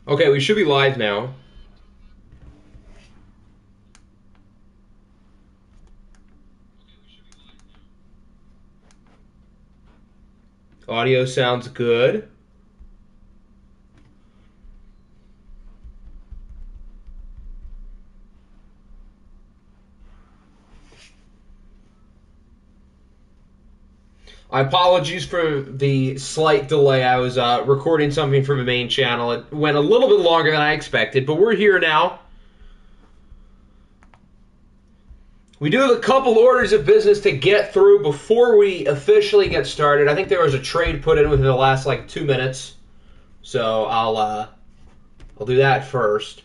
Okay, we should be live now. Audio sounds good. Apologies for the slight delay. I was recording something from the main channel. It went a little bit longer than I expected, but we're here now. We do have a couple orders of business to get through before we officially get started. I think there was a trade put in within the last 2 minutes, so I'll do that first.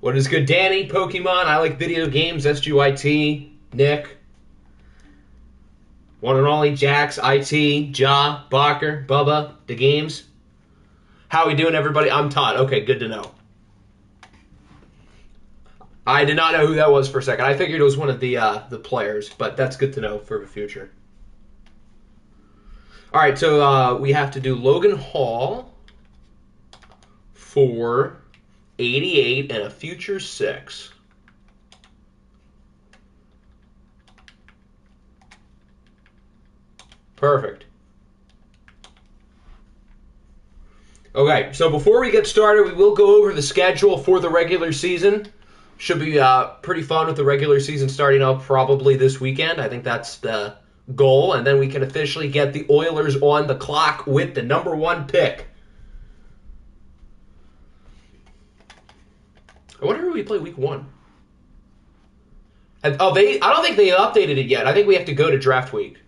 What is good, Danny? Pokemon. I like video games. SGYT. Nick. One and only Jax. IT. Ja. Bacher. Bubba. The games. How we doing, everybody? I'm Todd. Okay, good to know. I did not know who that was for a second. I figured it was one of the players, but that's good to know for the future. All right, so we have to do Logan Hall for 88 and a future 6. Perfect. Okay, so before we get started, we will go over the schedule for the regular season. Should be pretty fun with the regular season starting up probably this weekend. I think that's the goal, and then we can officially get the Oilers on the clock with the number 1 pick. I wonder who we play week 1. I don't think they updated it yet. I think we have to go to draft week.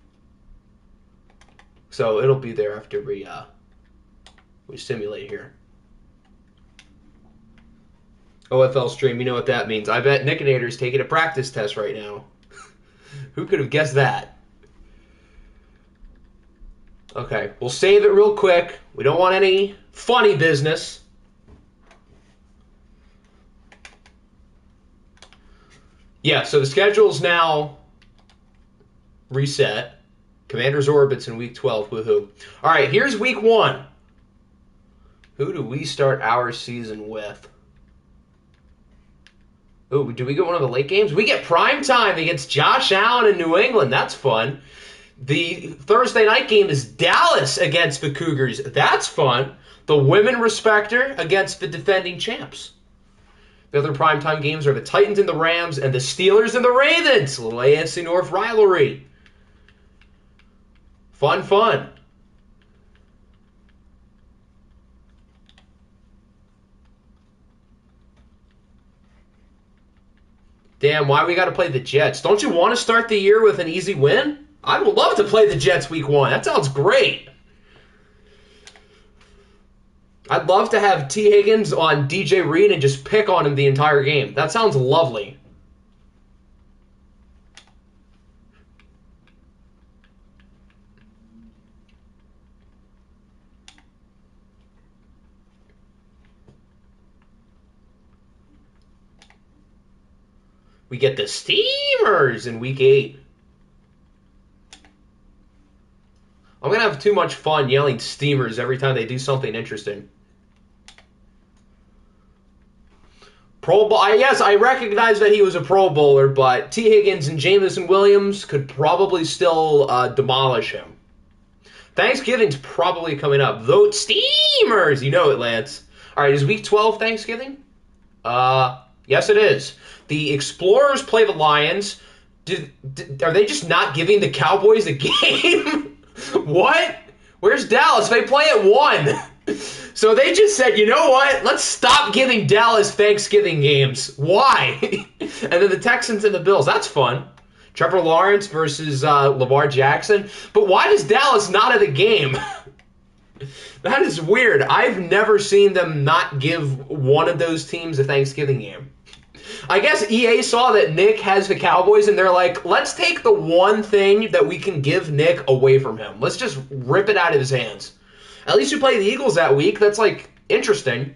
So it'll be there after we simulate here. OFL stream, you know what that means. I bet Nickinator's taking a practice test right now. Who could have guessed that? Okay, we'll save it real quick. We don't want any funny business. Yeah, so the schedule's now reset. Commander's Orbits in week 12. Woohoo. All right, here's week 1. Who do we start our season with? Oh, do we get one of the late games? We get prime time against Josh Allen in New England. That's fun. The Thursday night game is Dallas against the Cougars. That's fun. The Women Respecter against the defending champs. The other primetime games are the Titans and the Rams and the Steelers and the Ravens. A little AFC North rivalry. Fun, fun. Damn, why we got to play the Jets? Don't you want to start the year with an easy win? I would love to play the Jets week 1. That sounds great. I'd love to have T. Higgins on DJ Reed and just pick on him the entire game. That sounds lovely. We get the Steamers in week 8. I'm going to have too much fun yelling Steamers every time they do something interesting. Pro Bowl. Yes, I recognize that he was a Pro Bowler, but T. Higgins and Jameson Williams could probably still demolish him. Thanksgiving's probably coming up. Vote Steamers! You know it, Lance. All right, is week 12 Thanksgiving? Yes, it is. The Explorers play the Lions. Are they just not giving the Cowboys a game? What? Where's Dallas? They play at 1. So they just said, you know what? Let's stop giving Dallas Thanksgiving games. Why? And then the Texans and the Bills. That's fun. Trevor Lawrence versus Lamar Jackson. But why does Dallas not have a game? That is weird. I've never seen them not give one of those teams a Thanksgiving game. I guess EA saw that Nick has the Cowboys, and they're like, let's take the one thing that we can give Nick away from him. Let's just rip it out of his hands. At least you play the Eagles that week. That's, interesting.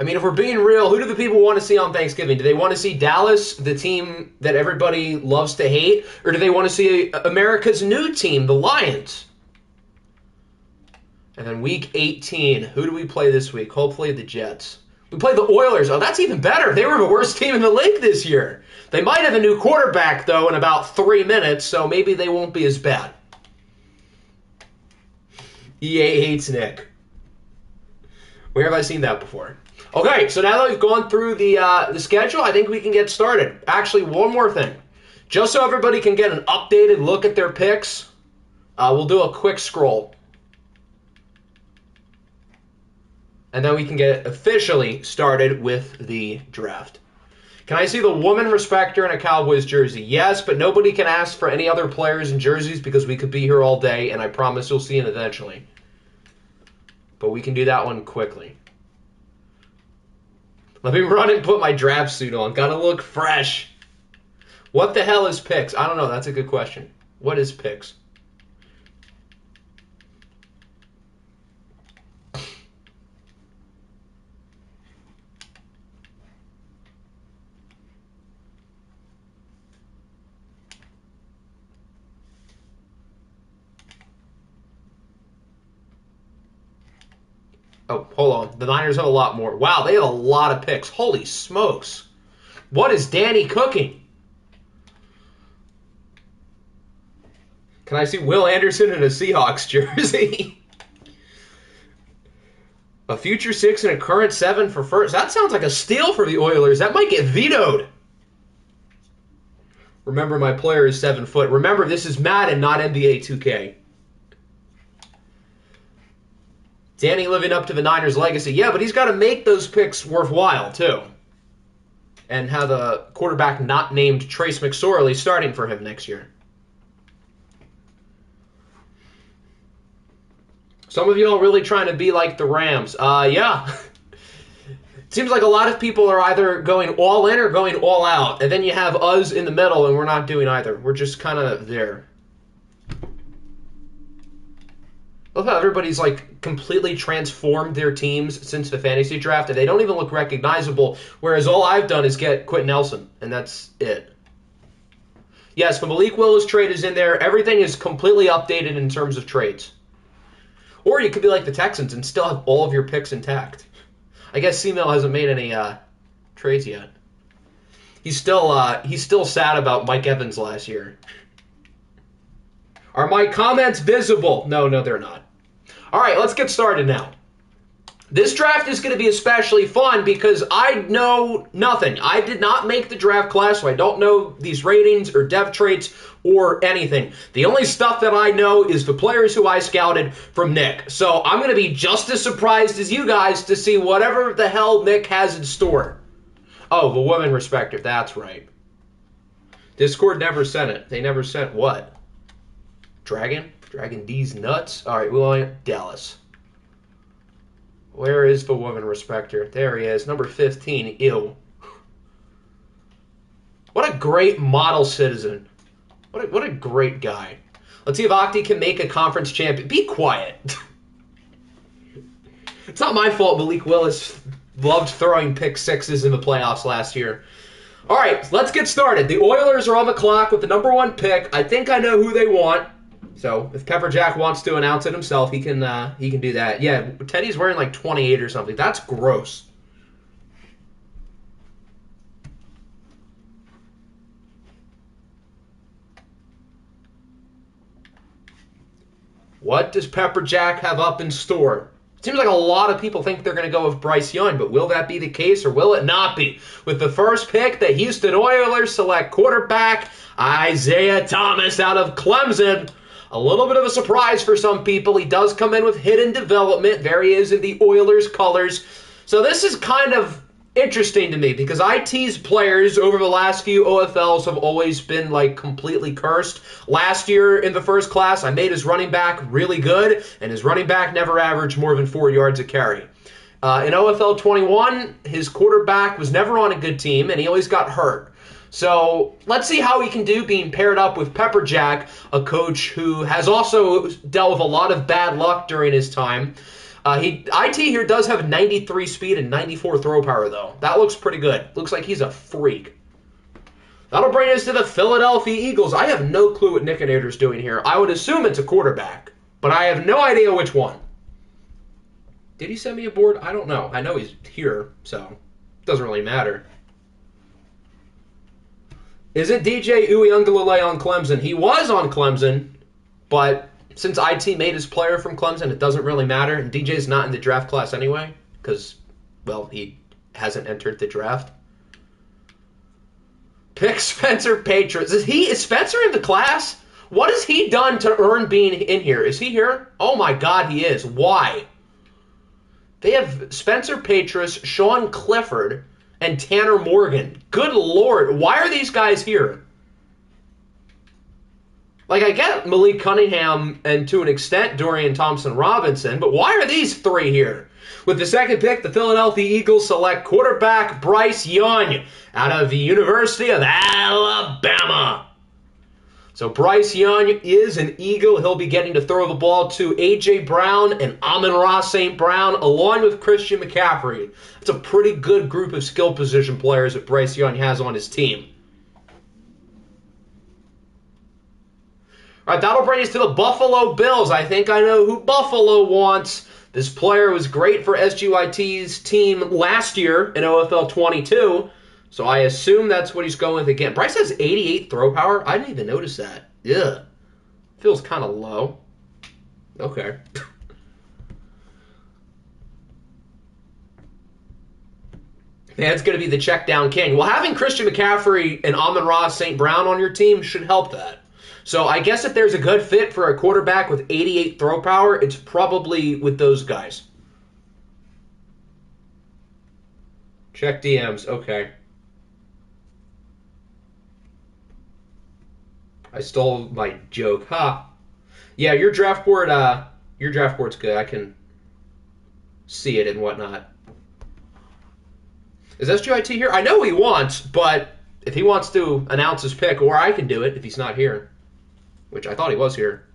I mean, if we're being real, who do the people want to see on Thanksgiving? Do they want to see Dallas, the team that everybody loves to hate? Or do they want to see America's new team, the Lions? And then week 18, who do we play this week? Hopefully the Jets. We play the Oilers. Oh, that's even better. They were the worst team in the league this year. They might have a new quarterback, though, in about 3 minutes, so maybe they won't be as bad. EA hates Nick. Where have I seen that before? Okay, so now that we've gone through the schedule, I think we can get started. Actually, one more thing. Just so everybody can get an updated look at their picks, we'll do a quick scroll. And then we can get officially started with the draft. Can I see the woman respecter in a Cowboys jersey? Yes, but nobody can ask for any other players in jerseys because we could be here all day, and I promise you'll see it eventually. But we can do that one quickly. Let me run and put my draft suit on. Gotta look fresh. What the hell is picks? I don't know. That's a good question. What is picks? Oh, hold on. The Niners have a lot more. Wow, they have a lot of picks. Holy smokes. What is Danny cooking? Can I see Will Anderson in a Seahawks jersey? A future 6 and a current 7 for first. That sounds like a steal for the Oilers. That might get vetoed. Remember, my player is 7 foot. Remember, this is Madden, not NBA 2K. Danny living up to the Niners' legacy. Yeah, but he's got to make those picks worthwhile, too. And have a quarterback not named Trace McSorley starting for him next year. Some of y'all really trying to be like the Rams. Yeah. It seems like a lot of people are either going all in or going all out. And then you have us in the middle, and we're not doing either. We're just kind of there. I love how everybody's like completely transformed their teams since the fantasy draft, and they don't even look recognizable, whereas all I've done is get Quentin Nelson, and that's it. Yes, the Malik Willis trade is in there. Everything is completely updated in terms of trades. Or you could be like the Texans and still have all of your picks intact. I guess C-Mill hasn't made any trades yet. He's still sad about Mike Evans last year. Are my comments visible? No, they're not. All right, let's get started now. This draft is going to be especially fun because I know nothing. I did not make the draft class, so I don't know these ratings or depth traits or anything. The only stuff that I know is the players who I scouted from Nick. So I'm going to be just as surprised as you guys to see whatever the hell Nick has in store. Oh, the woman respecter. That's right. Discord never sent it. They never sent what? Dragon D's nuts. All right, we want Dallas. Where is the woman respecter? There he is, number 15. Ew. What a great model citizen. What a great guy. Let's see if Octi can make a conference champion. Be quiet. It's not my fault Malik Willis loved throwing pick sixes in the playoffs last year. All right, let's get started. The Oilers are on the clock with the number 1 pick. I think I know who they want. So if Pepper Jack wants to announce it himself, he can do that. Yeah, Teddy's wearing like 28 or something. That's gross. What does Pepper Jack have up in store? It seems like a lot of people think they're going to go with Bryce Young, but will that be the case or will it not be? With the first pick, the Houston Oilers select quarterback Isaiah Thomas out of Clemson. A little bit of a surprise for some people. He does come in with hidden development. There he is in the Oilers colors. So this is kind of interesting to me because I tease players over the last few OFLs have always been like completely cursed. Last year in the first class, I made his running back really good, and his running back never averaged more than 4 yards a carry. In OFL 21, his quarterback was never on a good team, and he always got hurt. So let's see how he can do being paired up with Pepper Jack, a coach who has also dealt with a lot of bad luck during his time. IT here does have 93 speed and 94 throw power, though. That looks pretty good. Looks like he's a freak. That'll bring us to the Philadelphia Eagles. I have no clue what Nickinator's doing here. I would assume it's a quarterback, but I have no idea which one. Did he send me a board? I don't know. I know he's here, so it doesn't really matter. Isn't DJ Uiagalelei on Clemson? He was on Clemson, but since IT made his player from Clemson, it doesn't really matter. And DJ's not in the draft class anyway, because, well, he hasn't entered the draft. Pick Spencer Patriots. Is Spencer in the class? What has he done to earn being in here? Is he here? Oh my God, he is. Why? They have Spencer Patriots, Sean Clifford, and Tanner Morgan. Good Lord, why are these guys here? Like, I get Malik Cunningham and to an extent Dorian Thompson-Robinson, but why are these three here? With the second pick, the Philadelphia Eagles select quarterback Bryce Young out of the University of Alabama. So Bryce Young is an Eagle. He'll be getting to throw the ball to A.J. Brown and Amon-Ra St. Brown, along with Christian McCaffrey. It's a pretty good group of skill position players that Bryce Young has on his team. All right, that'll bring us to the Buffalo Bills. I think I know who Buffalo wants. This player was great for SGYT's team last year in OFL 22, so I assume that's what he's going with again. Bryce has 88 throw power. I didn't even notice that. Yeah, feels kind of low. Okay. That's going to be the check down king. Well, having Christian McCaffrey and Amon-Ra St. Brown on your team should help that. So I guess if there's a good fit for a quarterback with 88 throw power, it's probably with those guys. Check DMs. Okay. I stole my joke. Ha. Yeah, your draft board's good. I can see it and whatnot. Is SGIT here? I know he wants, but if he wants to announce his pick, or I can do it if he's not here. Which I thought he was here.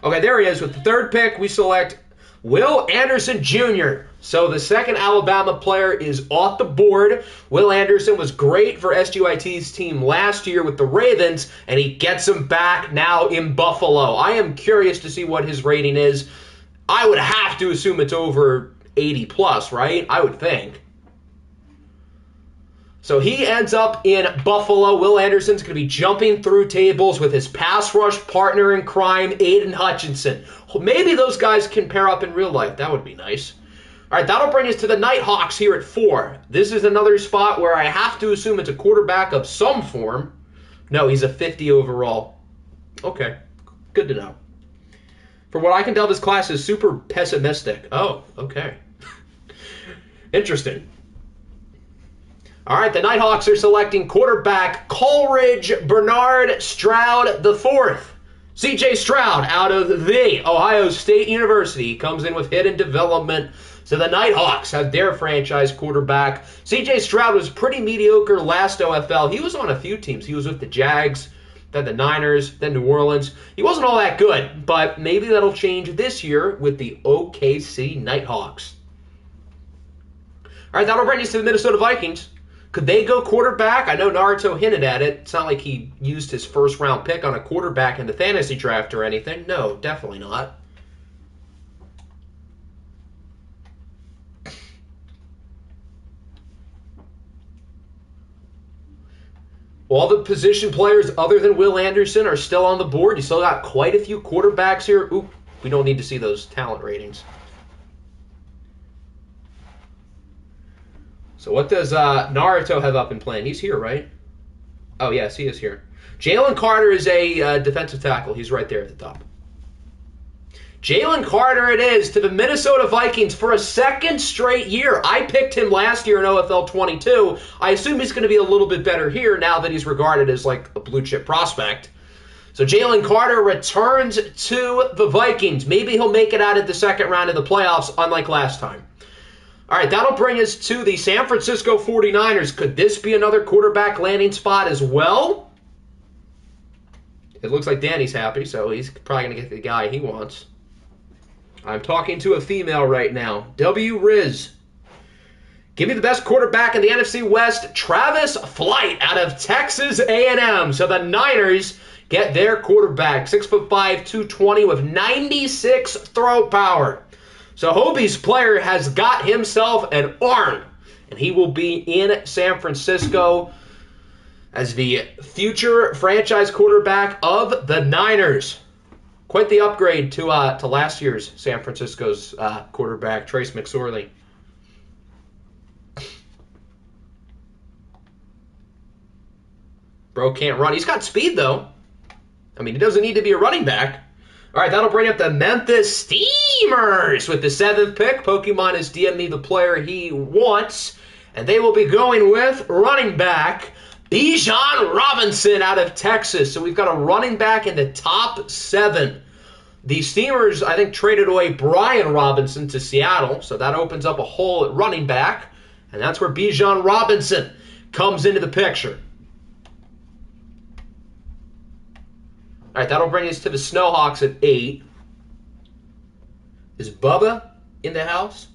Okay, there he is. With the third pick, we select Will Anderson Jr. So the second Alabama player is off the board. Will Anderson was great for SGYT's team last year with the Ravens, and he gets him back now in Buffalo. I am curious to see what his rating is. I would have to assume it's over 80 plus, right? I would think. So he ends up in Buffalo. Will Anderson's going to be jumping through tables with his pass rush partner in crime, Aiden Hutchinson. Maybe those guys can pair up in real life. That would be nice. All right, that'll bring us to the Nighthawks here at 4. This is another spot where I have to assume it's a quarterback of some form. No, he's a 50 overall. Okay, good to know. From what I can tell, this class is super pessimistic. Oh, okay. Interesting. All right, the Nighthawks are selecting quarterback Coleridge Bernard Stroud IV. C.J. Stroud out of the Ohio State University. He comes in with hidden development. So the Nighthawks have their franchise quarterback. C.J. Stroud was pretty mediocre last OFL. He was on a few teams. He was with the Jags, then the Niners, then New Orleans. He wasn't all that good, but maybe that'll change this year with the OKC Nighthawks. All right, that'll bring us to the Minnesota Vikings. Could they go quarterback? I know Naruto hinted at it. It's not like he used his first-round pick on a quarterback in the fantasy draft or anything. No, definitely not. All the position players other than Will Anderson are still on the board. You still got quite a few quarterbacks here. Oop, we don't need to see those talent ratings. So what does Naruto have up and playing? He's here, right? Oh, yes, he is here. Jalen Carter is a defensive tackle. He's right there at the top. Jalen Carter it is to the Minnesota Vikings for a second straight year. I picked him last year in OFL 22. I assume he's going to be a little bit better here now that he's regarded as like a blue-chip prospect. So Jalen Carter returns to the Vikings. Maybe he'll make it out of the second round of the playoffs, unlike last time. All right, that'll bring us to the San Francisco 49ers. Could this be another quarterback landing spot as well? It looks like Danny's happy, so he's probably going to get the guy he wants. I'm talking to a female right now. W. Riz. Give me the best quarterback in the NFC West, Travis Flight out of Texas A&M. So the Niners get their quarterback, 6'5", 220 with 96 throw power. So Hobie's player has got himself an arm, and he will be in San Francisco as the future franchise quarterback of the Niners. Quite the upgrade to last year's San Francisco's quarterback, Trace McSorley. Bro can't run. He's got speed, though. I mean, he doesn't need to be a running back. All right, that'll bring up the Memphis Steamers with the 7th pick. Pokemon has DM'd me the player he wants, and they will be going with running back Bijan Robinson out of Texas. So we've got a running back in the top 7. The Steamers, I think, traded away Brian Robinson to Seattle, so that opens up a hole at running back, and that's where Bijan Robinson comes into the picture. All right, that'll bring us to the Snowhawks at 8. Is Bubba in the house?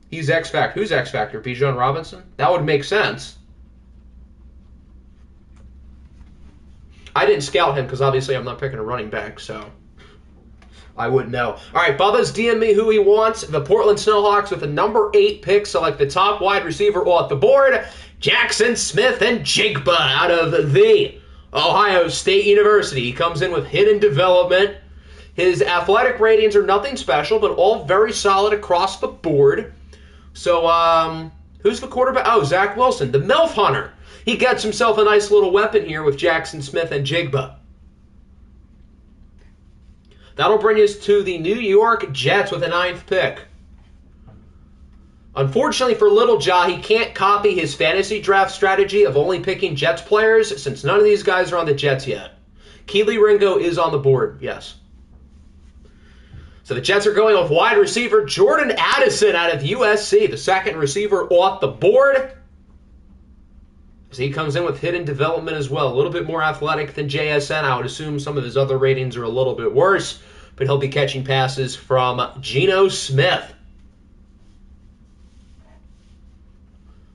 He's X Factor. Who's X Factor? Bijan Robinson? That would make sense. I didn't scout him because obviously I'm not picking a running back, so I wouldn't know. All right, Bubba's DM me who he wants. The Portland Snowhawks with a number 8 pick select the top wide receiver off the board, Jackson Smith and Jigba out of the Ohio State University. He comes in with hidden development. His athletic ratings are nothing special, but all very solid across the board. So, who's the quarterback? Oh, Zach Wilson, the MILF Hunter. He gets himself a nice little weapon here with Jackson Smith and Jigba. That'll bring us to the New York Jets with a 9th pick. Unfortunately for Little Ja, he can't copy his fantasy draft strategy of only picking Jets players since none of these guys are on the Jets yet. Keely Ringo is on the board, yes. So the Jets are going with wide receiver Jordan Addison out of USC, the 2nd receiver off the board. So he comes in with hidden development as well. A little bit more athletic than JSN. I would assume some of his other ratings are a little bit worse, but he'll be catching passes from Geno Smith.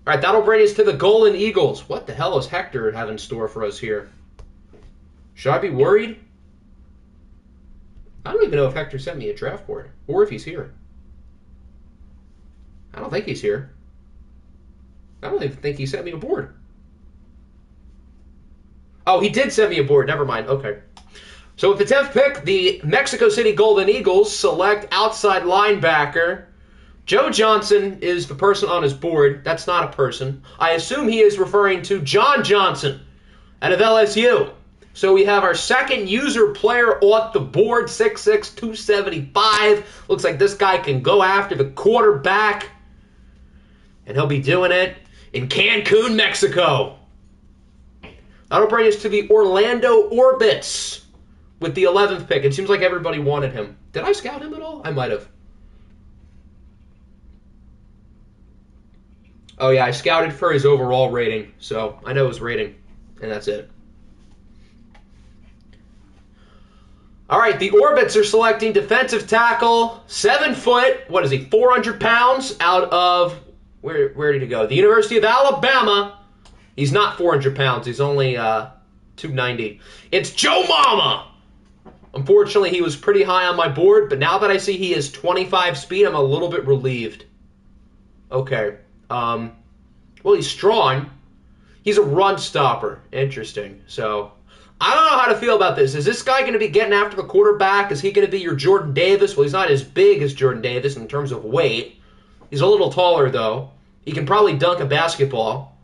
All right, that'll bring us to the Golden Eagles. What the hell does Hector have in store for us here? Should I be worried? I don't even know if Hector sent me a draft board or if he's here. I don't think he's here. I don't even think he sent me a board. Oh, he did send me a board. Never mind. Okay. So with the 10th pick, the Mexico City Golden Eagles select outside linebacker. Joe Johnson is the person on his board. That's not a person. I assume he is referring to John Johnson out of LSU. So we have our 2nd user player off the board, 6'6", 275. Looks like this guy can go after the quarterback. And he'll be doing it in Cancun, Mexico. That'll bring us to the Orlando Orbits with the 11th pick. It seems like everybody wanted him. Did I scout him at all? I might have. Oh, yeah, I scouted for his overall rating, so I know his rating, and that's it. All right, the Orbits are selecting defensive tackle, 7 foot, what is he, 400 pounds, out of, where did he go? The University of Alabama. He's not 400 pounds, he's only 290. It's Joe Mama! Unfortunately, he was pretty high on my board, but now that I see he is 25 speed, I'm a little bit relieved. Okay. Well, he's strong. He's a run stopper. Interesting. So, I don't know how to feel about this. Is this guy going to be getting after the quarterback? Is he going to be your Jordan Davis? Well, he's not as big as Jordan Davis in terms of weight. He's a little taller, though. He can probably dunk a basketball.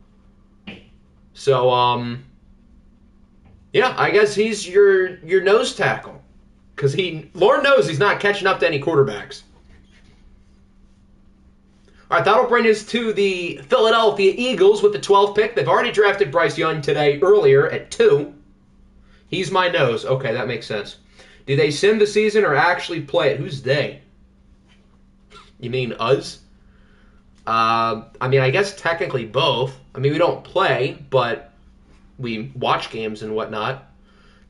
So, yeah, I guess he's your nose tackle. Because Lord knows he's not catching up to any quarterbacks. All right, that'll bring us to the Philadelphia Eagles with the 12th pick. They've already drafted Bryce Young today earlier at 2. He's my nose. Okay, that makes sense. Do they sim the season or actually play it? Who's they? You mean us? I mean, I guess technically both. I mean, we don't play, but we watch games and whatnot.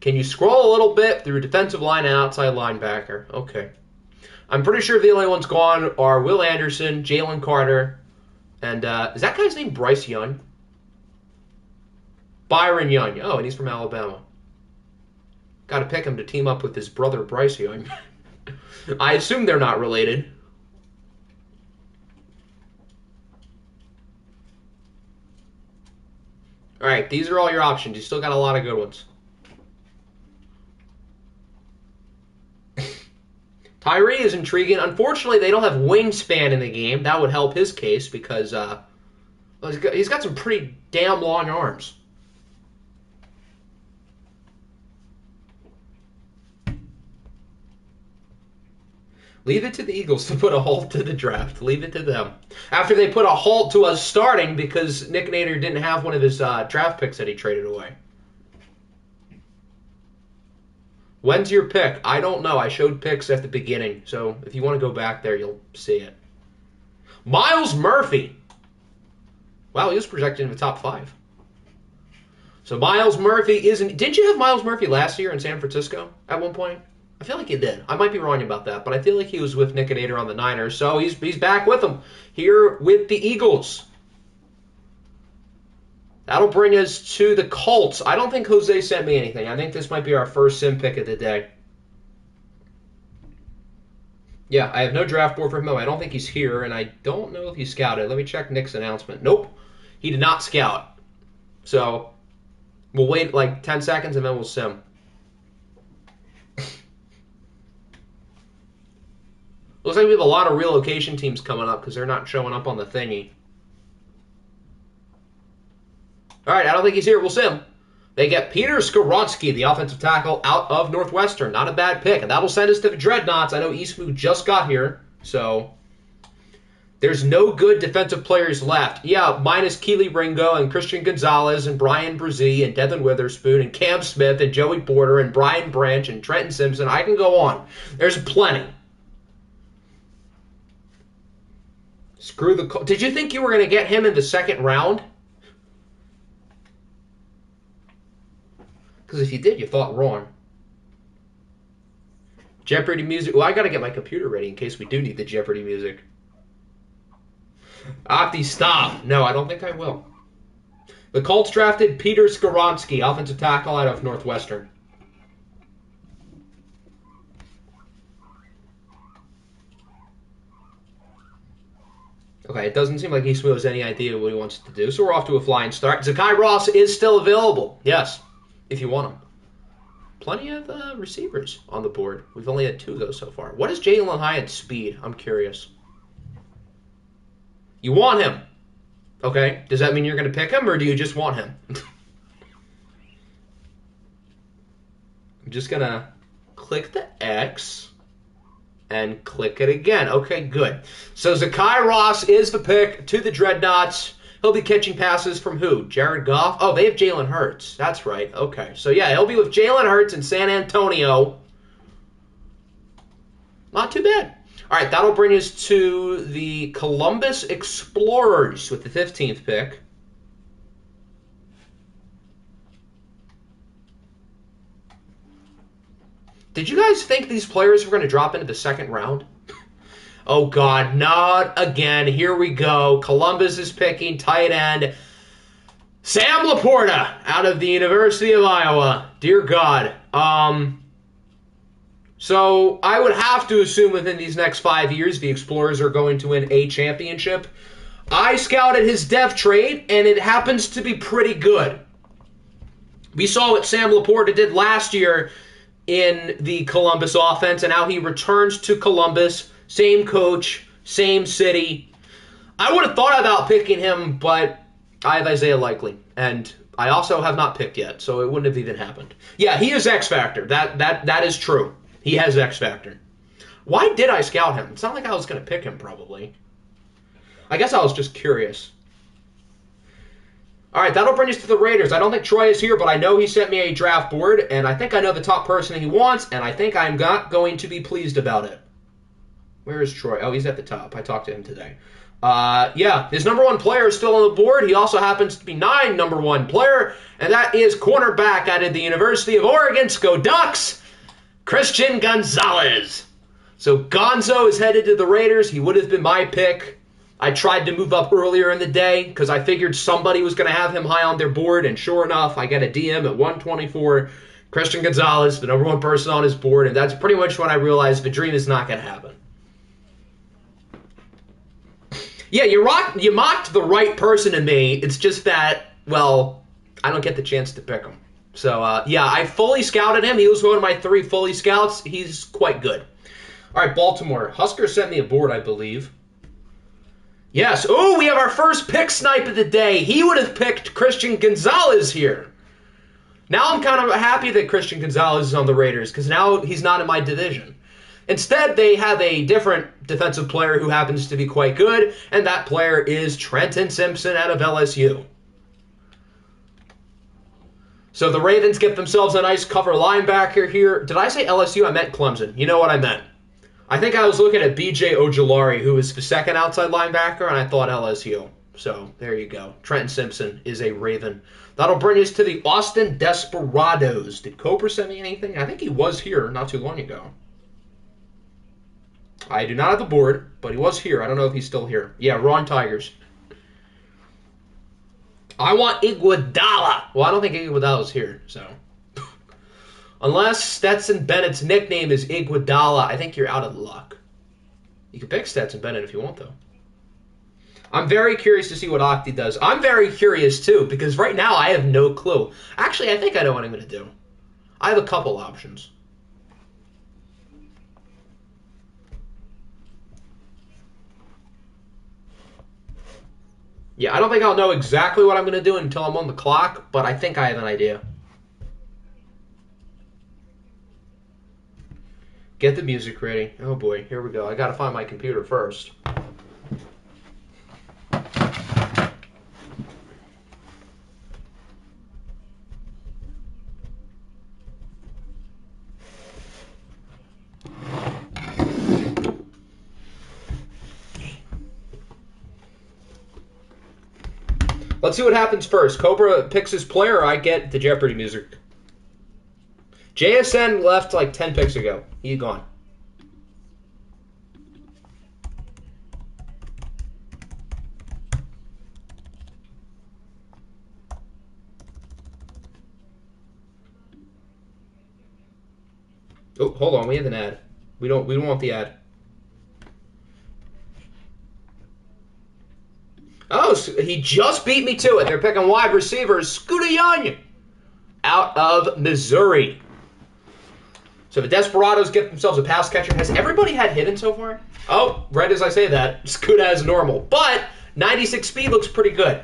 Can you scroll a little bit through defensive line and outside linebacker? Okay. I'm pretty sure the only ones gone are Will Anderson, Jalen Carter, and is that guy's name Bryce Young? Byron Young. Oh, and he's from Alabama. Got to pick him to team up with his brother Bryce Young. I assume they're not related. All right, these are all your options. You still got a lot of good ones. Tyree is intriguing. Unfortunately, they don't have wingspan in the game. That would help his case because well, he's got some pretty damn long arms. Leave it to the Eagles to put a halt to the draft. Leave it to them. After they put a halt to us starting because Nick Nader didn't have one of his draft picks that he traded away. When's your pick? I don't know. I showed picks at the beginning. So if you want to go back there, you'll see it. Myles Murphy. Wow, he was projected in the top 5. So Myles Murphy isn't... Didn't you have Myles Murphy last year in San Francisco at one point? I feel like he did. I might be wrong about that, but I feel like he was with Nick Nader on the Niners, so he's back with them here with the Eagles. That'll bring us to the Colts. I don't think Jose sent me anything. I think this might be our first sim pick of the day. Yeah, I have no draft board for him. I don't think he's here, and I don't know if he scouted. Let me check Nick's announcement. Nope, he did not scout. So we'll wait like 10 seconds, and then we'll sim. Looks like we have a lot of relocation teams coming up because they're not showing up on the thingy. All right, I don't think he's here. We'll sim. They get Peter Skoronski, the offensive tackle, out of Northwestern. Not a bad pick. And that'll send us to the Dreadnoughts. I know Eastwood just got here, so there's no good defensive players left. Yeah, minus Keely Ringo and Christian Gonzalez and Brian Brzee and Devin Witherspoon and Cam Smith and Joey Porter and Brian Branch and Trenton Simpson. I can go on. There's plenty. Screw the... Did you think you were going to get him in the second round? Because if you did, you thought wrong. Jeopardy music. Well, I got to get my computer ready in case we do need the Jeopardy music. Opti, stop. No, I don't think I will. The Colts drafted Peter Skoronski, offensive tackle out of Northwestern. Okay, it doesn't seem like Eastwood has any idea what he wants to do, so we're off to a flying start. Zakai Ross is still available. Yes, if you want him. Plenty of receivers on the board. We've only had 2 go so far. What is Jalen Hyatt's speed? I'm curious. You want him. Okay, does that mean you're going to pick him, or do you just want him? I'm just going to click the X and click it again. Okay, good. So Zakai Ross is the pick to the Dreadnoughts. He'll be catching passes from who? Jared Goff? Oh, they have Jalen Hurts. That's right. Okay. So, yeah, he'll be with Jalen Hurts in San Antonio. Not too bad. All right, that'll bring us to the Columbus Explorers with the 15th pick. Did you guys think these players were going to drop into the second round? Oh, God, not again. Here we go. Columbus is picking tight end Sam Laporta out of the University of Iowa. Dear God. So I would have to assume within these next 5 years the Explorers are going to win a championship. I scouted his depth trait, and it happens to be pretty good. We saw what Sam Laporta did last year in the Columbus offense, and how he returns to Columbus. Same coach, same city. I would have thought about picking him, but I have Isaiah Likely, and I also have not picked yet, so it wouldn't have even happened. Yeah, he is X Factor. That is true. He has X Factor. Why did I scout him? It's not like I was going to pick him, probably. I guess I was just curious. All right, that'll bring us to the Raiders. I don't think Troy is here, but I know he sent me a draft board, and I think I know the top person he wants, and I think I'm not going to be pleased about it. Where is Troy? Oh, he's at the top. I talked to him today. Yeah, his number one player is still on the board. He also happens to be 9 number one player, and that is cornerback out of the University of Oregon. Go Ducks, Christian Gonzalez. So Gonzo is headed to the Raiders. He would have been my pick. I tried to move up earlier in the day because I figured somebody was going to have him high on their board, and sure enough, I get a DM at 124. Christian Gonzalez, the number one person on his board, and that's pretty much when I realized the dream is not going to happen. Yeah, you mocked the right person in me. It's just that, well, I don't get the chance to pick him. So, yeah, I fully scouted him. He was one of my 3 fully scouts. He's quite good. All right, Baltimore. Husker sent me a board, I believe. Yes. Oh, we have our first pick snipe of the day. He would have picked Christian Gonzalez here. Now I'm kind of happy that Christian Gonzalez is on the Raiders because now he's not in my division. Instead, they have a different defensive player who happens to be quite good, and that player is Trenton Simpson out of LSU. So the Ravens get themselves a nice cover linebacker here. Did I say LSU? I meant Clemson. You know what I meant. I think I was looking at B.J. Ojulari, who is the second outside linebacker, and I thought LSU. So there you go. Trenton Simpson is a Raven. That'll bring us to the Austin Desperados. Did Cobra send me anything? I think he was here not too long ago. I do not have the board, but he was here. I don't know if he's still here. Yeah, Ron Tigers. I want Iguodala. Well, I don't think Iguodala's here, so. Unless Stetson Bennett's nickname is Iguodala, I think you're out of luck. You can pick Stetson Bennett if you want, though. I'm very curious to see what Octi does. I'm very curious, too, because right now I have no clue. Actually, I think I know what I'm going to do. I have a couple options. Yeah, I don't think I'll know exactly what I'm going to do until I'm on the clock, but I think I have an idea. Get the music ready. Oh boy, here we go. I got to find my computer first. Let's see what happens first. Cobra picks his player, or I get the Jeopardy music. JSN left like 10 picks ago. He's gone. Oh, hold on. We have an ad. We don't want the ad. Oh, so he just beat me to it. They're picking wide receivers. Scooter Yanya out of Missouri. So the Desperados get themselves a pass catcher. Has everybody had hidden so far? Oh, right as I say that, Scooter has normal. But 96 speed looks pretty good.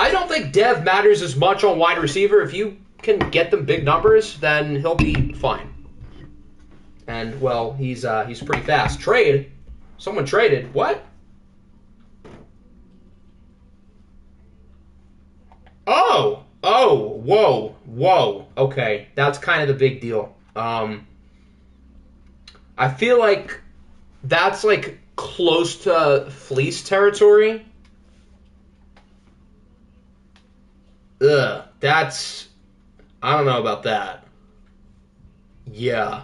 I don't think Dev matters as much on wide receiver. If you can get them big numbers, then he'll be fine. And, well, he's pretty fast. Trade? Someone traded. What? Oh, whoa. Okay, that's kind of a big deal. I feel like that's like close to fleece territory. I don't know about that. Yeah.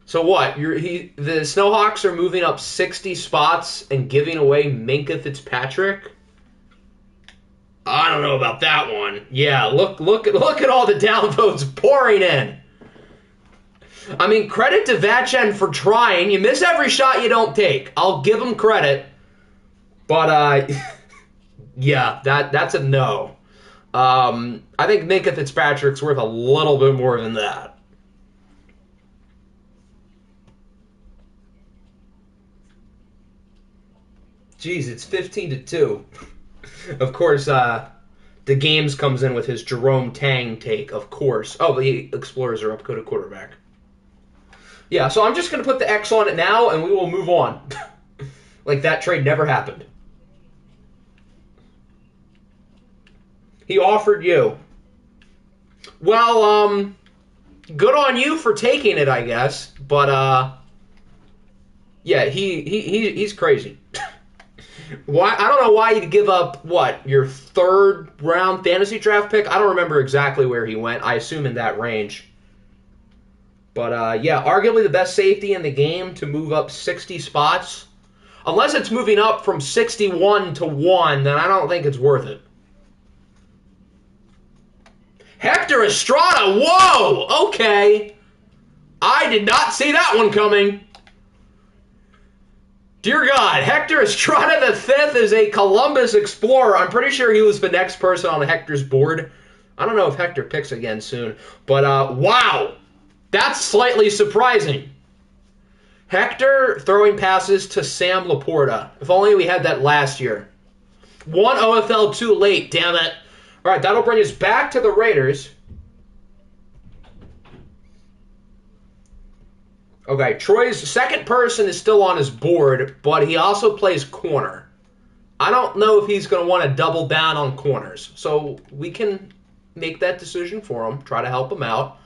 So what? The Snowhawks are moving up 60 spots and giving away Minkah Fitzpatrick? I don't know about that one. Yeah, look at all the downvotes pouring in. I mean, credit to Vatchen for trying. You miss every shot you don't take. I'll give him credit. But, yeah, that's a no. I think Minkah Fitzpatrick's worth a little bit more than that. Jeez, it's 15-2. Of course, the Games comes in with his Jerome Tang take, of course. Oh, the Explorers are up, go to quarterback. Yeah, so I'm just going to put the X on it now, and we will move on. Like that trade never happened. He offered you. Well, good on you for taking it, I guess. But, yeah, he's crazy. Why? I don't know why you'd give up, what, your third round fantasy draft pick? I don't remember exactly where he went. I assume in that range. But, yeah, arguably the best safety in the game to move up 60 spots. Unless it's moving up from 61 to 1, then I don't think it's worth it. Hector Estrada, whoa! Okay. I did not see that one coming. Dear God, Hector Estrada V is a Columbus Explorer. I'm pretty sure he was the next person on Hector's board. I don't know if Hector picks again soon. But, wow. That's slightly surprising. Hector throwing passes to Sam Laporta. If only we had that last year. One OFL too late, damn it. All right, that'll bring us back to the Raiders. Okay, Troy's second person is still on his board, but he also plays corner. I don't know if he's going to want to double down on corners, so we can make that decision for him, try to help him out.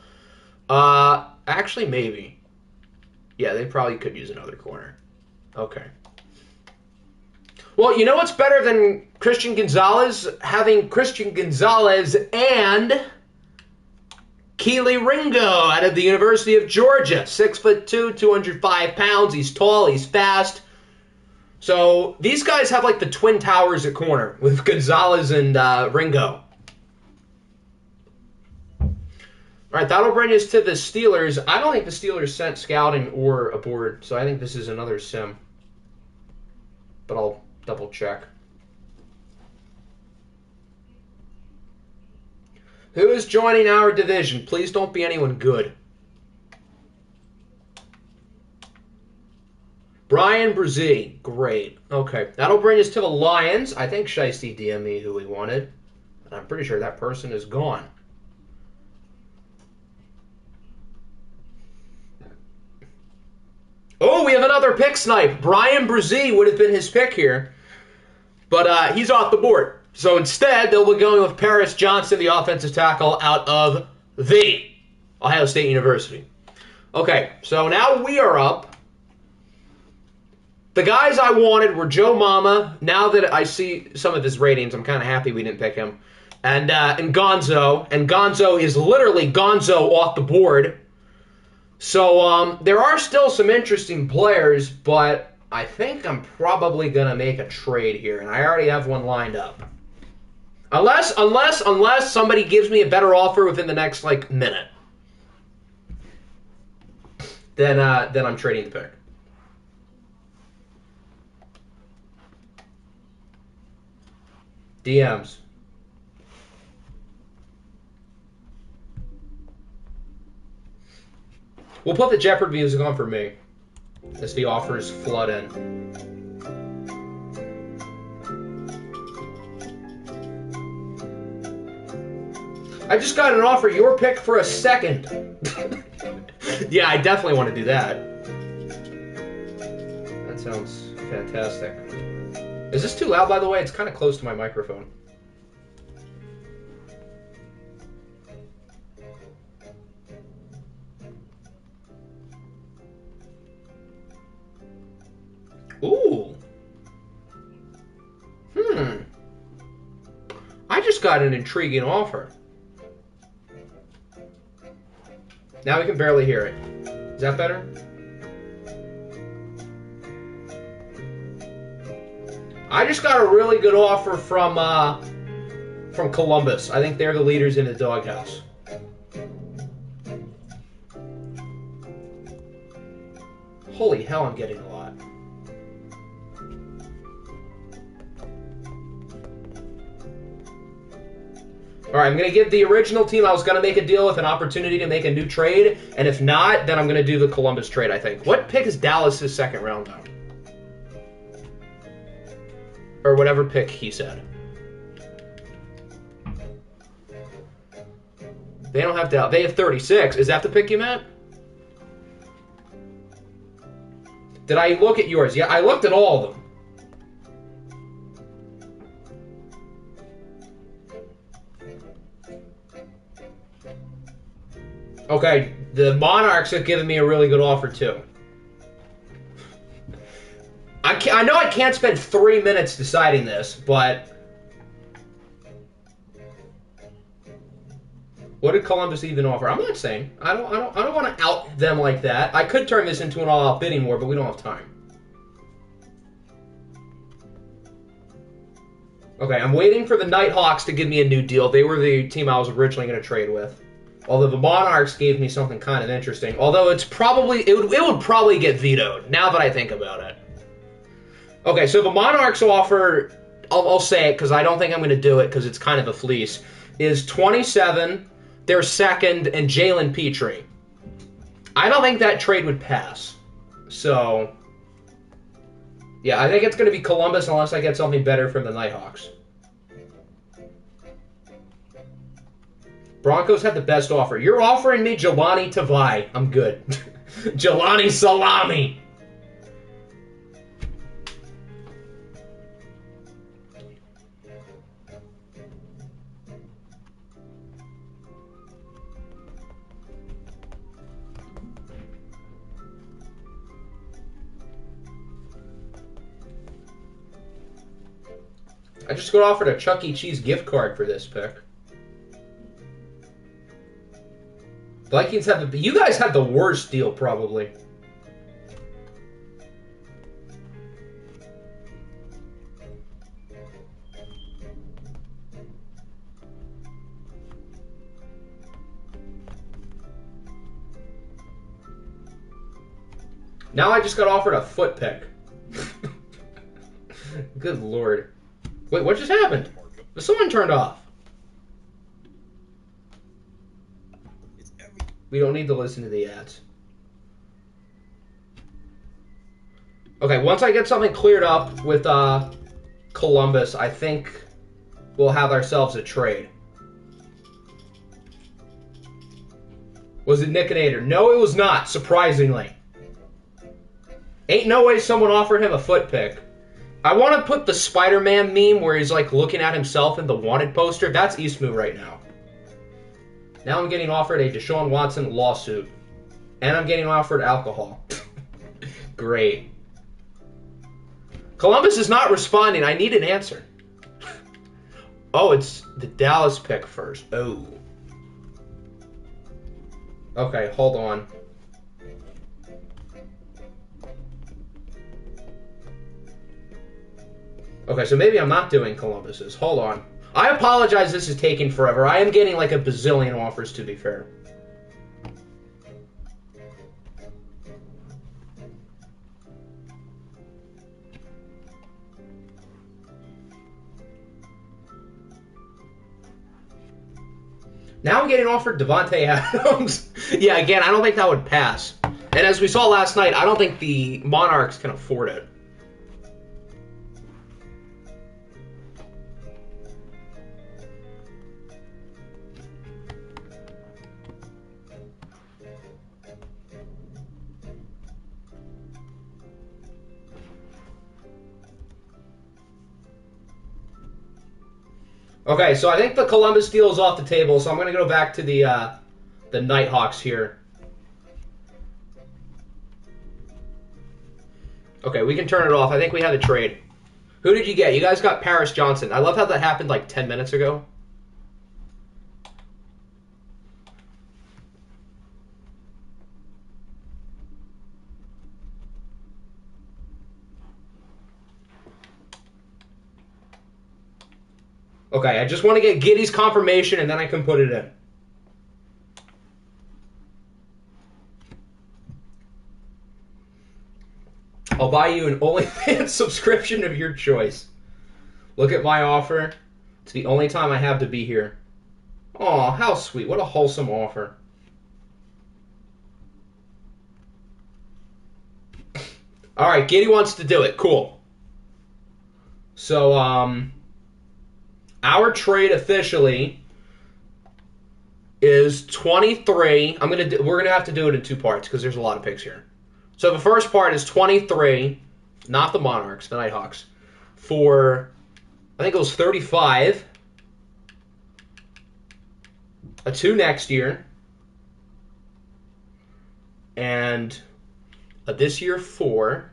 Actually, maybe. Yeah, they probably could use another corner. Okay. Well, you know what's better than Christian Gonzalez? Having Christian Gonzalez and Keely Ringo out of the University of Georgia. 6'2", 205 pounds. He's tall, he's fast. So these guys have like the twin towers at corner with Gonzalez and Ringo. All right, that'll bring us to the Steelers. I don't think the Steelers sent scouting or a board, so I think this is another sim. But I'll double check. Who is joining our division? Please don't be anyone good. Brian Brzee. Great. Okay. That'll bring us to the Lions. I think Shiesty DM'd me who he wanted. And I'm pretty sure that person is gone. Oh, we have another pick snipe. Brian Brzee would have been his pick here. But he's off the board. So instead, they'll be going with Paris Johnson, the offensive tackle out of the Ohio State University. Okay, so now we are up. The guys I wanted were Joe Mama. Now that I see some of his ratings, I'm kind of happy we didn't pick him. And Gonzo. And Gonzo is literally Gonzo off the board. So there are still some interesting players, but I think I'm probably going to make a trade here. And I already have one lined up. Unless somebody gives me a better offer within the next, like, minute. Then I'm trading the pick. DMs. We'll put the Jeopardy music on for me as the offers flood in. I just got an offer, your pick for a second. Yeah, I definitely want to do that. That sounds fantastic. Is this too loud, by the way? It's kind of close to my microphone. Ooh. I just got an intriguing offer. Now we can barely hear it. Is that better? I just got a really good offer from Columbus. I think they're the leaders in the doghouse. Holy hell, I'm getting a lot. All right, I'm going to give the original team I was going to make a deal with an opportunity to make a new trade, and if not, then I'm going to do the Columbus trade, I think. What pick is Dallas' second round, though? Or whatever pick he said. They don't have Dallas. They have 36. Is that the pick you meant? Did I look at yours? Yeah, I looked at all of them. Okay, the Monarchs have given me a really good offer, too. I know I can't spend 3 minutes deciding this, but what did Columbus even offer? I'm not saying. I don't want to out them like that. I could turn this into an all-out bidding war, but we don't have time. Okay, I'm waiting for the Nighthawks to give me a new deal. They were the team I was originally going to trade with. Although the Monarchs gave me something kind of interesting. Although it would probably get vetoed, now that I think about it. Okay, so the Monarchs offer, I'll say it because I don't think I'm going to do it because it's kind of a fleece, is 27, their second, and Jalen Petrie. I don't think that trade would pass. So, yeah, I think it's going to be Columbus unless I get something better from the Nighthawks. Broncos have the best offer. You're offering me Jelani Tavai. I'm good. Jelani Salami. I just got offered a Chuck E. Cheese gift card for this pick. Vikings have the... You guys have the worst deal, probably. Now I just got offered a foot pick. Good lord. Wait, what just happened? The sun turned off. We don't need to listen to the ads. Okay, once I get something cleared up with Columbus, I think we'll have ourselves a trade. Was it Nick Nader? No, it was not, surprisingly. Ain't no way someone offered him a foot pick. I want to put the Spider-Man meme where he's like looking at himself in the wanted poster. That's Eastmoo right now. Now I'm getting offered a Deshaun Watson lawsuit. And I'm getting offered alcohol. Great. Columbus is not responding. I need an answer. Oh, it's the Dallas pick first. Oh. Okay, hold on. Okay, so maybe I'm not doing Columbus's. Hold on. I apologize this is taking forever. I am getting like a bazillion offers, to be fair. Now I'm getting offered Devontae Adams. Yeah, again, I don't think that would pass. And as we saw last night, I don't think the Monarchs can afford it. Okay, so I think the Columbus deal is off the table, so I'm going to go back to the Nighthawks here. Okay, we can turn it off. I think we have a trade. Who did you get? You guys got Paris Johnson. I love how that happened like 10 minutes ago. Okay, I just want to get Giddy's confirmation, and then I can put it in. I'll buy you an OnlyFans subscription of your choice. Look at my offer. It's the only time I have to be here. Aw, how sweet. What a wholesome offer. Alright, Giddy wants to do it. Cool. So, our trade officially is 23. We're gonna have to do it in two parts because there's a lot of picks here. So the first part is 23, not the Monarchs, the Nighthawks, for I think it was 35, a 2 next year, and a this year 4,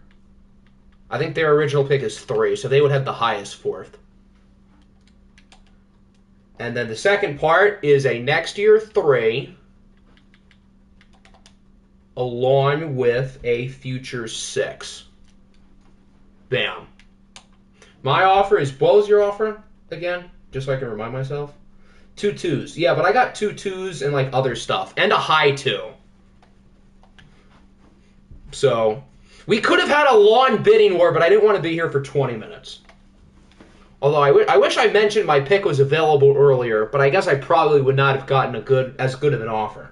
I think their original pick is 3, so they would have the highest 4th. And then the second part is a next year 3 along with a future 6. Bam. My offer is, what was your offer again? Just so I can remind myself. 2 2s. Yeah, but I got 2 2s and like other stuff. And a high 2. So, we could have had a long bidding war, but I didn't want to be here for 20 minutes. Although I wish I mentioned my pick was available earlier, but I guess I probably would not have gotten as good of an offer.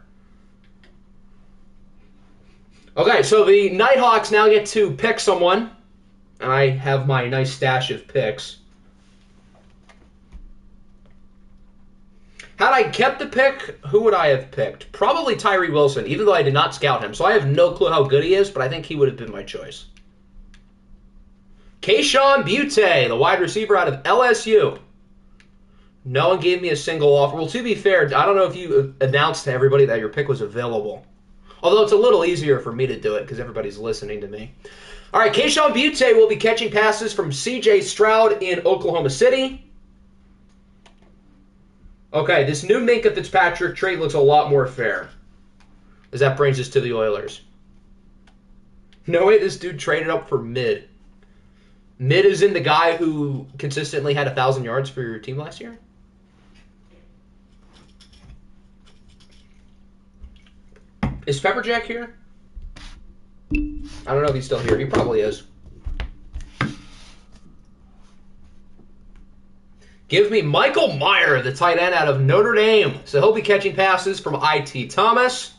Okay, so the Nighthawks now get to pick someone. And I have my nice stash of picks. Had I kept the pick, who would I have picked? Probably Tyree Wilson, even though I did not scout him. So I have no clue how good he is, but I think he would have been my choice. Kayshon Boutte, the wide receiver out of LSU. No one gave me a single offer. Well, to be fair, I don't know if you announced to everybody that your pick was available. Although it's a little easier for me to do it because everybody's listening to me. All right, Kayshon Boutte will be catching passes from C.J. Stroud in Oklahoma City. Okay, this new Minkah Fitzpatrick trade looks a lot more fair. As that brings us to the Oilers. No way this dude traded up for Mid. Mid is in the guy who consistently had 1,000 yards for your team last year? Is Pepperjack here? I don't know if he's still here. He probably is. Give me Michael Mayer, the tight end out of Notre Dame. So he'll be catching passes from I.T. Thomas.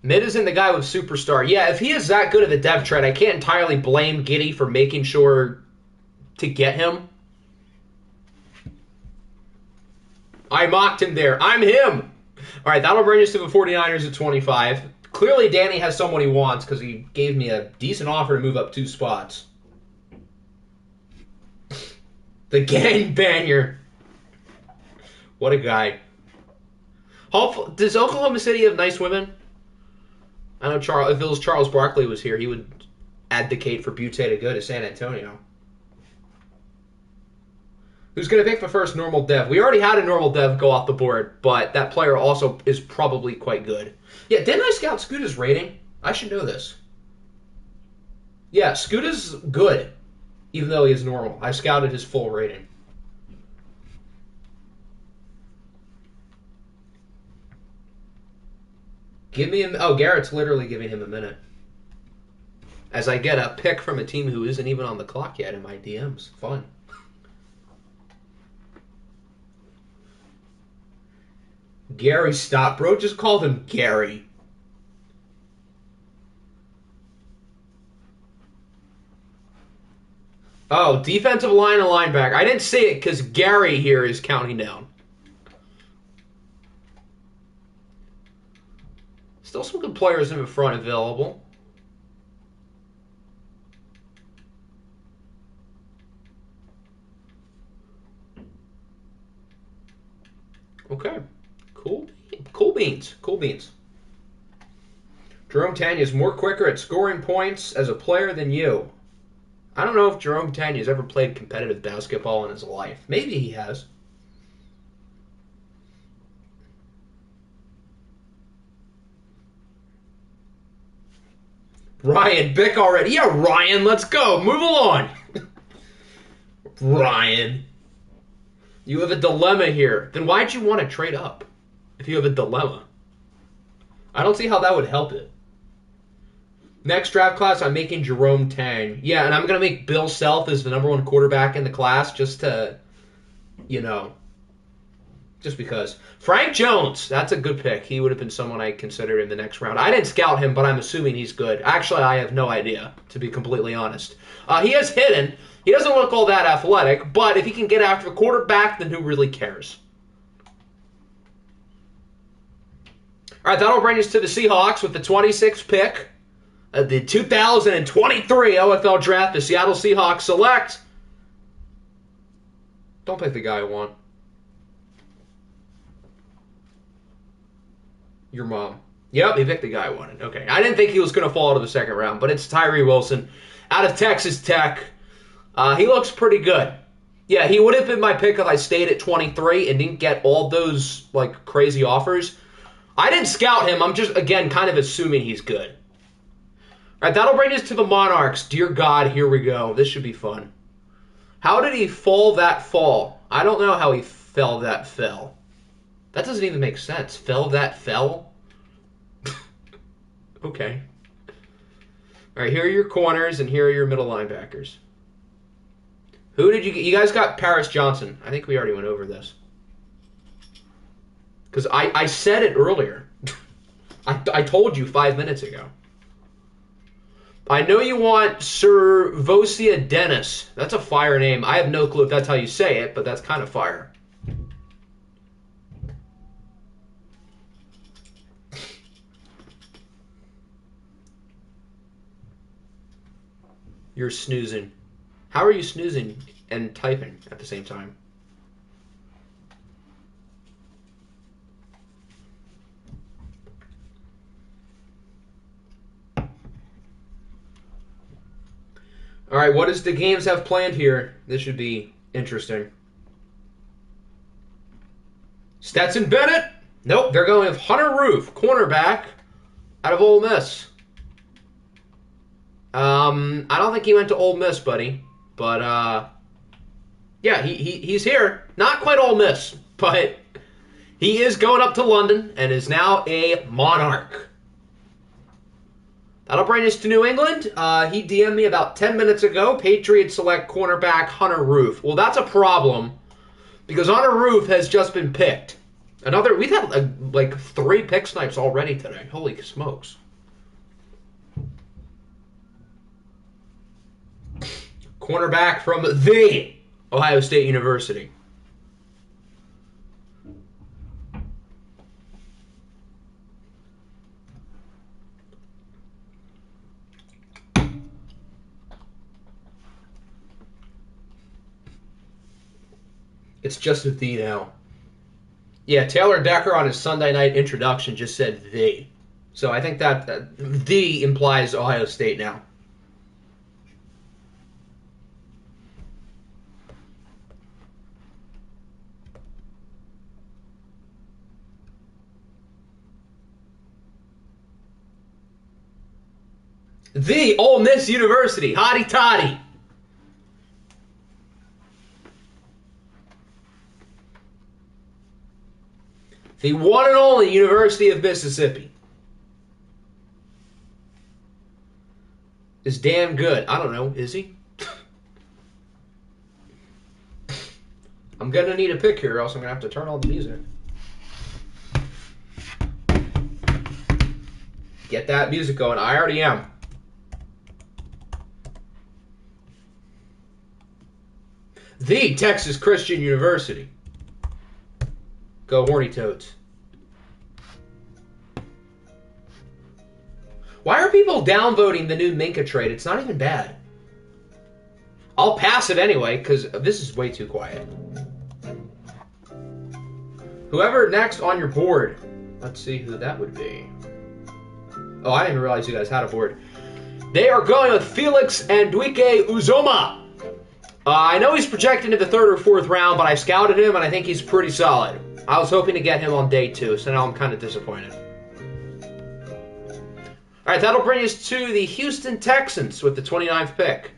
Mid is in the guy with Superstar. Yeah, if he is that good of a depth trade, I can't entirely blame Giddy for making sure to get him. I mocked him there. I'm him. All right, that'll bring us to the 49ers at 25. Clearly, Danny has someone he wants because he gave me a decent offer to move up 2 spots. The Gangbanger. What a guy. Does Oklahoma City have nice women? I know if it was Charles Barkley was here, he would advocate for Boutte to go to San Antonio. Who's going to pick the first normal dev? We already had a normal dev go off the board, but that player also is probably quite good. Yeah, didn't I scout Scoota's rating? I should know this. Yeah, Scoota's good, even though he is normal. I scouted his full rating. Give me him. Oh, Garrett's literally giving him a minute. As I get a pick from a team who isn't even on the clock yet in my DMs. Fun. Gary, stop. Bro just called him Gary. Oh, defensive line and linebacker. I didn't see it because Gary here is counting down. Still some good players in the front available. Okay. Cool beans. Cool beans. Jerome Tanya is more quicker at scoring points as a player than you. I don't know if Jerome Tanya has ever played competitive basketball in his life. Maybe he has. Ryan Bick already. Yeah, Ryan, let's go. Move along. Ryan. You have a dilemma here. Then why'd you want to trade up if you have a dilemma? I don't see how that would help it. Next draft class, I'm making Jerome Tang. Yeah, and I'm going to make Bill Self as the #1 quarterback in the class just to, just because. Frank Jones, that's a good pick. He would have been someone I considered in the next round. I didn't scout him, but I'm assuming he's good. Actually, I have no idea, to be completely honest. He is hidden. He doesn't look all that athletic, but if he can get after the quarterback, then who really cares? All right, that'll bring us to the Seahawks with the 26th pick. The 2023 OFL Draft, the Seattle Seahawks select. Don't pick the guy I want. Your mom. Yep, he picked the guy I wanted. Okay. I didn't think he was going to fall to the second round, but it's Tyree Wilson out of Texas Tech. He looks pretty good. Yeah, he would have been my pick if I stayed at 23 and didn't get all those like crazy offers. I didn't scout him. I'm just, again, kind of assuming he's good. All right, that'll bring us to the Monarchs. Dear God, here we go. This should be fun. How did he fall that fall? I don't know how he fell that fell. That doesn't even make sense. Fell that fell? Okay. All right, here are your corners, and here are your middle linebackers. Who did you get? You guys got Paris Johnson. I think we already went over this. Because I said it earlier. I told you 5 minutes ago. I know you want Sir Vosia Dennis. That's a fire name. I have no clue if that's how you say it, but that's kind of fire. You're snoozing. How are you snoozing and typing at the same time? All right, what does the games have planned here? This should be interesting. Stetson Bennett? Nope, they're going with Hunter Roof, cornerback, out of Ole Miss. I don't think he went to Ole Miss, buddy. But, yeah, he's here. Not quite Ole Miss, but he is going up to London and is now a Monarch. That'll bring us to New England. He DM'd me about 10 minutes ago. Patriots select cornerback Hunter Roof. Well, that's a problem because Hunter Roof has just been picked. We've had like 3 pick snipes already today. Holy smokes. Cornerback from the Ohio State University. It's just the now. Yeah, Taylor Decker on his Sunday night introduction just said the. So I think that the implies Ohio State now. The Ole Miss University. Hotty toddy. The one and only University of Mississippi is damn good. I don't know. Is he? I'm going to need a pick here or else I'm going to have to turn on the music. Get that music going. I already am. The Texas Christian University. Go Horny Toads. Why are people downvoting the new Minka trade? It's not even bad. I'll pass it anyway, because this is way too quiet. Whoever next on your board. Let's see who that would be. Oh, I didn't even realize you guys had a board. They are going with Felix Anduike Uzoma. I know he's projected in the 3rd or 4th round, but I scouted him, and I think he's pretty solid. I was hoping to get him on day 2, so now I'm kind of disappointed. All right, that'll bring us to the Houston Texans with the 29th pick.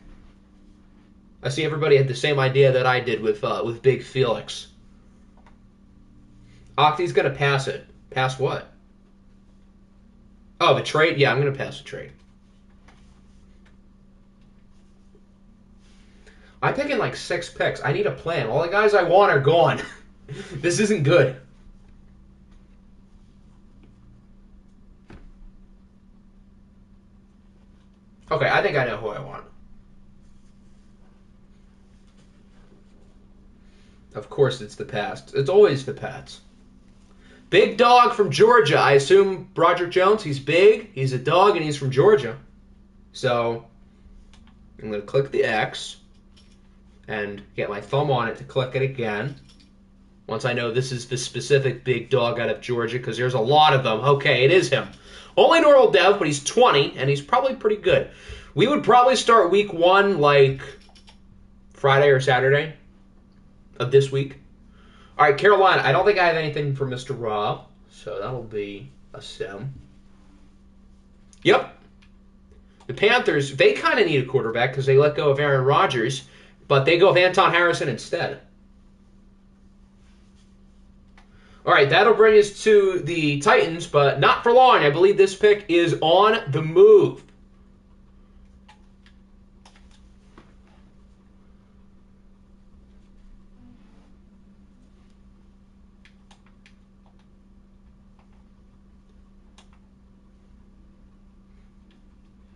I see everybody had the same idea that I did with Big Felix. Octi's going to pass it. Pass what? Oh, the trade? Yeah, I'm going to pass the trade. I'm picking like 6 picks. I need a plan. All the guys I want are gone. This isn't good. Okay, I think I know who I want. Of course it's the Pats. It's always the Pats. Big dog from Georgia. I assume Broderick Jones. He's big, he's a dog, and he's from Georgia. So I'm going to click the X and get my thumb on it to click it again. Once I know this is the specific big dog out of Georgia, because there's a lot of them. Okay, it is him. Only normal dev, but he's 20, and he's probably pretty good. We would probably start week 1 like Friday or Saturday of this week. All right, Carolina. I don't think I have anything for Mr. Rob, so that'll be a sim. Yep. The Panthers, they kind of need a quarterback because they let go of Aaron Rodgers, but they go with Anton Harrison instead. All right, that'll bring us to the Titans, but not for long. I believe this pick is on the move.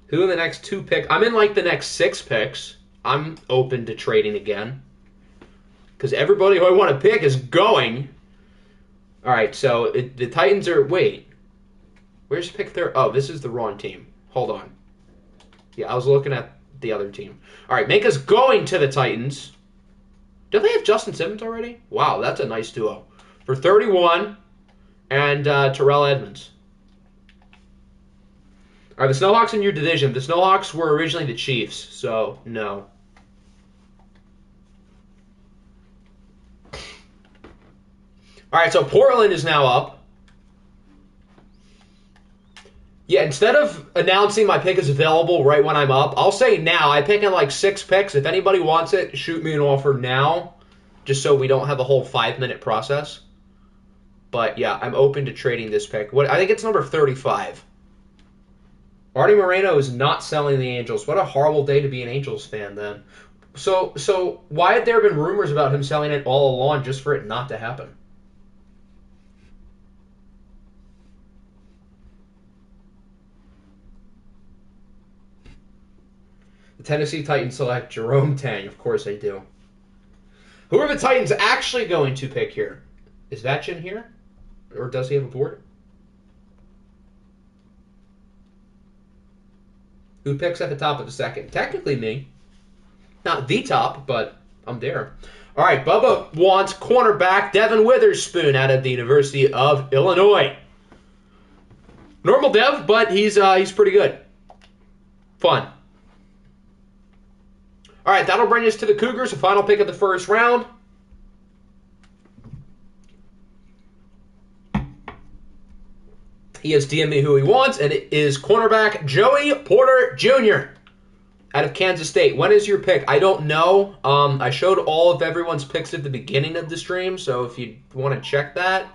Who in the next 2 picks? I'm in like the next 6 picks. I'm open to trading again. Because everybody who I want to pick is going. All right, so the Titans are... Wait. Where's pick 3? Oh, this is the wrong team. Hold on. Yeah, I was looking at the other team. All right, make us going to the Titans. Do they have Justin Simmons already? Wow, that's a nice duo. For 31 and Terrell Edmonds. All right, the Snowhawks in your division. The Snowhawks were originally the Chiefs, so no. All right, so Portland is now up. Yeah, instead of announcing my pick is available right when I'm up, I'll say now. I pick in like 6 picks. If anybody wants it, shoot me an offer now, just so we don't have a whole 5-minute process. But yeah, I'm open to trading this pick. I think it's number 35. Artie Moreno is not selling the Angels. What a horrible day to be an Angels fan then. So why had there been rumors about him selling it all along just for it not to happen? The Tennessee Titans select Jerome Tang. Of course they do. Who are the Titans actually going to pick here? Is Vatchin here? Or does he have a board? Who picks at the top of the second? Technically me. Not the top, but I'm there. All right, Bubba wants cornerback Devin Witherspoon out of the University of Illinois. Normal dev, but he's pretty good. Fun. All right, that'll bring us to the Cougars, the final pick of the first round. He has DM'd me who he wants, and it is cornerback Joey Porter Jr. out of Kansas State. When is your pick? I don't know. I showed all of everyone's picks at the beginning of the stream, so if you want to check that,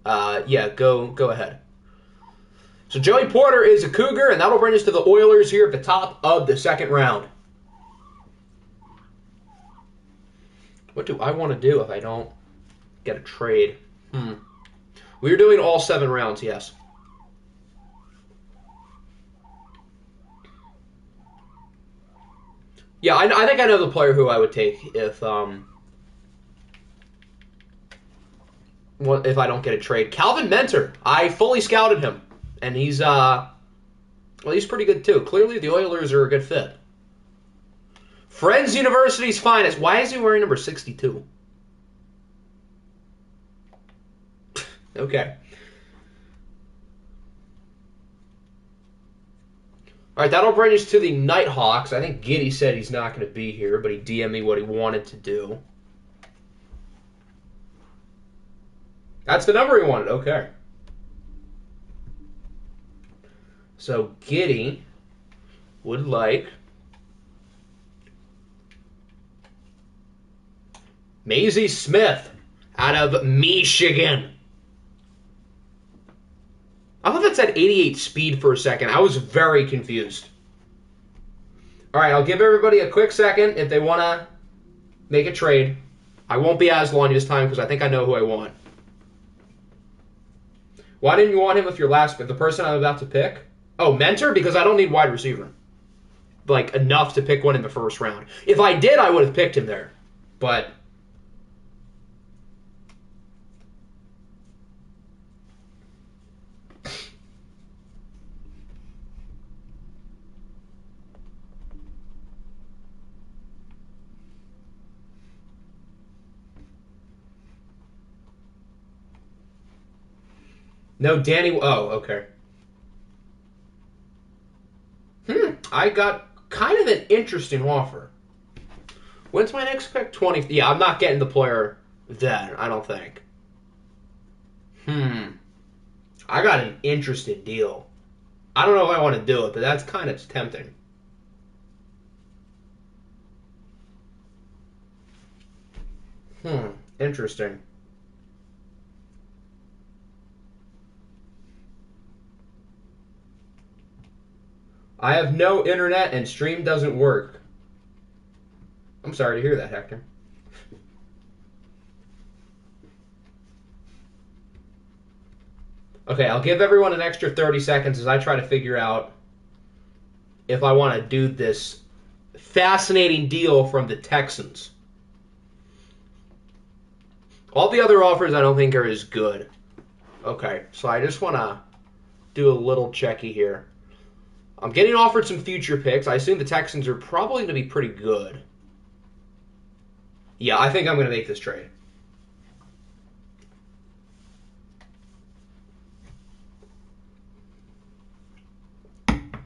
yeah, go ahead. So Joey Porter is a Cougar, and that'll bring us to the Oilers here at the top of the second round. What do I want to do if I don't get a trade? We're doing all 7 rounds, yes. Yeah, I think I know the player who I would take if I don't get a trade. Calvin Mentor. I fully scouted him, and he's pretty good too. Clearly, the Oilers are a good fit. Friends University's finest. Why is he wearing number 62? Okay. All right, that'll bring us to the Nighthawks. I think Giddy said he's not going to be here, but he DM'd me what he wanted to do. That's the number he wanted. Okay. So Giddy would like Maisie Smith out of Michigan. I thought that said 88 speed for a second. I was very confused. All right, I'll give everybody a quick second if they want to make a trade. I won't be as long this time because I think I know who I want. Why didn't you want him with your last pick? The person I'm about to pick? Oh, Mentor? Because I don't need wide receiver. Like, enough to pick one in the first round. If I did, I would have picked him there. But... No, Danny. Oh, okay. I got kind of an interesting offer. When's my next pick? 20. Yeah, I'm not getting the player then, I don't think. I got an interesting deal. I don't know if I want to do it, but that's kind of tempting. Interesting. I have no internet and stream doesn't work. I'm sorry to hear that, Hector. Okay, I'll give everyone an extra 30 seconds as I try to figure out if I want to do this fascinating deal from the Texans. All the other offers I don't think are as good. Okay, so I just want to do a little checky here. I'm getting offered some future picks. I assume the Texans are probably going to be pretty good. Yeah, I think I'm going to make this trade.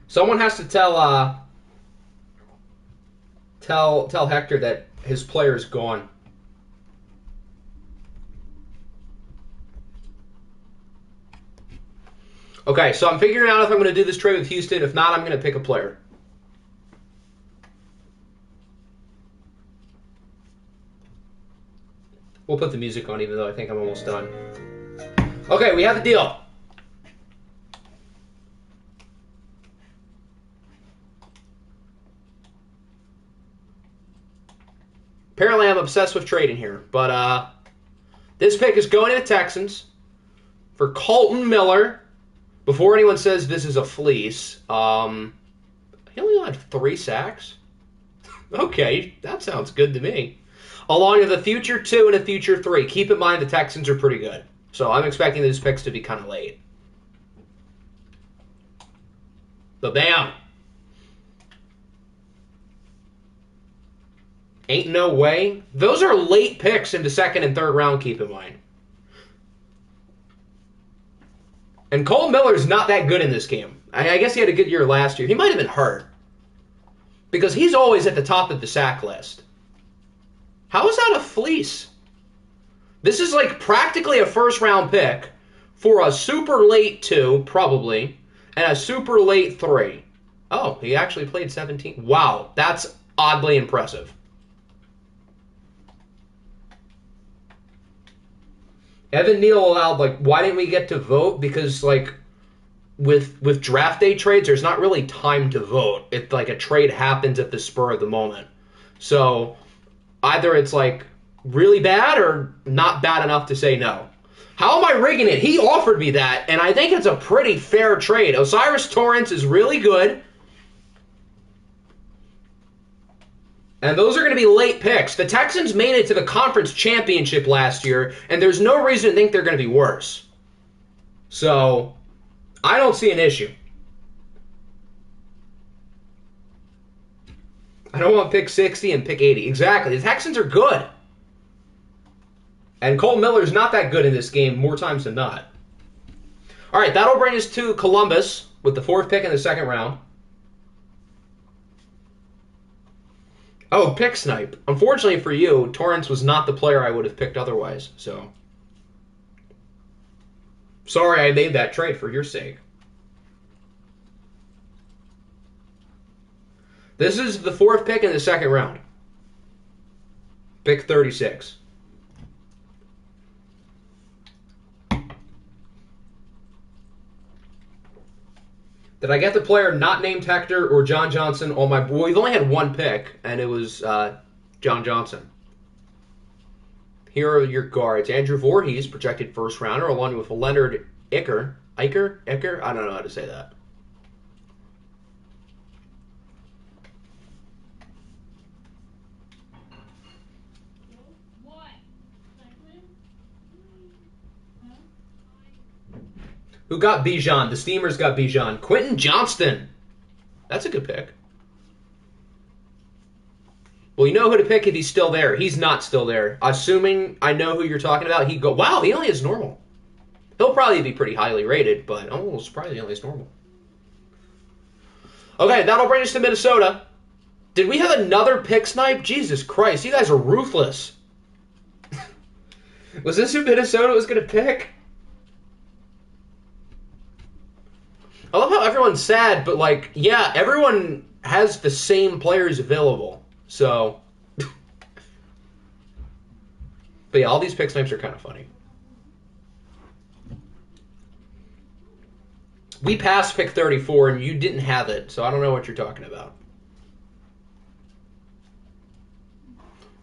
Someone has to tell Hector that his player is gone. Okay, so I'm figuring out if I'm going to do this trade with Houston. If not, I'm going to pick a player. We'll put the music on even though I think I'm almost done. Okay, we have the deal. Apparently I'm obsessed with trading here, but this pick is going to the Texans for Colton Miller. Before anyone says this is a fleece, he only had 3 sacks. Okay, that sounds good to me. Along with a future 2 and a future 3. Keep in mind the Texans are pretty good, so I'm expecting these picks to be kind of late. But bam. Ain't no way. Those are late picks into second and third round, keep in mind. And Cole Miller's not that good in this game. I guess he had a good year last year. He might have been hurt. Because he's always at the top of the sack list. How is that a fleece? This is like practically a first round pick for a super late 2, probably, and a super late 3. Oh, he actually played 17. Wow, that's oddly impressive. Evan Neal allowed, why didn't we get to vote? Because, with draft day trades, there's not really time to vote. It's like a trade happens at the spur of the moment. So, either it's, really bad or not bad enough to say no. How am I rigging it? He offered me that, and I think it's a pretty fair trade. Osiris Torrance is really good. And those are going to be late picks. The Texans made it to the conference championship last year, and there's no reason to think they're going to be worse. So, I don't see an issue. I don't want pick 60 and pick 80. Exactly. The Texans are good. And Cole Miller's not that good in this game more times than not. All right, that'll bring us to Columbus with the 4th pick in the 2nd round. Oh, pick snipe. Unfortunately for you, Torrance was not the player I would have picked otherwise, so. Sorry I made that trade for your sake. This is the 4th pick in the 2nd round. Pick 36. Did I get the player not named Hector or John Johnson on my board? We've only had 1 pick, and it was John Johnson. Here are your guards. Andrew Voorhees, projected 1st rounder, along with Leonard Icker. Icker? I don't know how to say that. Who got Bijan? The Steamers got Bijan. Quentin Johnston. That's a good pick. Well, you know who to pick if he's still there. He's not still there. Assuming I know who you're talking about, wow, he only has normal. He'll probably be pretty highly rated, but I'm a little surprised he only is normal. Okay, that'll bring us to Minnesota. Did we have another pick snipe? Jesus Christ, you guys are ruthless. Was this who Minnesota was going to pick? I love how everyone's sad, but, like, yeah, everyone has the same players available. So, but yeah, all these pick snipes are kind of funny. We passed pick 34, and you didn't have it, so I don't know what you're talking about.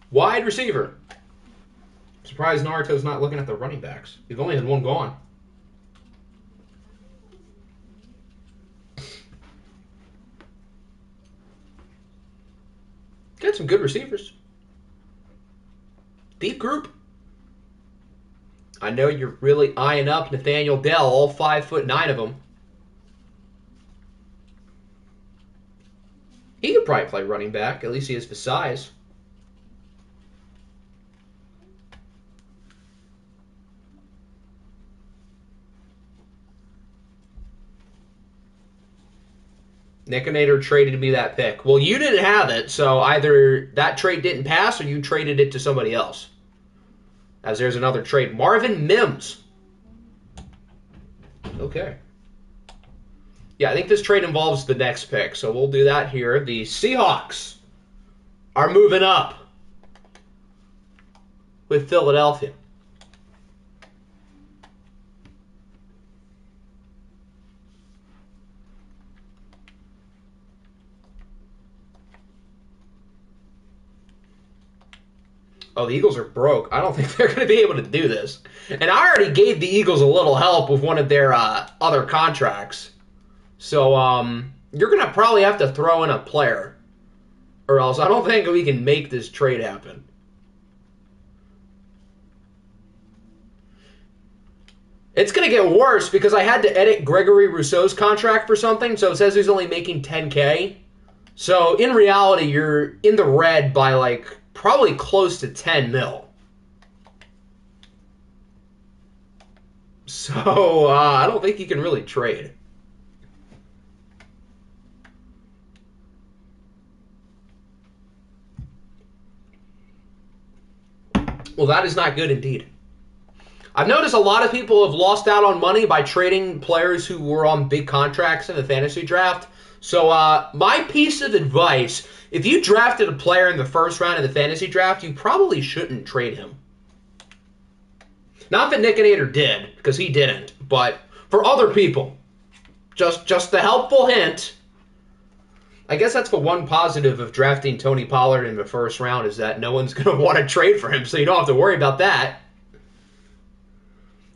Wide receiver. Surprised Naruto's not looking at the running backs. You've only had one gone. Got some good receivers. Deep group. I know you're really eyeing up Nathaniel Dell, all 5'9" of them. He could probably play running back. At least he has the size. Nickinator traded me that pick. Well, you didn't have it, so either that trade didn't pass or you traded it to somebody else. As there's another trade. Marvin Mims. Okay. Yeah, I think this trade involves the next pick, so we'll do that here. The Seahawks are moving up with Philadelphia. Oh, the Eagles are broke. I don't think they're going to be able to do this. And I already gave the Eagles a little help with one of their other contracts. So you're going to probably have to throw in a player. Or else I don't think we can make this trade happen. It's going to get worse because I had to edit Gregory Rousseau's contract for something. So it says he's only making $10K. So in reality, you're in the red by like probably close to 10 mil. So I don't think you can really trade. Well, that is not good indeed. I've noticed a lot of people have lost out on money by trading players who were on big contracts in the fantasy draft. So my piece of advice, if you drafted a player in the first round of the fantasy draft, you probably shouldn't trade him. Not that Nickinator did, because he didn't, but for other people, just a helpful hint. I guess that's the one positive of drafting Tony Pollard in the first round is that no one's going to want to trade for him, so you don't have to worry about that.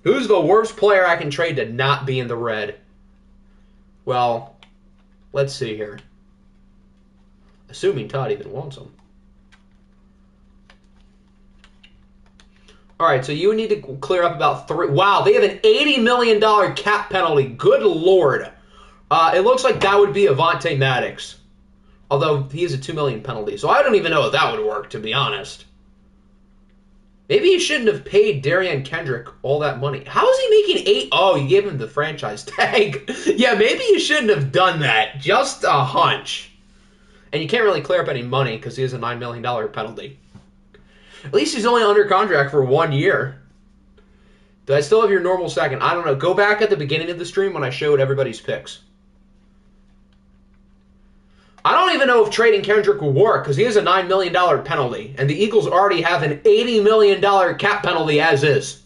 Who's the worst player I can trade to not be in the red? Well, let's see here. Assuming Todd even wants him. All right, so you need to clear up about 3. Wow, they have an $80 million cap penalty. Good Lord. It looks like that would be Avonte Maddox. Although he has a $2 million penalty. So I don't even know if that would work, to be honest. Maybe you shouldn't have paid Darian Kendrick all that money. How is he making 8? Oh, you gave him the franchise tag. Yeah, maybe you shouldn't have done that. Just a hunch. And you can't really clear up any money because he has a $9 million penalty. At least he's only under contract for 1 year. Do I still have your normal second? I don't know. Go back at the beginning of the stream when I showed everybody's picks. I don't even know if trading Kendrick will work because he has a $9 million penalty. And the Eagles already have an $80 million cap penalty as is.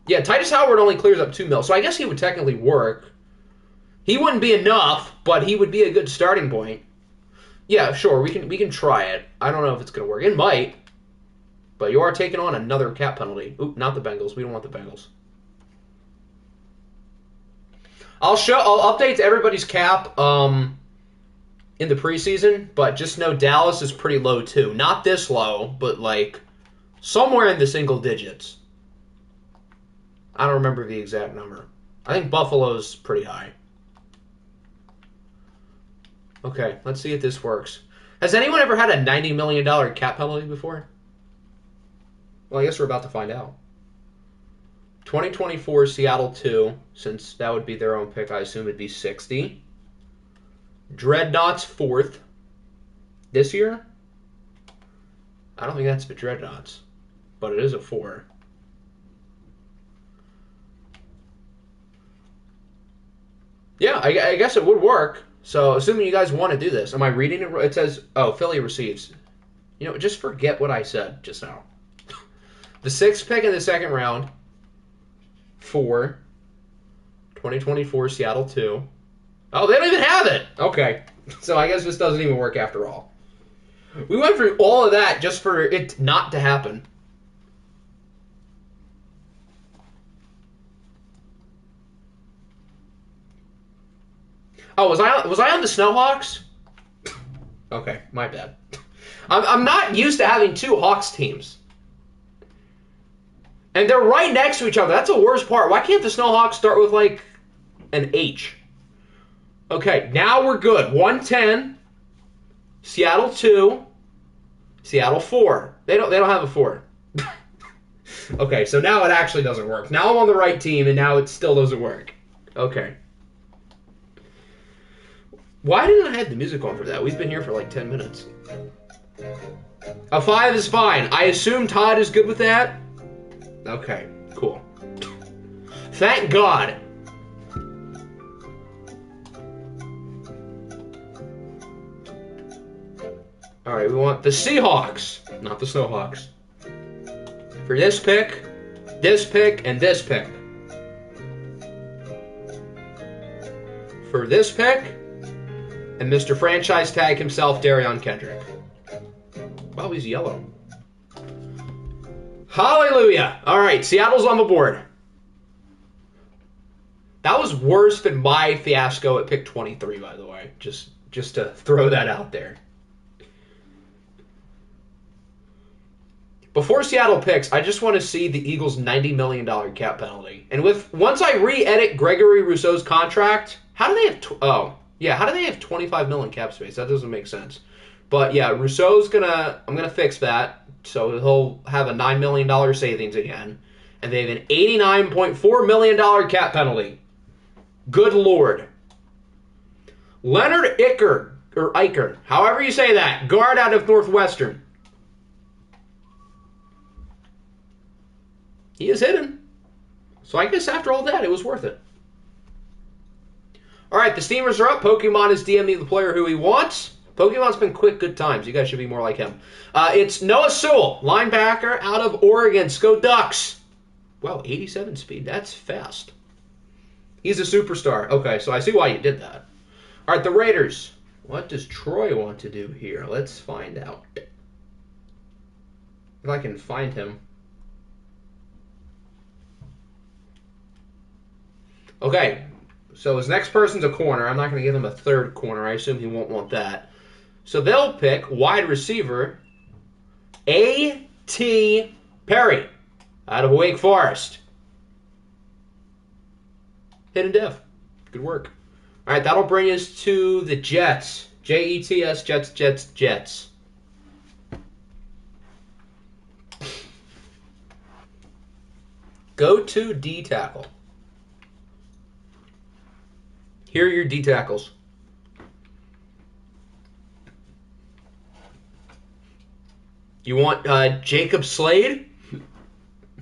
Yeah, Titus Howard only clears up $2 million. So I guess he would technically work. He wouldn't be enough, but he would be a good starting point. Yeah, sure, we can try it. I don't know if it's going to work. It might. But you are taking on another cap penalty. Oop, not the Bengals. We don't want the Bengals. I'll update everybody's cap in the preseason, but just know Dallas is pretty low too. Not this low, but like somewhere in the single digits. I don't remember the exact number. I think Buffalo's pretty high. Okay, let's see if this works. Has anyone ever had a $90 million cap penalty before? Well, I guess we're about to find out. 2024 Seattle 2, since that would be their own pick, I assume it'd be 60. Dreadnoughts 4th. This year? I don't think that's the Dreadnoughts, but it is a 4. Yeah, I guess it would work. So, assuming you guys want to do this. Am I reading it? It says, oh, Philly receives. You know, just forget what I said just now. The 6th pick in the second round for 2024 Seattle 2. Oh, they don't even have it. Okay. So I guess this doesn't even work after all. We went through all of that just for it not to happen. Oh, was I on the Snowhawks? Okay, my bad. I'm not used to having 2 Hawks teams. And they're right next to each other. That's the worst part. Why can't the Snowhawks start with, like, an H? Okay, now we're good. 110. Seattle 2. Seattle 4. They don't have a 4. Okay, so now it actually doesn't work. Now I'm on the right team, and now it still doesn't work. Okay. Why didn't I have the music on for that? We've been here for like 10 minutes. A 5 is fine. I assume Todd is good with that? Okay, cool. Thank God. Alright, we want the Seahawks, not the Snowhawks. For this pick, and this pick. For this pick, and Mr. Franchise Tag himself, Darion Kendrick. Wow, he's yellow. Hallelujah! Alright, Seattle's on the board. That was worse than my fiasco at pick 23, by the way. Just to throw that out there. Before Seattle picks, I just want to see the Eagles' $90 million cap penalty. And once I re-edit Gregory Rousseau's contract, how do they have... how do they have $25 million cap space? That doesn't make sense. But yeah, Rousseau's I'm gonna fix that, so he'll have a $9 million savings again, and they have an $89.4 million cap penalty. Good Lord. Leonard Iker, however you say that, guard out of Northwestern. He is hidden. So I guess after all that, it was worth it. Alright, the Steamers are up. Pokemon is DMing the player who he wants. Pokemon's been quick, good times. You guys should be more like him. It's Noah Sewell, linebacker out of Oregon. Go Ducks. Wow, 87 speed. That's fast. He's a superstar. Okay, so I see why you did that. Alright, the Raiders. What does Troy want to do here? Let's find out. If I can find him. Okay, so his next person's a corner. I'm not going to give him a third corner. I assume he won't want that. So they'll pick wide receiver A.T. Perry out of Wake Forest. Hidden div. Good work. All right, that'll bring us to the Jets. Jets, Jets. Go to D tackle. Here are your D tackles. You want Jacob Slade?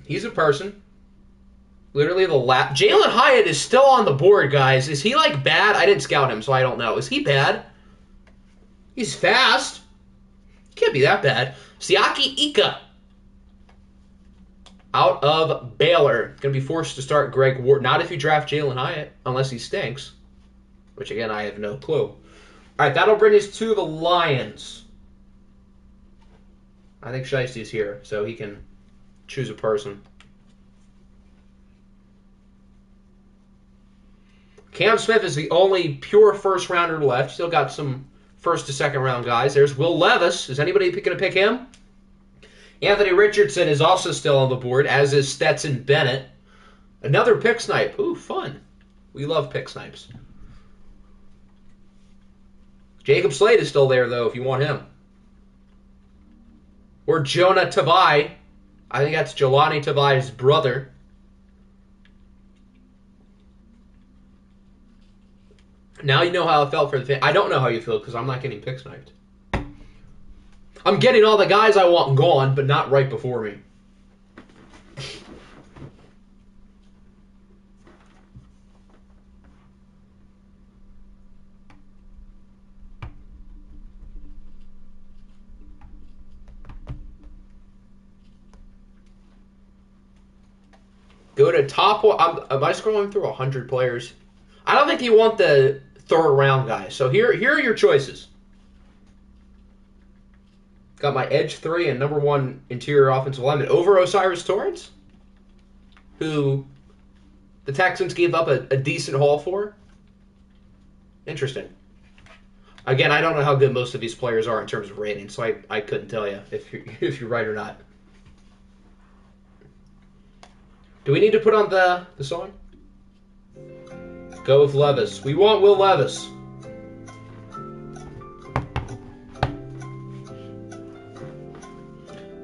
He's a person. Literally the last. Jalen Hyatt is still on the board, guys. Is he like bad? I didn't scout him, so I don't know. Is he bad? He's fast. Can't be that bad. Siaki Ika. Out of Baylor. Going to be forced to start Greg Ward. Not if you draft Jalen Hyatt, unless he stinks. Which, again, I have no clue. All right, that'll bring us to the Lions. I think Shiesty's here, so he can choose a person. Cam Smith is the only pure first-rounder left. Still got some first to second-round guys. There's Will Levis. Is anybody going to pick him? Anthony Richardson is also still on the board, as is Stetson Bennett. Another pick snipe. Ooh, fun. We love pick snipes. Jacob Slade is still there, though, if you want him. Or Jonah Tavai I think that's Jelani Tavai's brother. Now you know how I felt for the fan. I don't know how you feel because I'm not getting pick sniped. I'm getting all the guys I want gone, but not right before me. Go to top one. Am I scrolling through 100 players? I don't think you want the third round guys. So here are your choices. Got my edge 3 and number 1 interior offensive lineman over Osiris Torrance, who the Texans gave up a decent haul for. Interesting. Again, I don't know how good most of these players are in terms of rating, so I couldn't tell you if you're right or not. Do we need to put on the song? Go with Levis. We want Will Levis.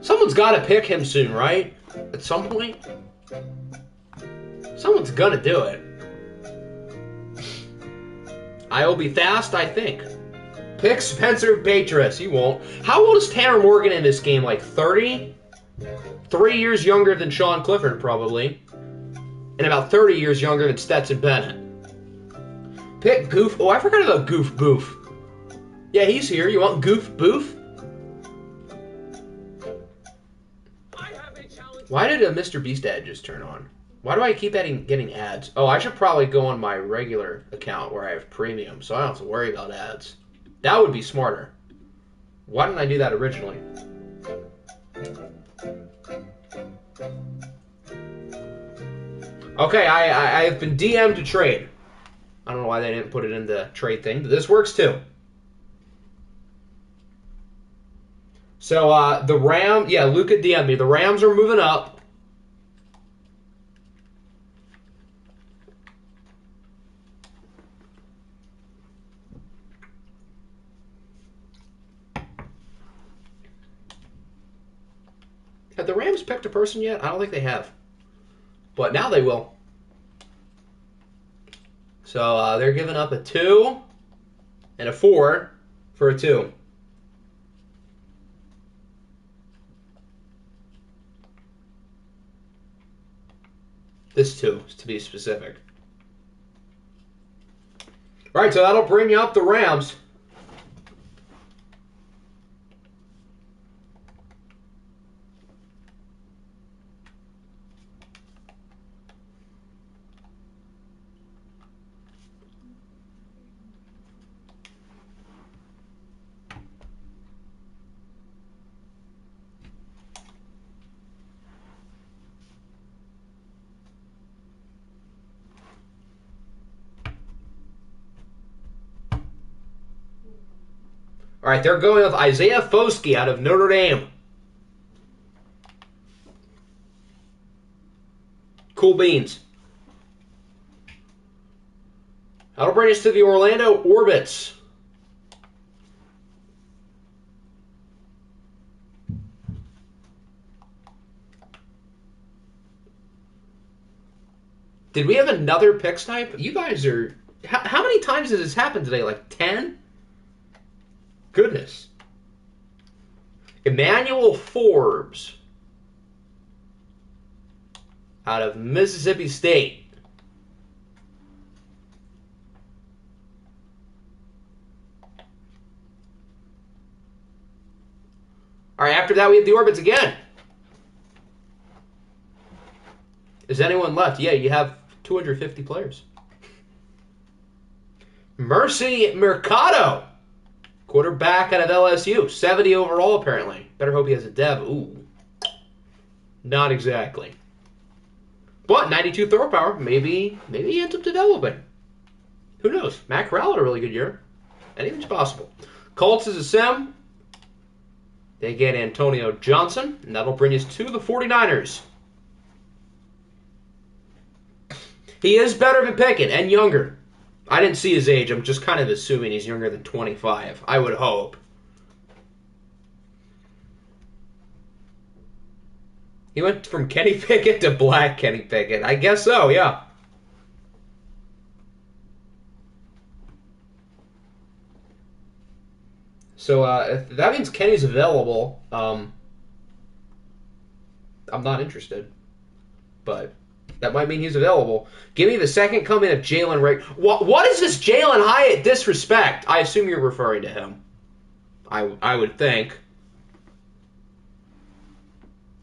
Someone's got to pick him soon, right? At some point? Someone's going to do it. I will be fast, I think. Pick Spencer Beatrice. He won't. How old is Tanner Morgan in this game? Like 30? 3 years younger than Sean Clifford, probably. And about 30 years younger than Stetson Bennett. Pick Goof. Oh, I forgot about Goof Boof. Yeah, he's here. You want Goof Boof? Why did a Mr. Beast ad just turn on? Why do I keep getting ads? Oh, I should probably go on my regular account where I have premium, so I don't have to worry about ads. That would be smarter. Why didn't I do that originally? Okay, I have been DM'd to trade. I don't know why they didn't put it in the trade thing, but this works too. So, the Rams, yeah, Luca DM'd me. The Rams are moving up. Have the Rams picked a person yet? I don't think they have. But now they will. So, they're giving up a 2 and a 4 for a 2. This 2, to be specific. All right, so that'll bring up the Rams. All right, they're going with Isaiah Foskey out of Notre Dame. Cool beans. That'll bring us to the Orlando Orbits. Did we have another pick snipe? You guys are... How many times has this happened today? Like 10? Goodness. Emmanuel Forbes out of Mississippi State. All right, after that we have the Orbits again. Is anyone left? Yeah, you have 250 players. Mercy Mercado. Quarterback out of LSU. 70 overall, apparently. Better hope he has a dev. Ooh. Not exactly. But 92 throw power. Maybe he ends up developing. Who knows? Matt Corral had a really good year. Anything's possible. Colts is a sim. They get Antonio Johnson. And that'll bring us to the 49ers. He is better than Pickett and younger. I didn't see his age. I'm just kind of assuming he's younger than 25. I would hope. He went from Kenny Pickett to black Kenny Pickett. I guess so, yeah. So if that means Kenny's available, I'm not interested. But that might mean he's available. Give me the second coming of Jalen Ray. What is this Jalen Hyatt disrespect? I assume you're referring to him. I would think.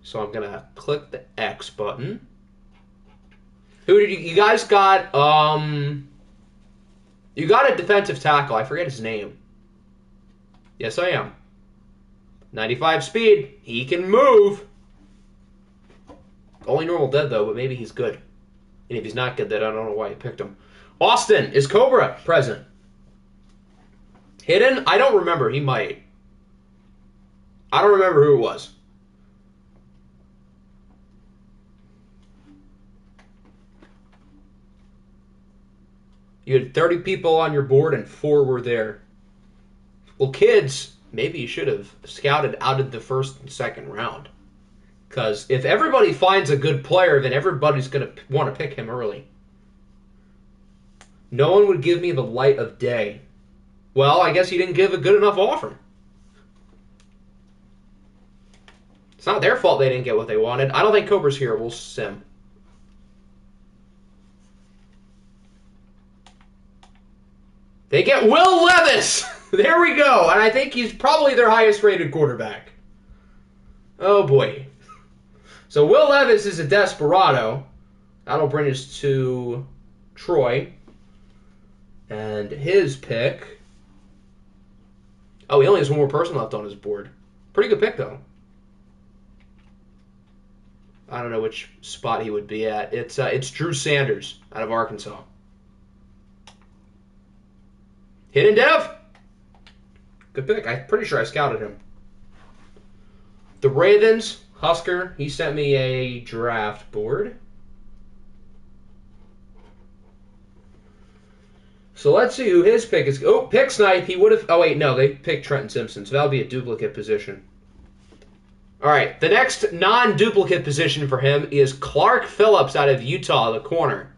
So I'm going to click the X button. Who did you guys got? You got a defensive tackle. I forget his name. Yes, I am. 95 speed. He can move. Only normal dead, though, but maybe he's good. And if he's not good, then I don't know why you picked him. Austin, is Cobra present? Hidden? I don't remember. He might. I don't remember who it was. You had 30 people on your board and 4 were there. Well, kids, maybe you should have scouted out of the first and second round. Because if everybody finds a good player, then everybody's going to want to pick him early. No one would give me the light of day. Well, I guess you didn't give a good enough offer. It's not their fault they didn't get what they wanted. I don't think Cobra's here. We'll sim. They get Will Levis! There we go. And I think he's probably their highest rated quarterback. Oh, boy. So Will Levis is a desperado. That'll bring us to Troy. And his pick... Oh, he only has one more person left on his board. Pretty good pick, though. I don't know which spot he would be at. It's Drew Sanders out of Arkansas. Hidden Dev. Good pick. I'm pretty sure I scouted him. The Ravens, Husker, he sent me a draft board. So let's see who his pick is. Oh, pick snipe. He would have... Oh, wait, no. They picked Trenton Simpson, so that'll be a duplicate position. All right, the next non-duplicate position for him is Clark Phillips out of Utah, the corner.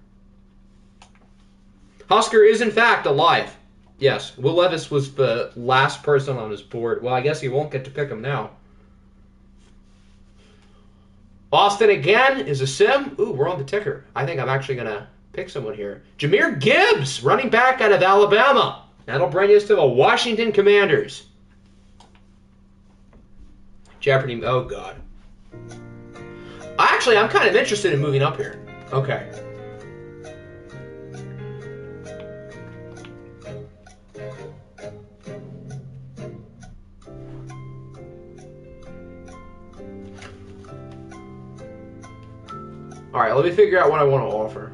Husker is, in fact, alive. Yes, Will Levis was the last person on his board. Well, I guess he won't get to pick him now. Austin again is a sim. Ooh, we're on the ticker. I think I'm actually going to pick someone here. Jahmyr Gibbs, running back out of Alabama. That'll bring us to the Washington Commanders. Jeopardy. Oh, God. Actually, I'm kind of interested in moving up here. Okay. All right, let me figure out what I want to offer.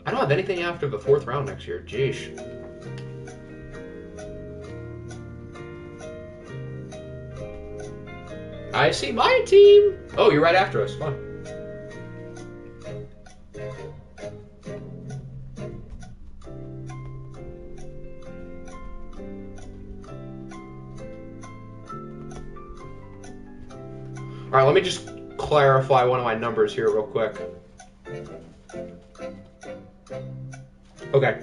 I don't have anything after the 4th round next year. Jeesh. I see my team. Oh, you're right after us. Fun. All right, let me just clarify one of my numbers here real quick. Okay.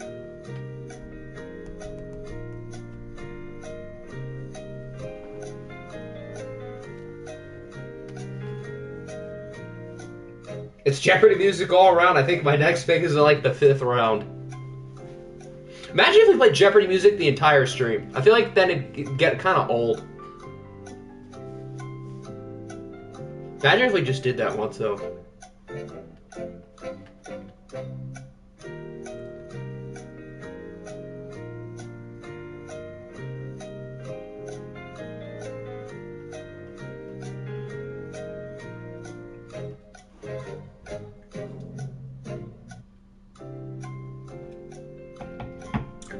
It's Jeopardy music all around. I think my next pick is like the 5th round. Imagine if we played Jeopardy music the entire stream. I feel like then it'd get kind of old. Imagine if we just did that once, though.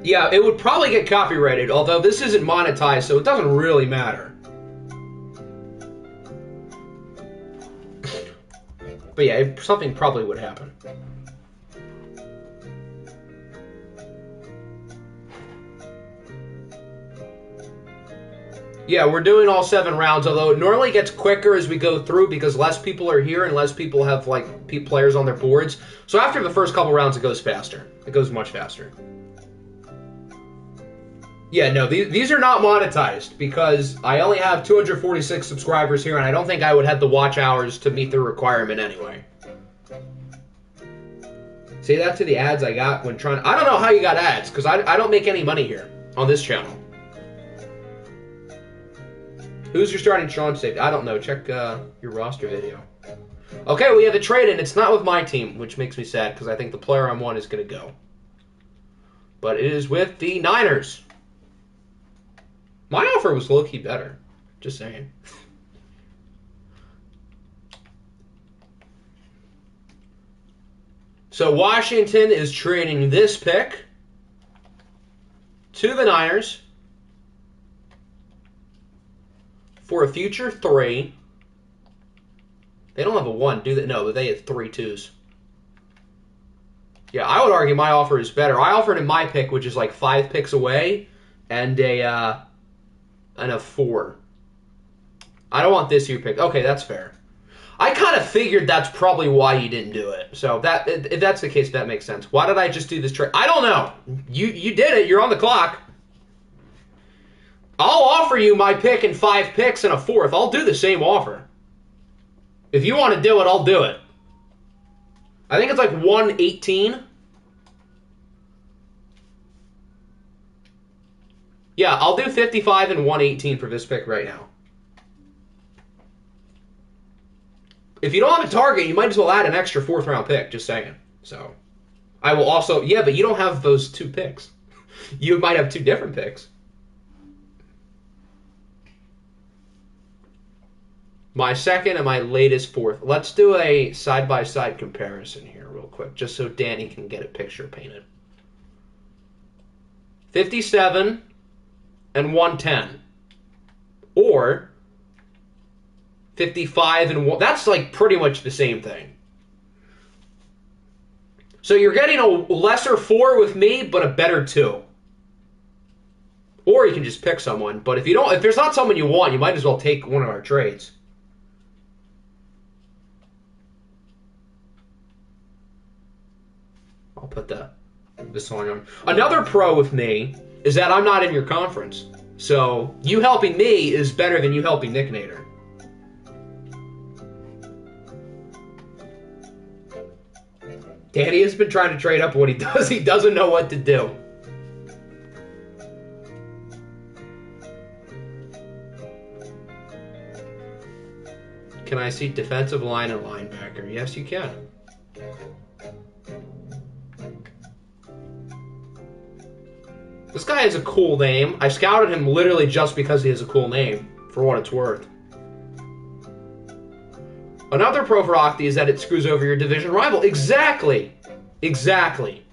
Yeah, it would probably get copyrighted, although this isn't monetized, so it doesn't really matter. But yeah, something probably would happen. Yeah, we're doing all 7 rounds, although it normally gets quicker as we go through because less people are here and less people have, like, players on their boards. So after the first couple rounds, it goes faster. It goes much faster. Yeah, no, these are not monetized because I only have 246 subscribers here, and I don't think I would have the watch hours to meet the requirement anyway. Say that to the ads I got when trying... I don't know how you got ads, because I don't make any money here on this channel. Who's your starting strong safety? I don't know. Check your roster video. Okay, we have a trade, and it's not with my team, which makes me sad, because I think the player I'm on is going to go. But it is with the Niners. My offer was low-key better. Just saying. So Washington is trading this pick to the Niners for a future 3. They don't have a 1, do they? No, but they have 3 2s. Yeah, I would argue my offer is better. I offered him my pick, which is like 5 picks away, and a 4. I don't want this year pick. Okay, that's fair. I kind of figured that's probably why you didn't do it. So that if that's the case, that makes sense. Why did I just do this trade? I don't know. You did it. You're on the clock. I'll offer you my pick and 5 picks and a 4th. I'll do the same offer. If you want to do it, I'll do it. I think it's like 118. Yeah, I'll do 55 and 118 for this pick right now. If you don't have a target, you might as well add an extra 4th round pick, just saying. So, I will also... Yeah, but you don't have those 2 picks. You might have 2 different picks. My second and my latest 4th. Let's do a side-by-side comparison here real quick, just so Danny can get a picture painted. 57 and 110. Or 55 and 1. That's like pretty much the same thing. So you're getting a lesser 4 with me, but a better 2. Or you can just pick someone. But if there's not someone you want, you might as well take one of our trades. I'll put this on. Another pro with me is that I'm not in your conference. So you helping me is better than you helping Nick Nader. Danny has been trying to trade up what he does. He doesn't know what to do. Can I see defensive line and linebacker? Yes, you can. This guy has a cool name. I scouted him literally just because he has a cool name, for what it's worth. Another pro for Octi is that it screws over your division rival. Exactly. Exactly.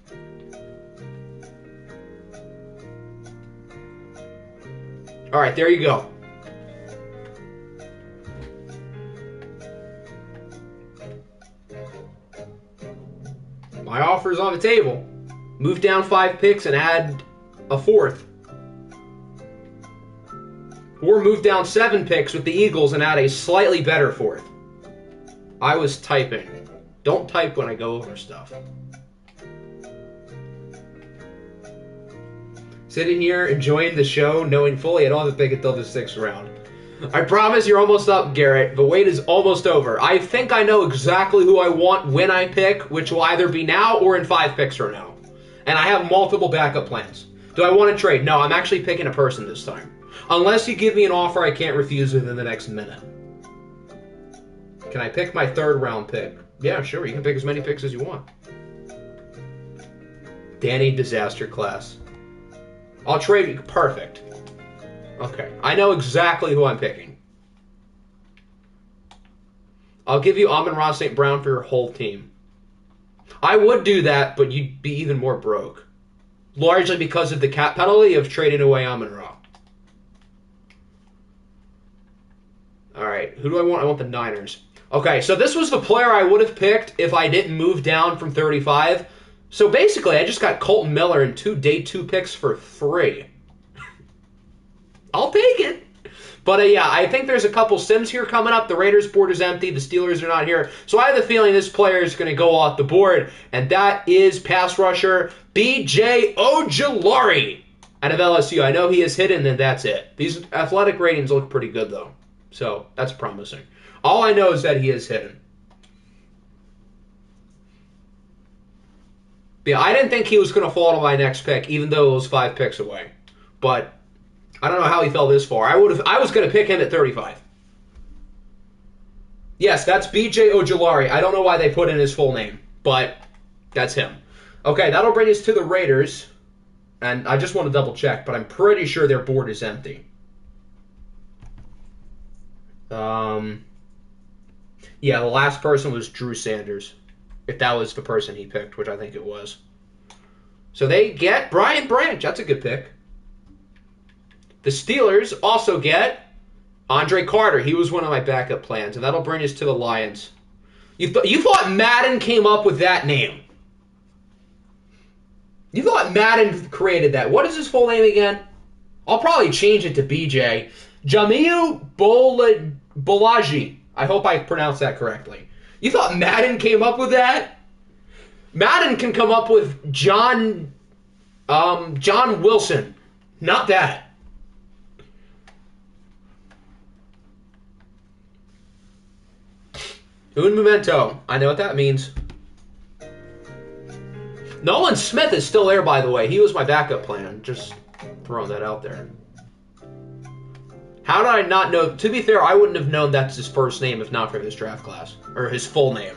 All right, there you go. My offer is on the table. Move down 5 picks and add a 4th. Or move down 7 picks with the Eagles and add a slightly better 4th. I was typing. Don't type when I go over stuff. Sitting here enjoying the show, knowing fully I don't have to pick until the 6th round. I promise you're almost up, Garrett. The wait is almost over. I think I know exactly who I want when I pick, which will either be now or in 5 picks from now. And I have multiple backup plans. Do I want to trade? No, I'm actually picking a person this time. Unless you give me an offer I can't refuse within the next minute. Can I pick my 3rd round pick? Yeah, sure. You can pick as many picks as you want. Danny, disaster class. I'll trade you. Perfect. Okay. I know exactly who I'm picking. I'll give you Amon-Ra St. Brown for your whole team. I would do that, but you'd be even more broke. Largely because of the cap penalty of trading away Amon-Ra. Alright, who do I want? I want the Niners. Okay, so this was the player I would have picked if I didn't move down from 35. So basically, I just got Colton Miller and 2 day 2 picks for free. I'll take it. But yeah, I think there's a couple Sims here coming up. The Raiders board is empty. The Steelers are not here. So I have the feeling this player is going to go off the board. And that is pass rusher B.J. Ojulari out of LSU. I know he is hidden, and that's it. These athletic ratings look pretty good, though. So that's promising. All I know is that he is hidden. Yeah, I didn't think he was going to fall to my next pick, even though it was 5 picks away. But I don't know how he fell this far. I was going to pick him at 35. Yes, that's B.J. Ojulari. I don't know why they put in his full name, but that's him. Okay, that'll bring us to the Raiders. And I just want to double check, but I'm pretty sure their board is empty. Yeah, the last person was Drew Sanders. If that was the person he picked, which I think it was. So they get Brian Branch. That's a good pick. The Steelers also get Andre Carter. He was one of my backup plans, and that'll bring us to the Lions. You thought Madden came up with that name. You thought Madden created that. What is his full name again? I'll probably change it to BJ. Jamiu Bolaji. I hope I pronounced that correctly. You thought Madden came up with that? Madden can come up with John Wilson. Not that. Un momento. I know what that means. Nolan Smith is still there, by the way. He was my backup plan. Just throwing that out there. How did I not know? To be fair, I wouldn't have known that's his first name if not for his draft class. Or his full name.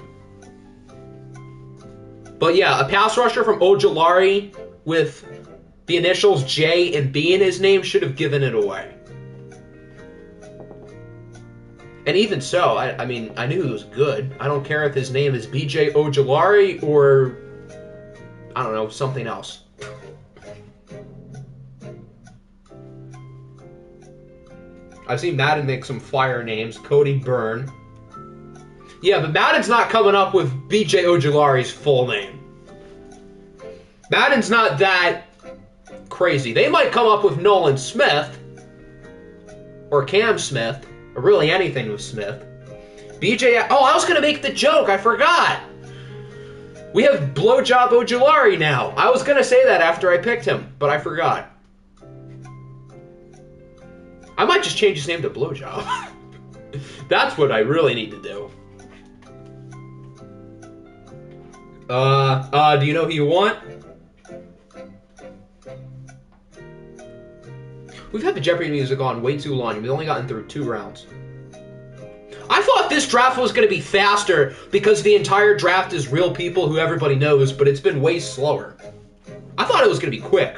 But yeah, a pass rusher from Ojulari with the initials J and B in his name should have given it away. And even so, I mean, I knew he was good. I don't care if his name is B.J. Ojulari or, I don't know, something else. I've seen Madden make some fire names. Cody Byrne. Yeah, but Madden's not coming up with B.J. Ojulari's full name. Madden's not that crazy. They might come up with Nolan Smith or Cam Smith or really anything with Smith. B.J. Oh, I was going to make the joke. I forgot. We have Blowjob Ojulari now. I was going to say that after I picked him, but I forgot. I might just change his name to Blowjob. That's what I really need to do. Do you know who you want? We've had the Jeopardy music on way too long. We've only gotten through 2 rounds. I thought this draft was going to be faster because the entire draft is real people who everybody knows, but it's been way slower. I thought it was going to be quick.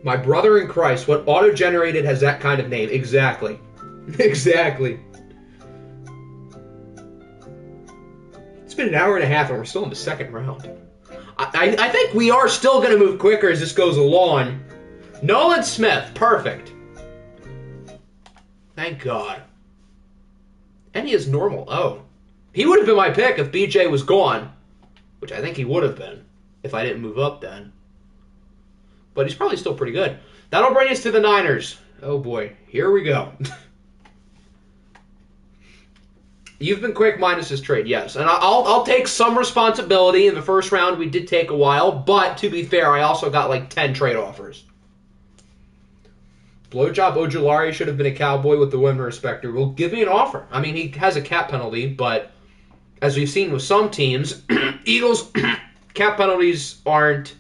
My brother in Christ, what auto-generated has that kind of name? Exactly. Exactly. It's been an hour and a half and we're still in the second round. I think we are still going to move quicker as this goes along. Nolan Smith, perfect. Thank God. And he is normal. Oh. He would have been my pick if BJ was gone. Which I think he would have been if I didn't move up then. But he's probably still pretty good. That'll bring us to the Niners. Oh boy, here we go. You've been quick minus this trade, yes. And I'll take some responsibility. In the first round, we did take a while. But to be fair, I also got like 10 trade offers. Blowjob Ojulari should have been a Cowboy with the win respecter. Well, give me an offer. I mean, he has a cap penalty, but as we've seen with some teams, Eagles cap penalties aren't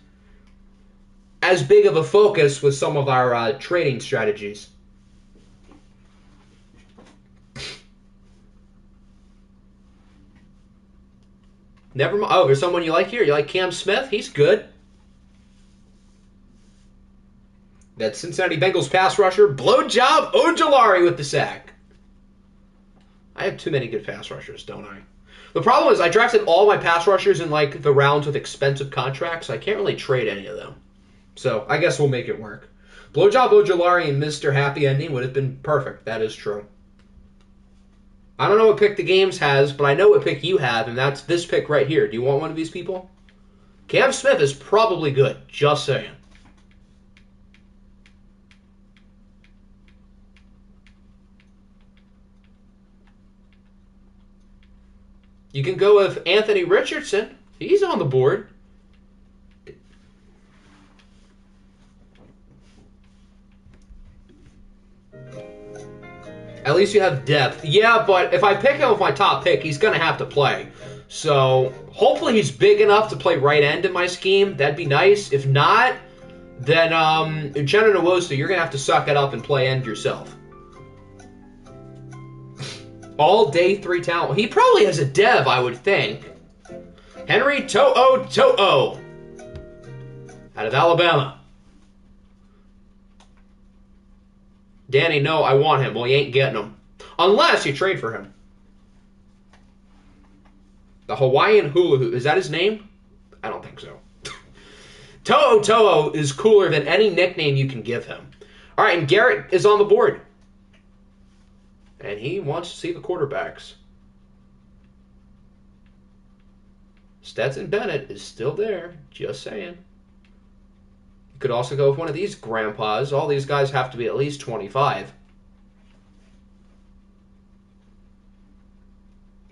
as big of a focus with some of our trading strategies. Never mind. Oh, there's someone you like here. You like Cam Smith? He's good. That Cincinnati Bengals pass rusher, Blowjob Ojulari with the sack. I have too many good pass rushers, don't I? The problem is I drafted all my pass rushers in like the rounds with expensive contracts. So I can't really trade any of them. So I guess we'll make it work. Blowjob Ojulari and Mr. Happy Ending would have been perfect. That is true. I don't know what pick the games has, but I know what pick you have, and that's this pick right here. Do you want one of these people? Cam Smith is probably good. Just saying. You can go with Anthony Richardson. He's on the board. At least you have depth. Yeah, but if I pick him with my top pick, he's going to have to play. So hopefully he's big enough to play right end in my scheme. That'd be nice. If not, then Jenna Nwosu, you're going to have to suck it up and play end yourself. All day 3 talent. He probably has a dev, I would think. Henry To'o out of Alabama. Danny, no, I want him. Well, you ain't getting him. Unless you trade for him. The Hawaiian Hula Hoop. Is that his name? I don't think so. To'o is cooler than any nickname you can give him. All right, and Garrett is on the board. And he wants to see the quarterbacks. Stetson Bennett is still there. Just saying. You could also go with one of these grandpas. All these guys have to be at least 25.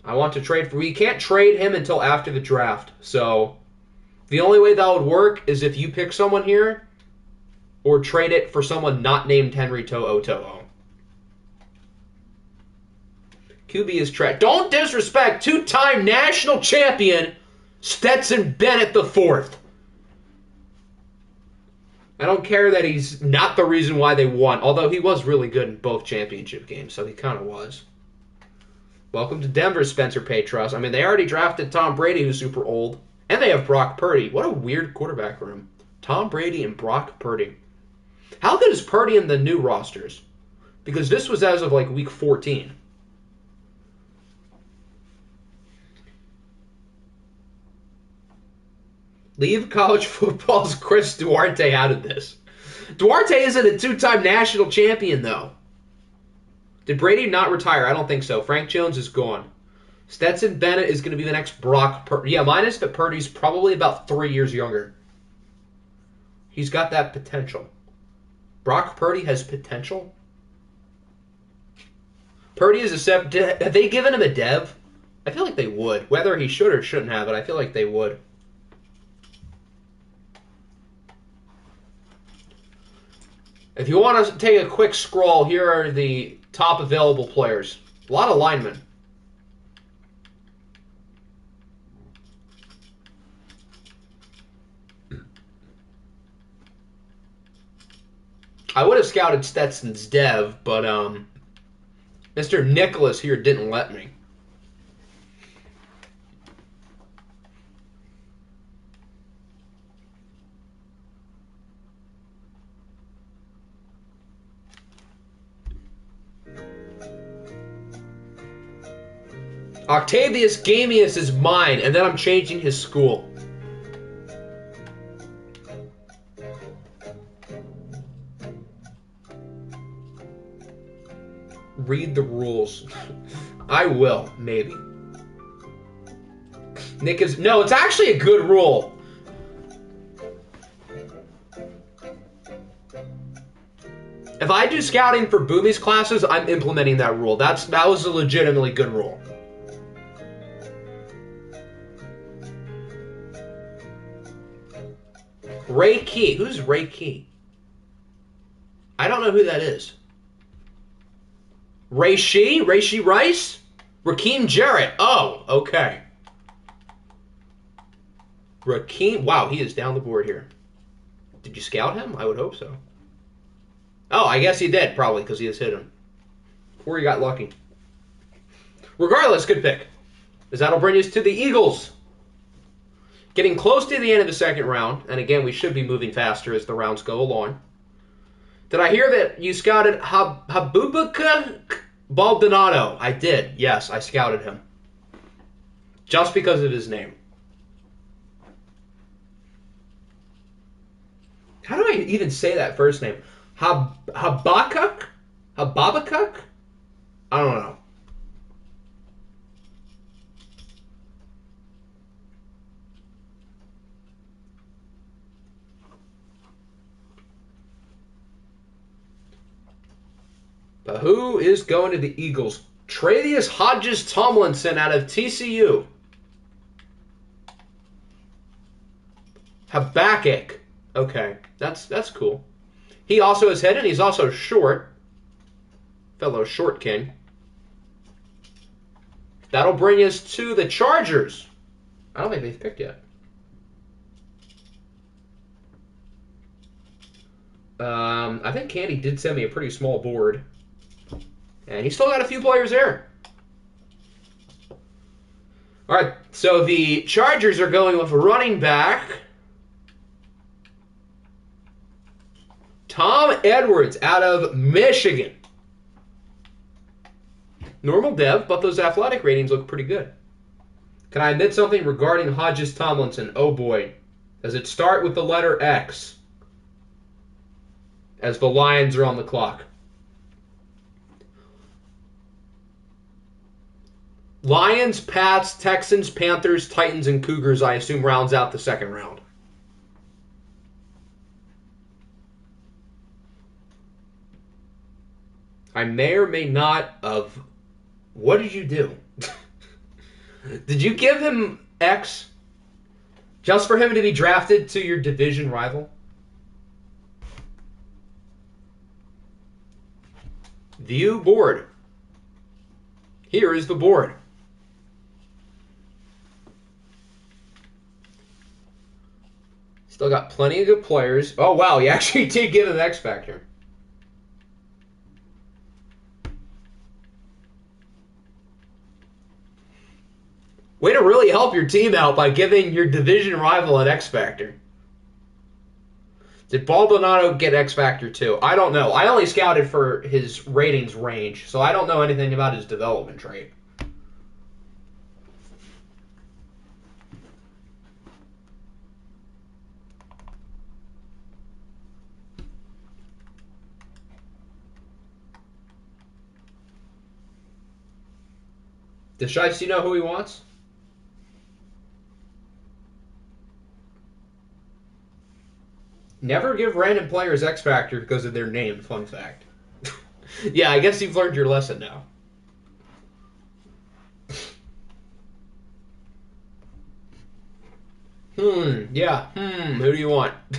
I want to trade for... We can't trade him until after the draft. So, the only way that would work is if you pick someone here or trade it for someone not named Henry To'o. QB is trash. Don't disrespect two-time national champion Stetson Bennett IV. I don't care that he's not the reason why they won, although he was really good in both championship games, so he kind of was. Welcome to Denver, Spencer Petras. I mean, they already drafted Tom Brady, who's super old, and they have Brock Purdy. What a weird quarterback room. Tom Brady and Brock Purdy. How good is Purdy in the new rosters? Because this was as of like week 14. Leave college football's Chris Duarte out of this. Duarte isn't a two-time national champion, though. Did Brady not retire? I don't think so. Frank Jones is gone. Stetson Bennett is going to be the next Brock Purdy. Yeah, minus that Purdy's probably about 3 years younger. He's got that potential. Brock Purdy has potential? Purdy is a 7. Have they given him a dev? I feel like they would. Whether he should or shouldn't have it, I feel like they would. If you want to take a quick scroll, here are the top available players. A lot of linemen. I would have scouted Stetson's dev, but Mr. Nicholas here didn't let me. Octavius Gamius is mine, and then I'm changing his school. Read the rules. I will, maybe. Nick is... No, it's actually a good rule. If I do scouting for Boomy's classes, I'm implementing that rule. That was a legitimately good rule. Ray Key. Who's Ray Key? I don't know who that is. Ray Shee? Ray Shee Rice? Rakeem Jarrett. Oh, okay. Rakeem. Wow, he is down the board here. Did you scout him? I would hope so. Oh, I guess he did, probably, because he has hit him. Or he got lucky. Regardless, good pick. As that'll bring us to the Eagles. Getting close to the end of the second round, and again, we should be moving faster as the rounds go along. Did I hear that you scouted Habubaka Baldonado? I did. Yes, I scouted him. Just because of his name. How do I even say that first name? Habakuk? Hababakuk? I don't know. But who is going to the Eagles? Travius Hodges-Tomlinson out of TCU. Habakkuk. Okay, that's cool. He also is hidden. He's also short. Fellow short king. That'll bring us to the Chargers. I don't think they've picked yet. I think Candy did send me a pretty small board. And he's still got a few players there. All right, so the Chargers are going with a running back. Tom Edwards out of Michigan. Normal dev, but those athletic ratings look pretty good. Can I admit something regarding Hodges-Tomlinson? Oh boy. Does it start with the letter X? As the Lions are on the clock. Lions, Pats, Texans, Panthers, Titans, and Cougars, I assume, rounds out the second round. I may or may not have... What did you do? Did you give him X just for him to be drafted to your division rival? View board. Here is the board. Still got plenty of good players. Oh, wow, he actually did give him X Factor. Way to really help your team out by giving your division rival an X Factor. Did Baldonado get X Factor too? I don't know. I only scouted for his ratings range, so I don't know anything about his development trait. Does Shiesty know who he wants? Never give random players X Factor because of their name, fun fact. Yeah, I guess you've learned your lesson now. Who do you want? I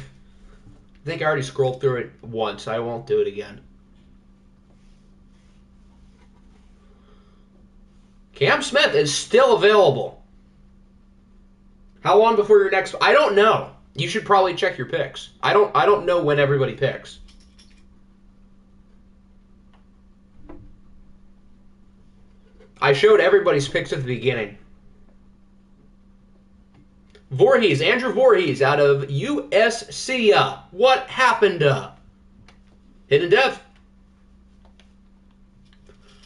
think I already scrolled through it once. I won't do it again. Cam Smith is still available. How long before your next... I don't know. You should probably check your picks. I don't know when everybody picks. I showed everybody's picks at the beginning. Voorhees, Andrew Voorhees out of USC. What happened? Hidden Dev.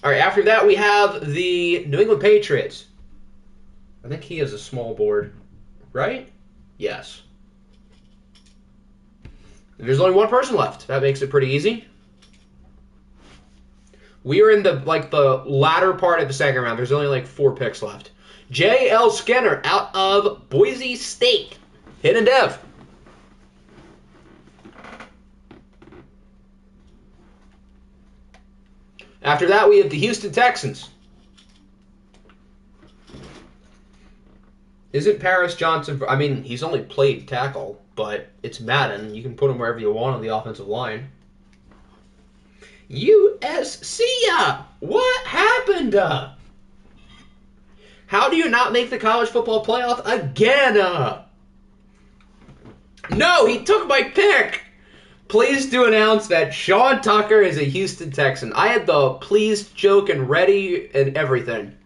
All right, after that we have the New England Patriots. I think he has a small board, right? Yes. There's only one person left. That makes it pretty easy. We are in the latter part of the second round. There's only 4 picks left. J.L. Skinner out of Boise State. Hidden Dev. After that, we have the Houston Texans. Isn't Paris Johnson... I mean, he's only played tackle, but it's Madden. You can put him wherever you want on the offensive line. USC! What happened? How do you not make the college football playoff again? No, he took my pick! Pleased to announce that Sean Tucker is a Houston Texan. I had the pleased joke and ready and everything.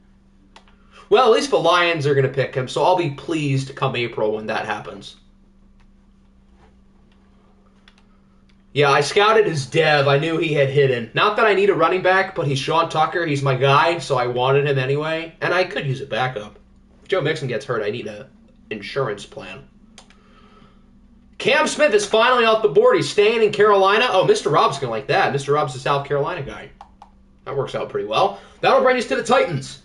Well, at least the Lions are going to pick him, so I'll be pleased come April when that happens. Yeah, I scouted his dev. I knew he had hidden. Not that I need a running back, but he's Sean Tucker. He's my guy, so I wanted him anyway. And I could use a backup. If Joe Mixon gets hurt, I need an insurance plan. Cam Smith is finally off the board. He's staying in Carolina. Oh, Mr. Rob's going to like that. Mr. Rob's a South Carolina guy. That works out pretty well. That'll bring us to the Titans.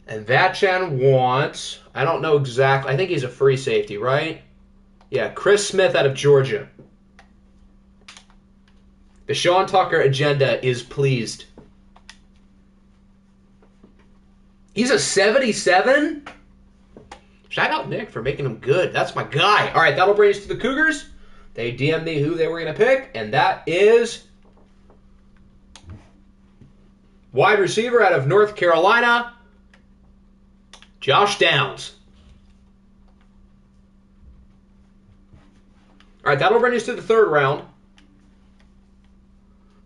And Vachan wants, I don't know exactly, I think he's a free safety, right? Yeah, Chris Smith out of Georgia. The Sean Tucker agenda is pleased. He's a 77? Shout out Nick for making him good. That's my guy. All right, that'll bring us to the Cougars. They DM'd me who they were going to pick, and that is wide receiver out of North Carolina, Josh Downs. All right, that'll bring us to the third round.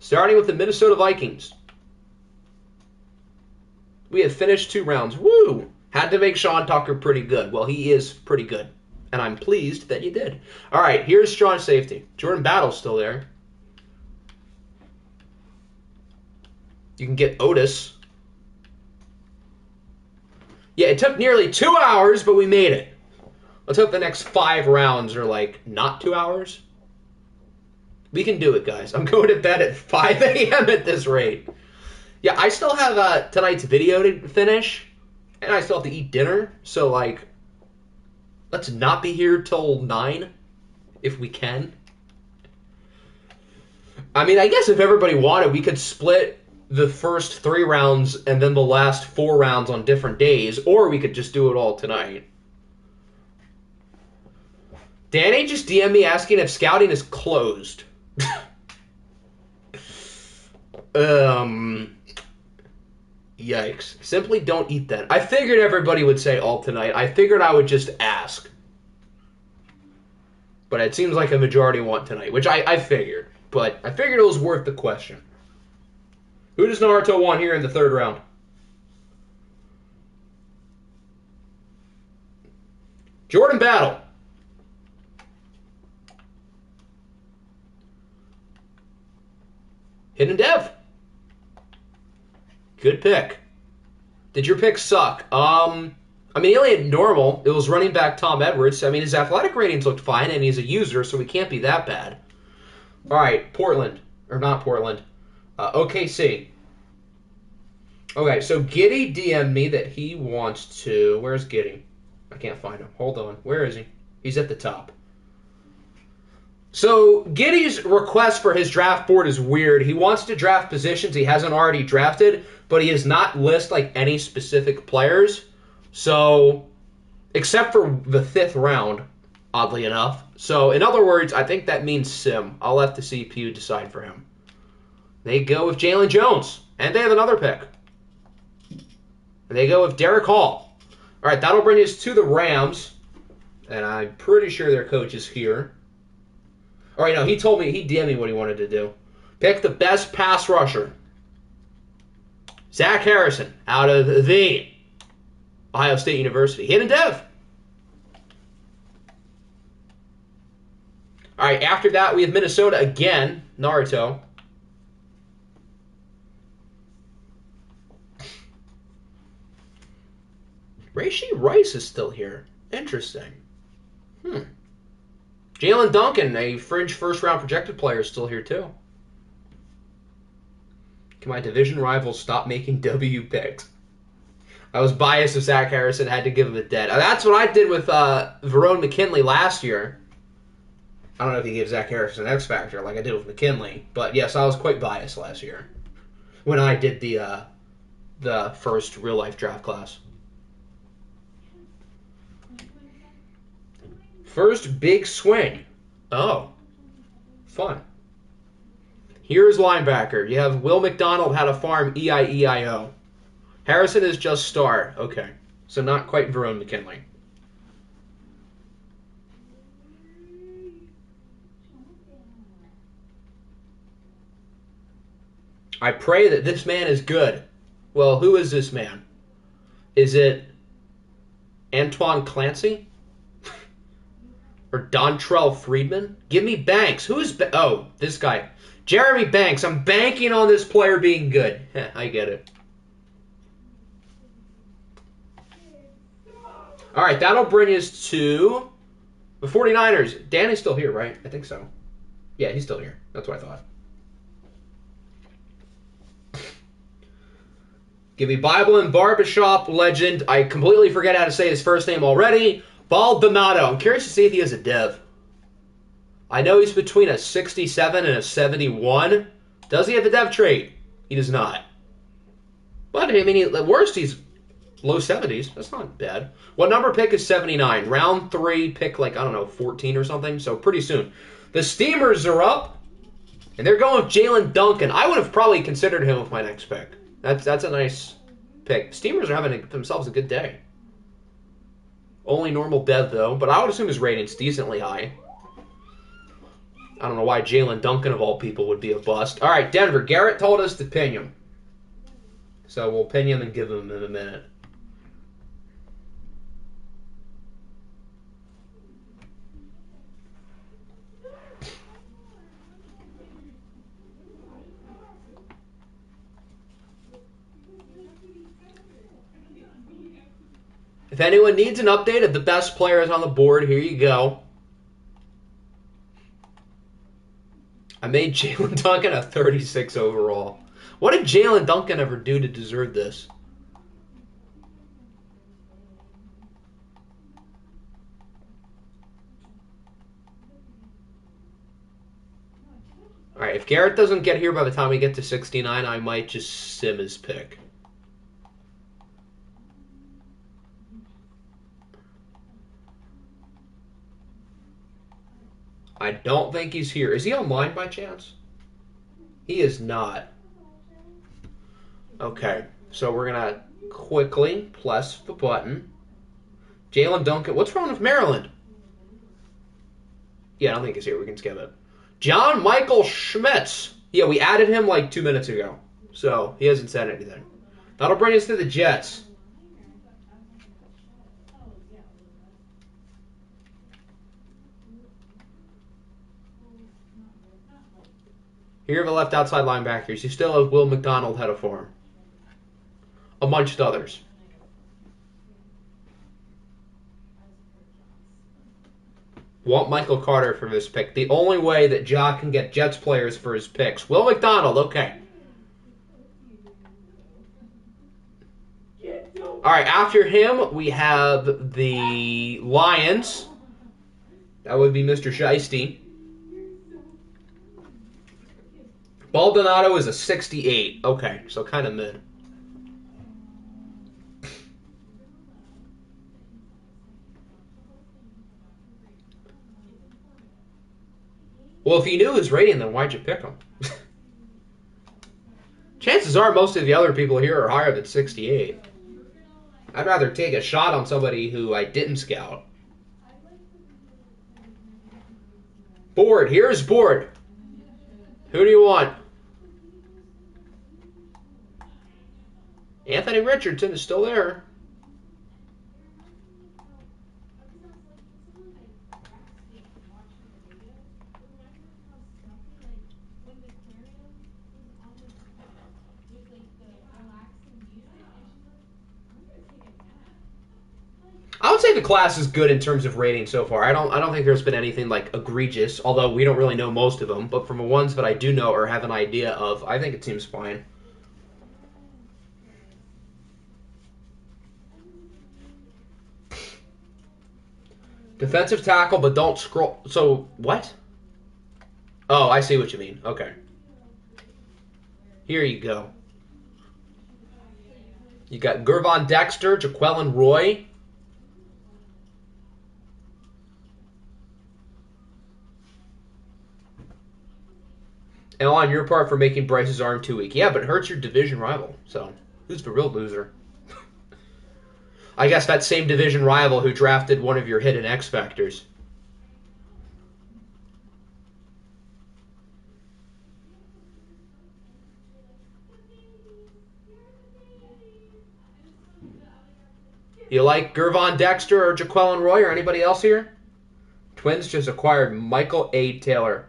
Starting with the Minnesota Vikings. We have finished 2 rounds. Woo! Had to make Sean Tucker pretty good. Well, he is pretty good. And I'm pleased that you did. All right, here's strong safety. Jordan Battle's still there. You can get Otis. Yeah, it took nearly 2 hours, but we made it. Let's hope the next 5 rounds are like not 2 hours. We can do it, guys. I'm going to bed at 5 a.m. at this rate. Yeah, I still have tonight's video to finish, and I still have to eat dinner. So, like, let's not be here till 9, if we can. I mean, I guess if everybody wanted, we could split the first 3 rounds and then the last 4 rounds on different days, or we could just do it all tonight. Danny just DM'd me asking if scouting is closed. Yikes. Simply don't eat that. I figured everybody would say all tonight. I figured I would just ask. But it seems like a majority want tonight, which I figured. But I figured it was worth the question. Who does Naruto want here in the third round? Jordan Battle. Hidden Dev. Good pick. Did your pick suck? I mean, he only had normal. It was running back Tom Edwards. I mean, his athletic ratings looked fine, and he's a user, so he can't be that bad. All right, Portland. Or not Portland. OKC. Okay, so Giddy DM'd me that he wants to... Where's Giddy? I can't find him. Hold on. Where is he? He's at the top. So Giddy's request for his draft board is weird. He wants to draft positions he hasn't already drafted, but he does not list like any specific players. So, except for the 5th round, oddly enough. So, in other words, I think that means Sim. I'll let the CPU decide for him. They go with Jalen Jones, and they have another pick. And they go with Derek Hall. All right, that'll bring us to the Rams, and I'm pretty sure their coach is here. All right, no, he told me, he DM'd me what he wanted to do. Pick the best pass rusher. Zach Harrison out of the Ohio State University. Hidden Dev. All right, after that, we have Minnesota again. Naruto. Rashee Rice is still here. Interesting. Jalen Duncan, a fringe first-round projected player, is still here, too. Can my division rivals stop making W picks? I was biased if Zach Harrison had to give him a dead. That's what I did with Verone McKinley last year. I don't know if he gave Zach Harrison an X Factor like I did with McKinley. But, yes, I was quite biased last year when I did the first real-life draft class. First big swing. Oh. Fun. Here's linebacker. You have Will McDonald had a farm E-I-E-I-O. Harrison is just star. Okay. So not quite Verone McKinley. I pray that this man is good. Well, who is this man? Is it Antoine Clancy? Or Dontrell Friedman? Give me Banks. Who is... Oh, this guy. Jeremy Banks. I'm banking on this player being good. I get it. All right, that'll bring us to the 49ers. Danny's still here, right? I think so. Yeah, he's still here. That's what I thought. Give me Bible and Barbershop legend. I completely forget how to say his first name already. Baldonado. I'm curious to see if he has a dev. I know he's between a 67 and a 71. Does he have a dev trait? He does not. But, I mean, at worst, he's low 70s. That's not bad. What number pick is 79? Round 3, pick like, I don't know, 14 or something. So pretty soon. The Steamers are up, and they're going with Jalen Duncan. I would have probably considered him with my next pick. That's a nice pick. Steamers are having themselves a good day. Only normal dev, though, but I would assume his rating's decently high. I don't know why Jalen Duncan, of all people, would be a bust. All right, Denver. Garrett told us to pin him. So we'll pin him and give him in a minute. If anyone needs an update of the best players on the board, here you go. I made Jalen Duncan a 36 overall. What did Jalen Duncan ever do to deserve this? All right, if Garrett doesn't get here by the time we get to 69, I might just sim his pick. I don't think he's here. Is he online by chance? He is not. Okay, so we're going to quickly press the button. Jalen Duncan. What's wrong with Maryland? Yeah, I don't think he's here. We can skip it. John Michael Schmitz. Yeah, we added him like 2 minutes ago. So, he hasn't said anything. That'll bring us to the Jets. Here are the left outside linebackers. You still have Will McDonald head of form. Amongst others. Want Michael Carter for this pick. The only way that Jock can get Jets players for his picks. Will McDonald, okay. All right, after him, we have the Lions. That would be Mr. Shiesty. Baldonado is a 68. Okay, so kind of mid. Well, if you knew his rating, then why'd you pick him? Chances are most of the other people here are higher than 68. I'd rather take a shot on somebody who I didn't scout. Board. Here's board. Who do you want? Anthony Richardson is still there. I would say the class is good in terms of rating so far. I don't think there's been anything like egregious, although we don't really know most of them. But from the ones that I do know or have an idea of, I think it seems fine. Defensive tackle, but don't scroll. So, what? Oh, I see what you mean. Okay. Here you go. You got Gervon Dexter, Jaquelin Roy. And on your part for making Bryce's arm too weak. Yeah, but it hurts your division rival. So, who's the real loser? I guess that same division rival who drafted one of your hidden X Factors. You like Gervon Dexter or Jaquelin Roy or anybody else here? Twins just acquired Michael A. Taylor.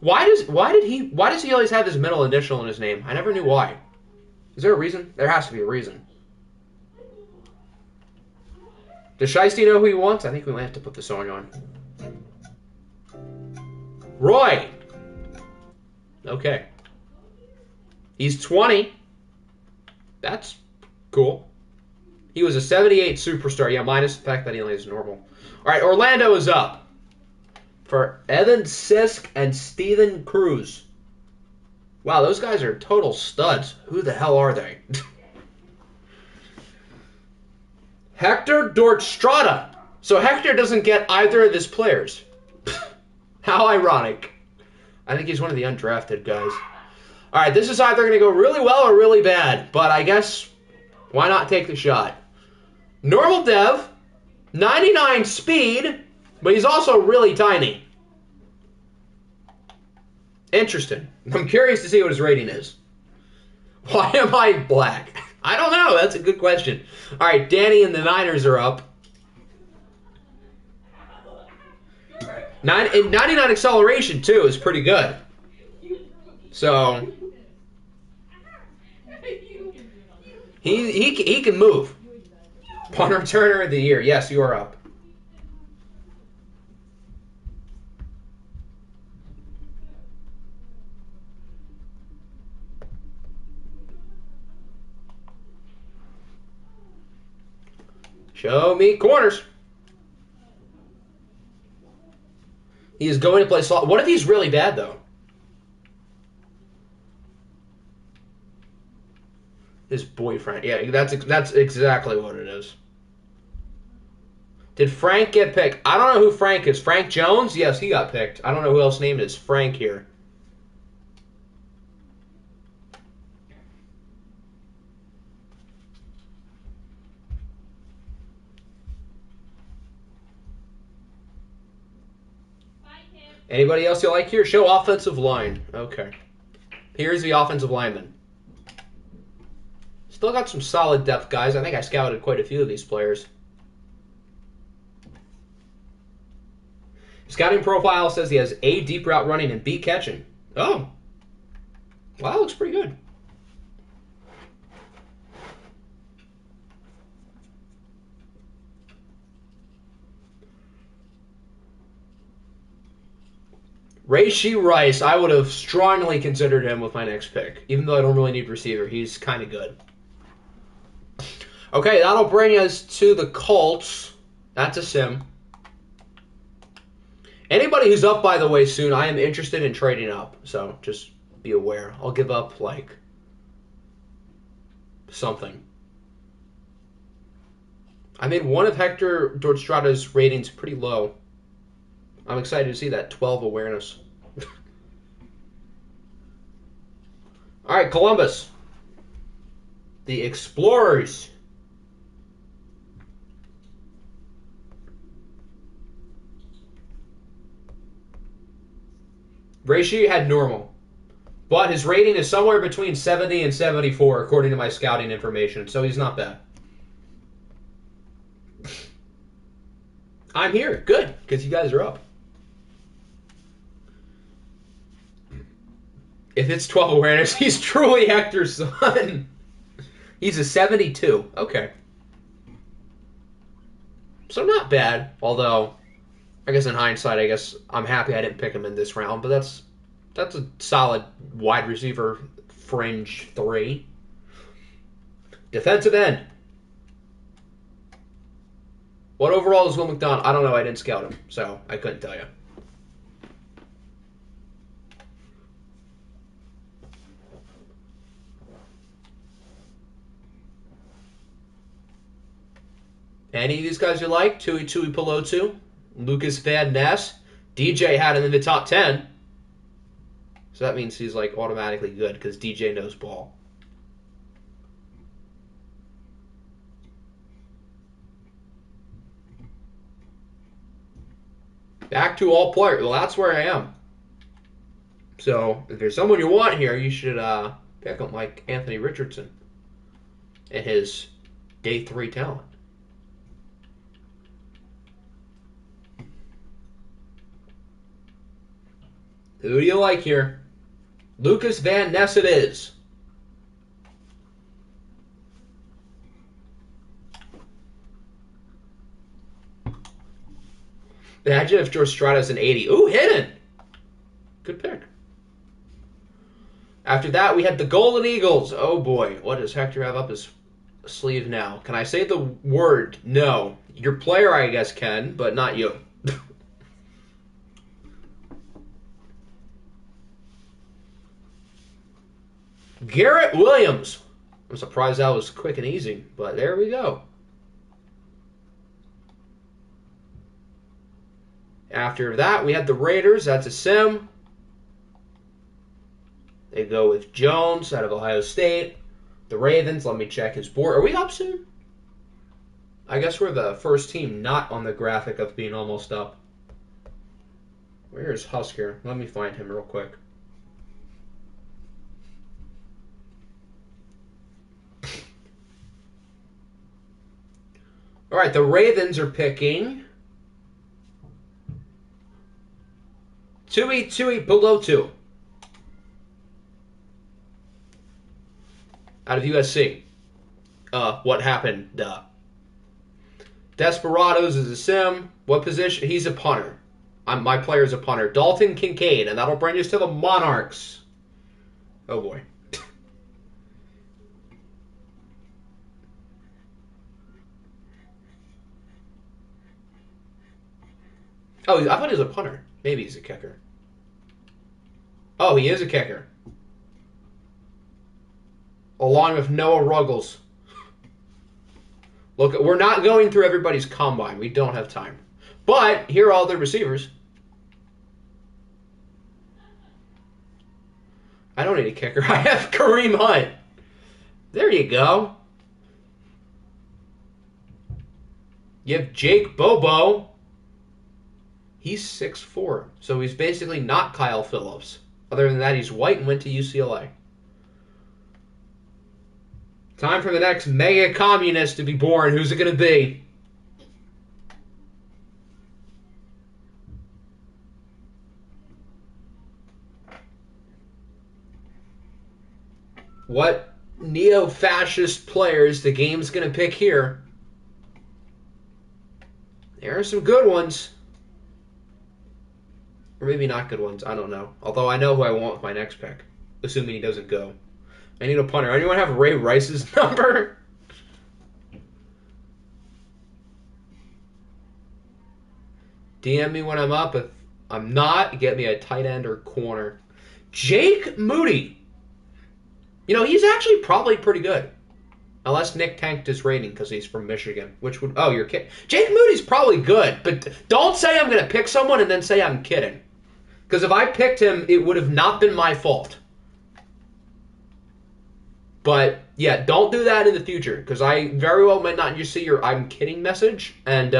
Why does he always have his middle initial in his name? I never knew why. Is there a reason? There has to be a reason. Does Shiesty know who he wants? I think we might have to put the song on. Roy! Okay. He's 20. That's cool. He was a 78 superstar. Yeah, minus the fact that he only is normal. All right, Orlando is up. for Evan Sisk and Steven Cruz. Wow, those guys are total studs. Who the hell are they? Hector Dortstrada. So Hector doesn't get either of his players. How ironic. I think he's one of the undrafted guys. All right, this is either going to go really well or really bad, but I guess why not take the shot? Normal dev, 99 speed, but he's also really tiny. Interesting. I'm curious to see what his rating is. Why am I black? I don't know. That's a good question. All right, Danny and the Niners are up. 99 acceleration, too, is pretty good. So, he can move. Punt returner of the year. Yes, you are up. Show me corners. He is going to play slot. What if he's really bad, though? His boyfriend. Yeah, that's exactly what it is. Did Frank get picked? I don't know who Frank is. Frank Jones? Yes, he got picked. I don't know who else named is Frank here. Anybody else you like here? Show offensive line. Okay. Here's the offensive lineman. Still got some solid depth guys. I think I scouted quite a few of these players. Scouting profile says he has A, deep route running, and B, catching. Oh. Wow, that looks pretty good. Rashee Rice, I would have strongly considered him with my next pick. Even though I don't really need receiver, he's kind of good. Okay, that'll bring us to the Colts. That's a sim. Anybody who's up, by the way, soon, I am interested in trading up. So just be aware. I'll give up, like, something. I made one of Hector Dortstrada's ratings pretty low. I'm excited to see that 12 awareness. All right, Columbus. The Explorers. Rashee had normal, but his rating is somewhere between 70 and 74, according to my scouting information, so he's not bad. I'm here. Good, because you guys are up. If it's 12 awareness, he's truly Hector's son. He's a 72. Okay. So not bad, although I guess in hindsight, I guess I'm happy I didn't pick him in this round, but that's a solid wide receiver fringe 3. Defensive end. What overall is Will McDonald? I don't know. I didn't scout him, so I couldn't tell you. Any of these guys you like? Tui Pelotu, Lucas Van Ness. DJ had him in the top 10. So that means he's like automatically good because DJ knows ball. Back to all players. Well, that's where I am. So if there's someone you want here, you should pick him like Anthony Richardson and his day 3 talent. Who do you like here? Lucas Van Ness it is. Imagine if George Strada's an 80. Ooh, hidden. Good pick. After that, we had the Golden Eagles. Oh, boy. What does Hector have up his sleeve now? Can I say the word? No. Your player, I guess, can, but not you. Garrett Williams. I'm surprised that was quick and easy, but there we go. After that, we had the Raiders. That's a sim. They go with Jones out of Ohio State. The Ravens, let me check his board. Are we up soon? I guess we're the first team not on the graphic of being almost up. Where is Husker? Let me find him real quick. All right, the Ravens are picking 2 below 2 out of USC. What happened? Desperados is a sim. What position? He's a punter. My player's a punter. Dalton Kincaid, and that'll bring us to the Monarchs. Oh boy. Oh, I thought he was a punter. Maybe he's a kicker. Oh, he is a kicker. Along with Noah Ruggles. Look, we're not going through everybody's combine. We don't have time. But here are all the receivers. I don't need a kicker. I have Kareem Hunt. There you go. You have Jake Bobo. He's 6'4", so he's basically not Kyle Phillips. Other than that, he's white and went to UCLA. Time for the next mega communist to be born. Who's it going to be? What neo-fascist players the game's going to pick here? There are some good ones. Or maybe not good ones. I don't know. Although I know who I want with my next pick. Assuming he doesn't go. I need a punter. Anyone have Ray Rice's number? DM me when I'm up. If I'm not, get me a tight end or corner. Jake Moody. You know, he's actually probably pretty good. Unless Nick tanked his rating because he's from Michigan. Which would... Oh, you're kidding. Jake Moody's probably good. But don't say I'm going to pick someone and then say I'm kidding. Because if I picked him, it would have not been my fault. But, yeah, don't do that in the future. Because I very well might not just see your I'm kidding message. And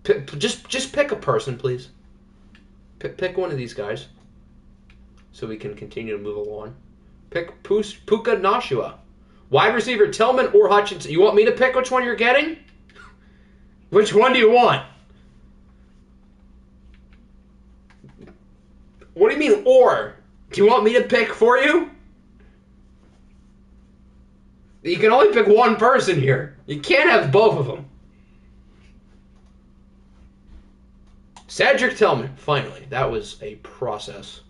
just pick a person, please. Pick one of these guys. So we can continue to move along. Pick Puka Nashua. Wide receiver Tillman or Hutchinson. You want me to pick which one you're getting? Which one do you want? What do you mean, or? Do you want me to pick for you? You can only pick one person here. You can't have both of them. Cedric Tillman, finally. That was a process.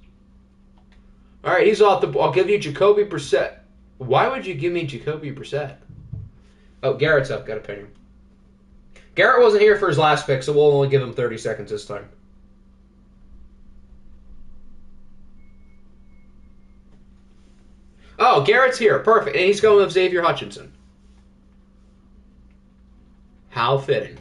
All right, he's off the ball. I'll give you Jacoby Brissett. Why would you give me Jacoby Brissett? Oh, Garrett's up. Got to pay him. Garrett wasn't here for his last pick, so we'll only give him 30 seconds this time. Oh, Garrett's here. Perfect. And he's going with Xavier Hutchinson. How fitting.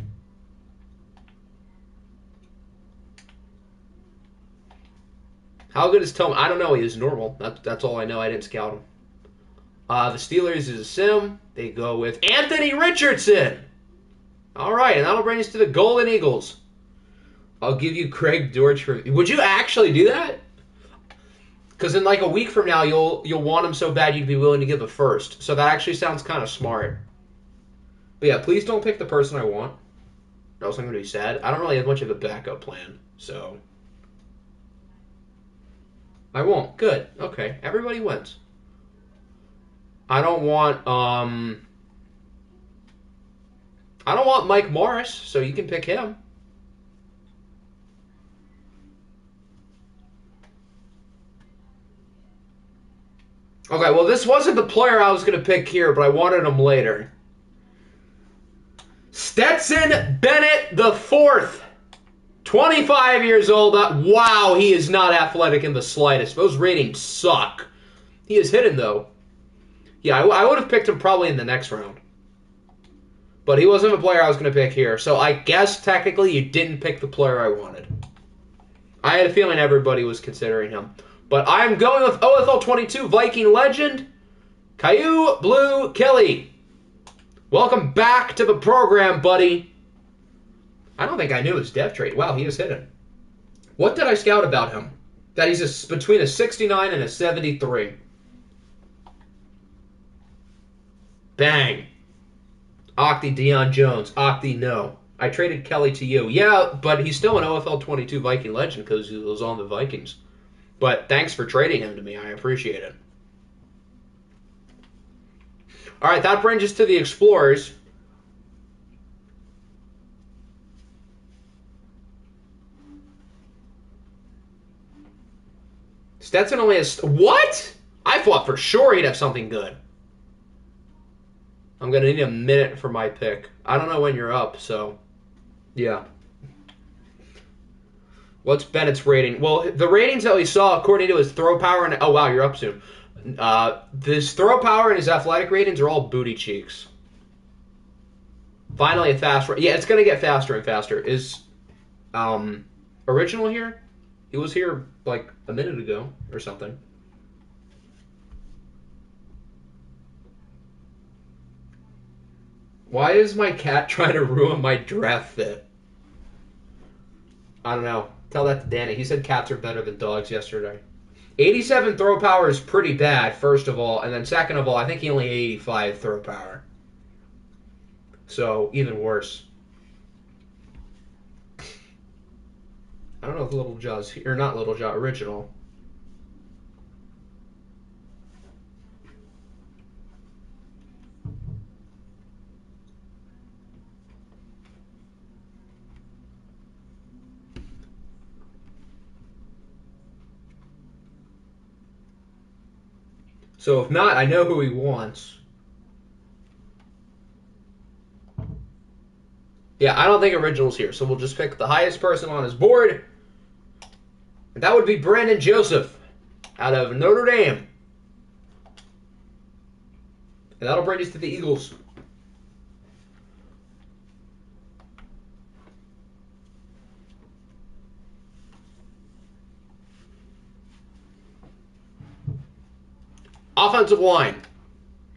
How good is Tillman? I don't know. He is normal. That's all I know. I didn't scout him. The Steelers is a sim. They go with Anthony Richardson. All right, and that'll bring us to the Golden Eagles. I'll give you Craig Dortch for... Would you actually do that? Because in like a week from now, you'll want him so bad you'd be willing to give a first. So that actually sounds kind of smart. But yeah, please don't pick the person I want. Or else I'm going to be sad. I don't really have much of a backup plan, so... I won't. Good. Okay. Everybody wins. I don't want Mike Morris, so you can pick him. Okay, well, this wasn't the player I was going to pick here, but I wanted him later. Stetson Bennett IV. 25 years old. Wow, he is not athletic in the slightest. Those ratings suck. He is hidden, though. Yeah, I would have picked him probably in the next round. But he wasn't a player I was going to pick here. So I guess technically you didn't pick the player I wanted. I had a feeling everybody was considering him. But I'm going with OFL 22 Viking legend, Caillou Blue Kelly. Welcome back to the program, buddy. I don't think I knew his death trait. Wow, he is hidden. What did I scout about him? That he's between a 69 and a 73. Bang. Octi Deion Jones. Octi, no. I traded Kelly to you. Yeah, but he's still an OFL 22 Viking legend because he was on the Vikings. But thanks for trading him to me. I appreciate it. All right, that brings us to the Explorers. Stetson only has... What? I thought for sure he'd have something good. I'm going to need a minute for my pick. I don't know when you're up, so... Yeah. What's Bennett's rating? Well, the ratings that we saw, according to his throw power and... Oh, wow, you're up soon. His throw power and his athletic ratings are all booty cheeks. Finally, a fast... Yeah, it's going to get faster and faster. Is Original here? He was here, like, a minute ago or something. Why is my cat trying to ruin my draft fit? I don't know. Tell that to Danny. He said cats are better than dogs yesterday. 87 throw power is pretty bad, first of all. And then second of all, I think he only had 85 throw power. So, even worse. I don't know if Little Jaw's here. Or not Little Jaw, original. So if not, I know who he wants. Yeah, I don't think Original's here, so we'll just pick the highest person on his board. And that would be Brandon Joseph out of Notre Dame. And that'll bring us to the Eagles. Offensive line.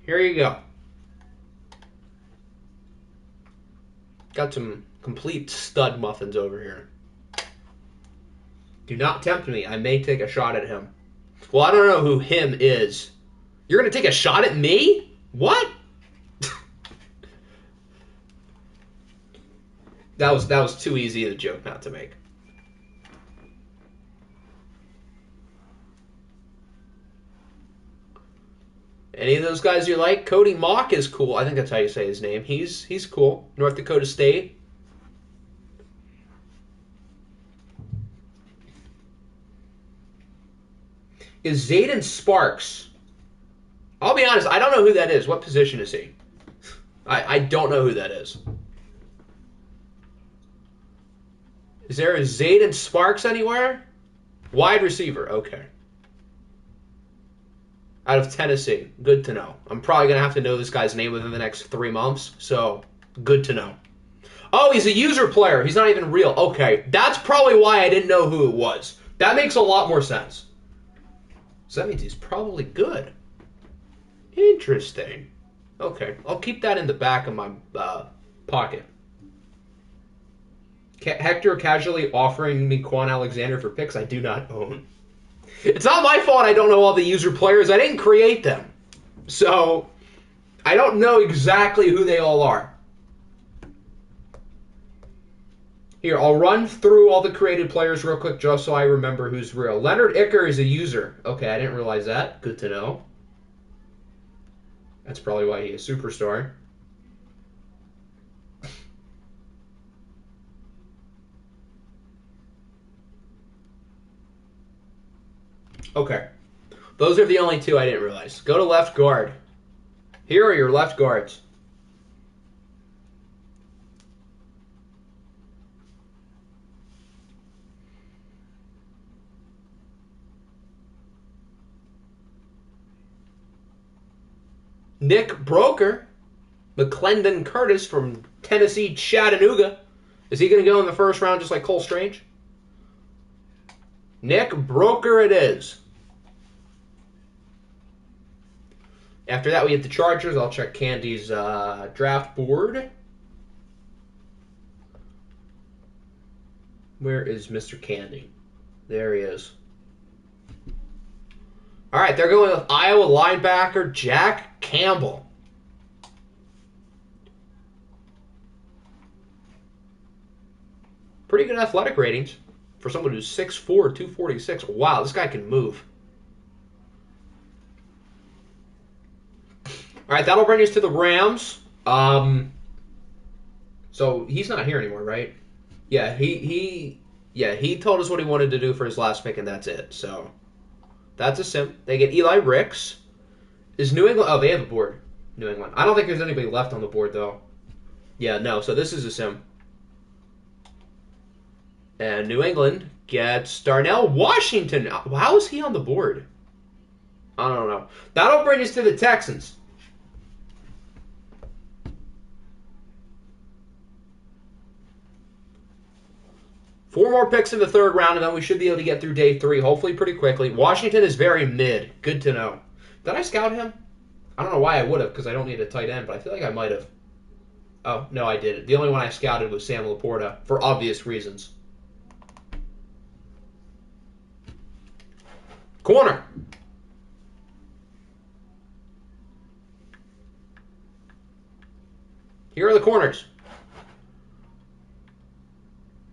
Here you go. Got some complete stud muffins over here. Do not tempt me. I may take a shot at him. Well, I don't know who him is. You're going to take a shot at me? What? That was too easy a joke not to make. Any of those guys you like? Cody Mock is cool. I think that's how you say his name. He's cool. North Dakota State. Is Zayden Sparks? I'll be honest, I don't know who that is. What position is he? I don't know who that is. Is there a Zayden Sparks anywhere? Wide receiver. Okay. Out of Tennessee. Good to know. I'm probably going to have to know this guy's name within the next 3 months, so good to know. Oh, he's a user player. He's not even real. Okay, that's probably why I didn't know who it was. That makes a lot more sense. So that means he's probably good. Interesting. Okay, I'll keep that in the back of my pocket. Hector casually offering me Quan Alexander for picks I do not own. It's not my fault I don't know all the user players. I didn't create them. So, I don't know exactly who they all are. Here, I'll run through all the created players real quick just so I remember who's real. Leonard Icker is a user. Okay, I didn't realize that. Good to know. That's probably why he's a superstar. Okay. Those are the only two I didn't realize. Go to left guard. Here are your left guards. Nick Broker, McClendon Curtis from Tennessee Chattanooga. Is he going to go in the first round just like Cole Strange? Nick Broker it is. After that, we hit the Chargers. I'll check Candy's draft board. Where is Mr. Candy? There he is. All right, they're going with Iowa linebacker Jack Campbell. Pretty good athletic ratings for someone who's 6'4", 246. Wow, this guy can move. All right, that'll bring us to the Rams. So he's not here anymore, right? Yeah, he told us what he wanted to do for his last pick, and that's it. So that's a sim. They get Eli Ricks. Is New England? Oh, they have a board. New England. I don't think there's anybody left on the board though. Yeah, no. So this is a sim. And New England gets Darnell Washington. How is he on the board? I don't know. That'll bring us to the Texans. Four more picks in the third round, and then we should be able to get through day 3, hopefully pretty quickly. Washington is very mid. Good to know. Did I scout him? I don't know why I would have, because I don't need a tight end, but I feel like I might have. Oh, no, I didn't. The only one I scouted was Sam Laporta, for obvious reasons. Corner. Here are the corners.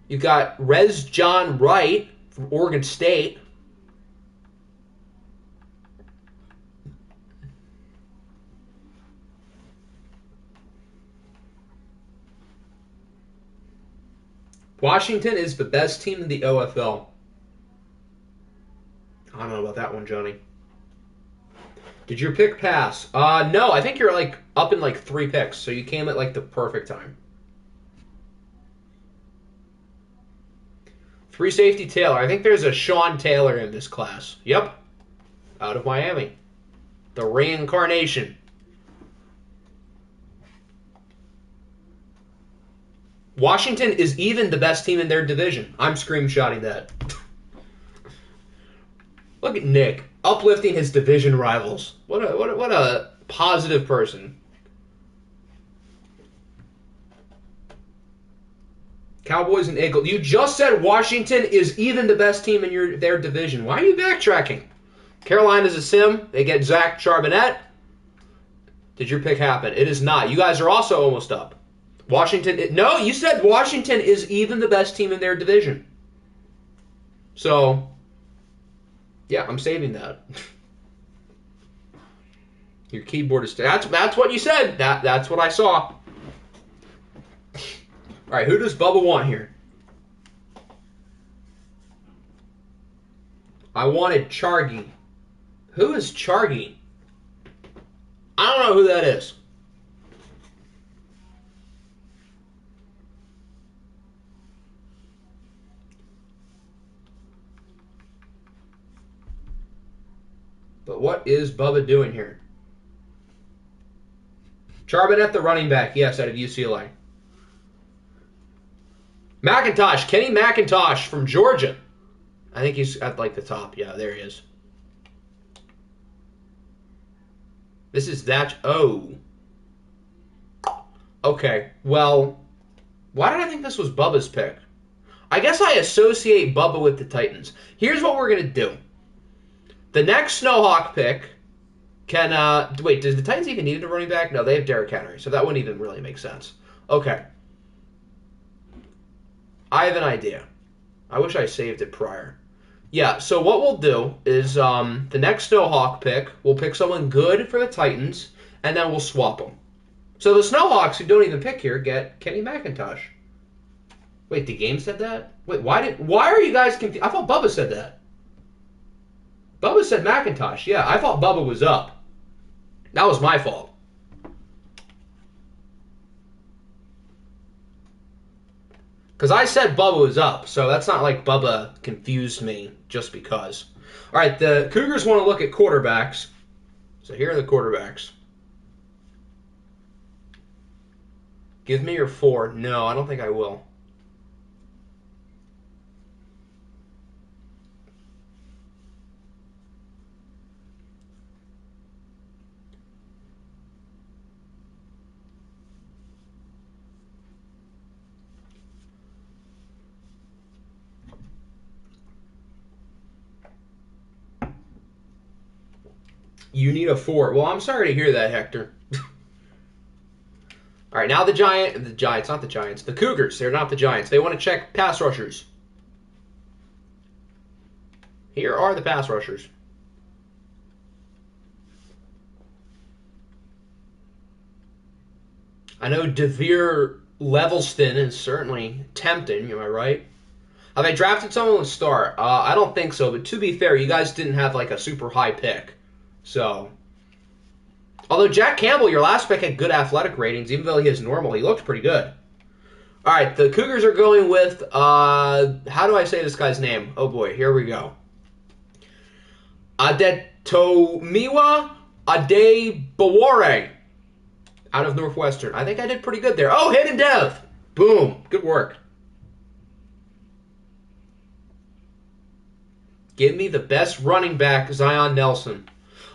You've got Rez John Wright from Oregon State. Washington is the best team in the OFL. I don't know about that one, Johnny. Did your pick pass? No, I think you're like up in like 3 picks, so you came at like the perfect time. Free safety Taylor. I think there's a Sean Taylor in this class. Yep. Out of Miami. The reincarnation. Washington is even the best team in their division. I'm screenshotting that. Look at Nick. Uplifting his division rivals. What a positive person. Cowboys and Eagles. You just said Washington is even the best team in their division. Why are you backtracking? Carolina's a sim. They get Zach Charbonnet. Did your pick happen? It is not. You guys are also almost up. Washington. No, you said Washington is even the best team in their division. So, yeah, I'm saving that. Your keyboard is... That's what you said. That's what I saw. All right, who does Bubba want here? I wanted Chargy. Who is Chargy? I don't know who that is. But what is Bubba doing here? Charbonnet, the running back. Yes, out of UCLA. McIntosh, Kenny McIntosh from Georgia. I think he's at like the top. Yeah, there he is. This is that. Oh. Okay, well, why did I think this was Bubba's pick? I guess I associate Bubba with the Titans. Here's what we're going to do. The next Snowhawk pick can... wait, does the Titans even need a running back? No, they have Derrick Henry, so that wouldn't even really make sense. Okay. I have an idea. I wish I saved it prior. Yeah, so what we'll do is the next Snowhawk pick, we'll pick someone good for the Titans, and then we'll swap them. So the Snowhawks who don't even pick here get Kenny McIntosh. Wait, the game said that? Wait, why are you guys confused? I thought Bubba said that. Bubba said McIntosh. Yeah, I thought Bubba was up. That was my fault. Because I said Bubba was up, so that's not like Bubba confused me just because. All right, the Cougars want to look at quarterbacks. So here are the quarterbacks. Give me your 4. No, I don't think I will. You need a 4. Well, I'm sorry to hear that, Hector. All right, now the Giants, not the Giants. The Cougars, they're not the Giants. They want to check pass rushers. Here are the pass rushers. I know DeVere Levelston is certainly tempting, am I right? Have I drafted someone with star? I don't think so, but to be fair, you guys didn't have like a super high pick. So, although Jack Campbell, your last pick, had good athletic ratings, even though he is normal, he looked pretty good. All right, the Cougars are going with, how do I say this guy's name? Oh boy, here we go. Adetomiwa Adebawore out of Northwestern. I think I did pretty good there. Oh, hidden dev. Boom. Good work. Give me the best running back, Zion Nelson.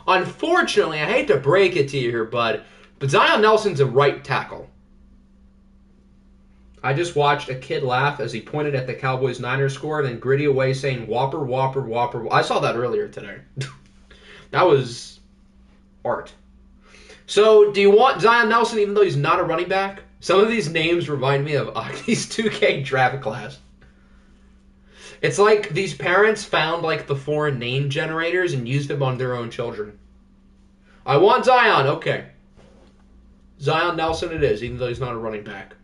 Unfortunately, I hate to break it to you here, bud, but Zion Nelson's a right tackle. I just watched a kid laugh as he pointed at the Cowboys-Niners score and then gritty away saying, Whopper, Whopper, Whopper. I saw that earlier today. That was art. So, do you want Zion Nelson even though he's not a running back? Some of these names remind me of Octi's 2K draft class. It's like these parents found like the foreign name generators and used them on their own children. I want Zion. Okay. Zion Nelson it is, even though he's not a running back.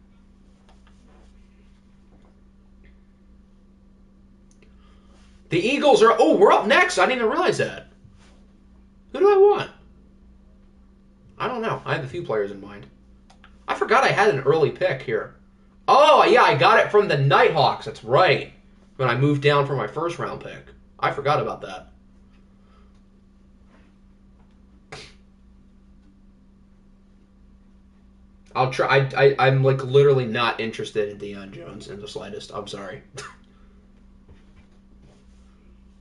The Eagles are... Oh, we're up next. I didn't even realize that. Who do I want? I don't know. I have a few players in mind. I forgot I had an early pick here. Oh, yeah, I got it from the Nighthawks. That's right. When I moved down for my first round pick. I forgot about that. I'll try. I'm like literally not interested in Deion Jones in the slightest. I'm sorry.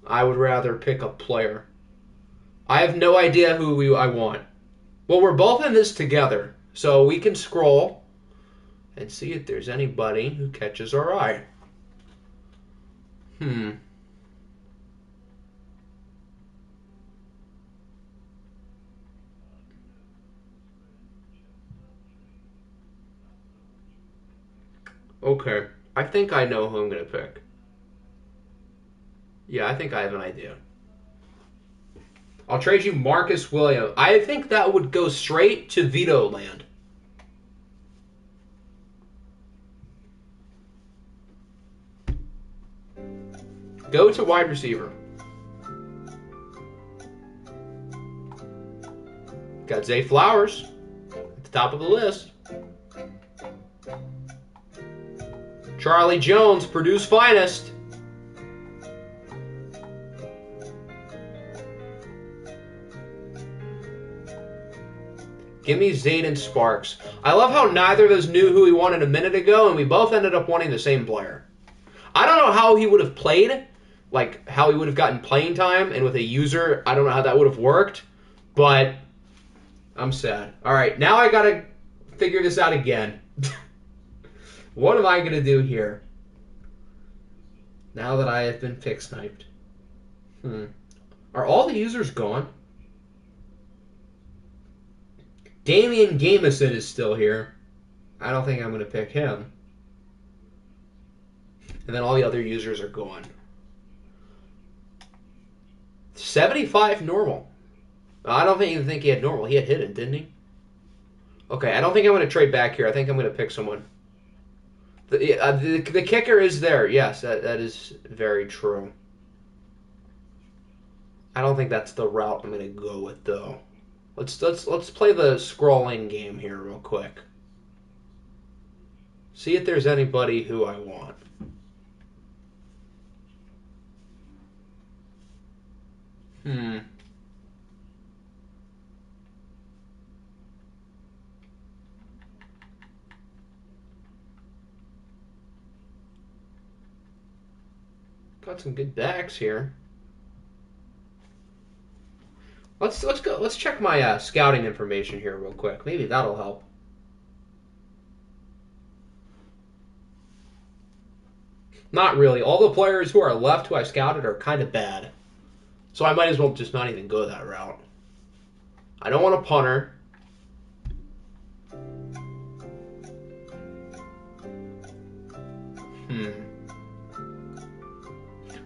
I would rather pick a player. I have no idea who I want. Well, we're both in this together, so we can scroll and see if there's anybody who catches our eye. Okay. I think I know who I'm going to pick. Yeah, I think I have an idea. I'll trade you Marcus Williams. I think that would go straight to Veto Land. Go to wide receiver. Got Zay Flowers at the top of the list. Charlie Jones, Purdue's finest. Give me Zayden Sparks. I love how neither of us knew who he wanted a minute ago, and we both ended up wanting the same player. I don't know how he would have played, like how he would have gotten playing time, and with a user, I don't know how that would have worked, but I'm sad. All right, now I got to figure this out again. What am I going to do here? Now that I have been pick sniped. Are all the users gone? Damian Gamison is still here. I don't think I'm going to pick him. And then all the other users are gone. 75 normal. I don't even think he had normal. He had hidden, didn't he? Okay, I don't think I'm going to trade back here. I think I'm going to pick someone. The kicker is there. Yes, that is very true. I don't think that's the route I'm going to go with, though. Let's play the scrolling game here real quick. See if there's anybody who I want. Got some good backs here. Let's go. Let's check my scouting information here real quick. Maybe that'll help. Not really. All the players who are left who I scouted are kind of bad. So I might as well just not even go that route. I don't want a punter.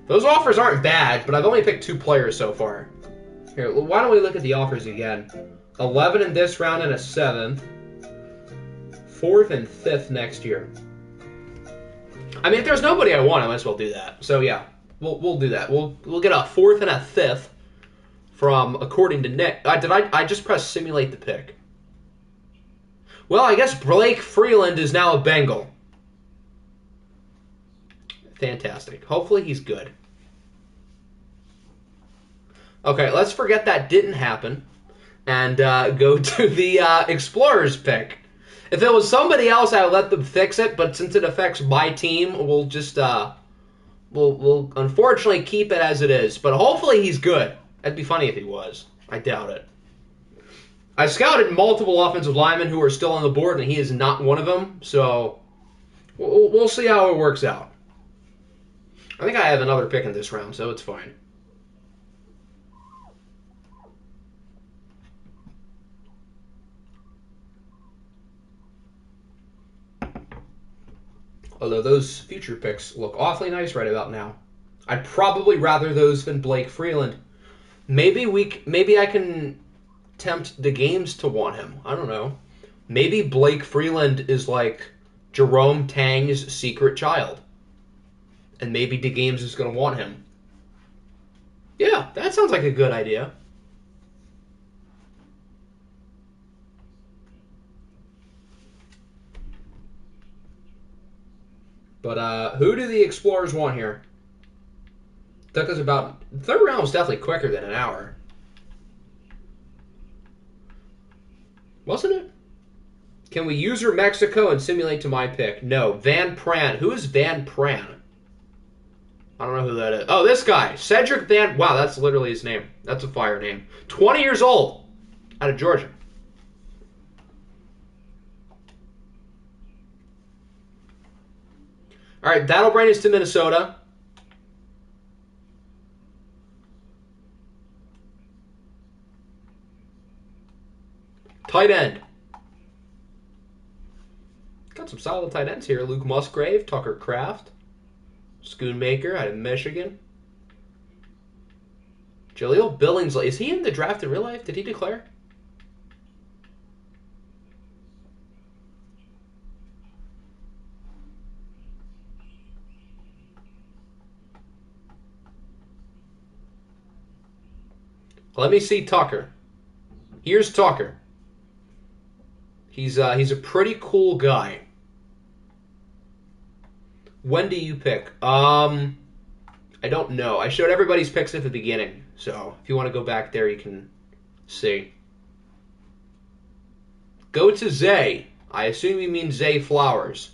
Those offers aren't bad, but I've only picked 2 players so far. Here, why don't we look at the offers again? 11 in this round and a 7th. 4th and 5th next year. I mean, if there's nobody I want, I might as well do that. So yeah, we'll do that. We'll get a 4th and a 5th from according to Nick. I just pressed simulate the pick. Well, I guess Blake Freeland is now a Bengal. Fantastic. Hopefully he's good. Okay, let's forget that didn't happen and go to the Explorers pick. If it was somebody else, I would let them fix it, but since it affects my team, we'll just we'll unfortunately keep it as it is. But hopefully he's good. That'd be funny if he was. I doubt it. I scouted multiple offensive linemen who are still on the board, and he is not one of them. So we'll see how it works out. I think I have another pick in this round, so it's fine. Although those future picks look awfully nice right about now. I'd probably rather those than Blake Freeland. Maybe I can tempt the games to want him. I don't know. Maybe Blake Freeland is like Jerome Tang's secret child. And maybe the games is going to want him. Yeah, that sounds like a good idea. But who do the Explorers want here? Took us about... The third round was definitely quicker than an hour. Wasn't it? Can we user Mexico and simulate to my pick? No. Van Pran. Who is Van Pran? I don't know who that is. Oh, this guy. Cedric Van... Wow, that's literally his name. That's a fire name. 20 years old. Out of Georgia. All right, that'll bring us to Minnesota. Tight end. Got some solid tight ends here. Luke Musgrave, Tucker Kraft, Schoonmaker out of Michigan. Jaleel Billingsley. Is he in the draft in real life? Did he declare? Let me see Tucker. Here's Tucker. He's a pretty cool guy. When do you pick? I don't know. I showed everybody's picks at the beginning, so if you want to go back there, you can see. Go to Zay. I assume you mean Zay Flowers.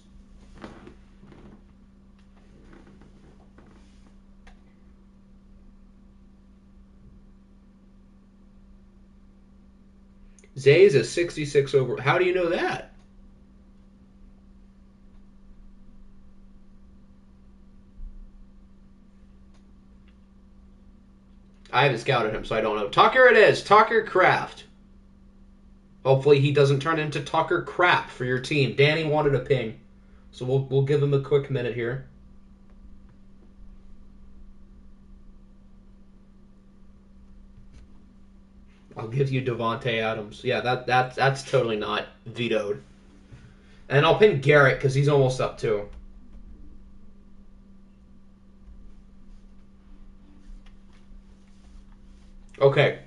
Zay is a 66 over. How do you know that? I haven't scouted him, so I don't know. Tucker it is. Tucker Kraft. Hopefully he doesn't turn into Tucker Crap for your team. Danny wanted a ping, so we'll give him a quick minute here. I'll give you Devontae Adams. Yeah, that's totally not vetoed. And I'll pin Garrett because he's almost up too. Okay.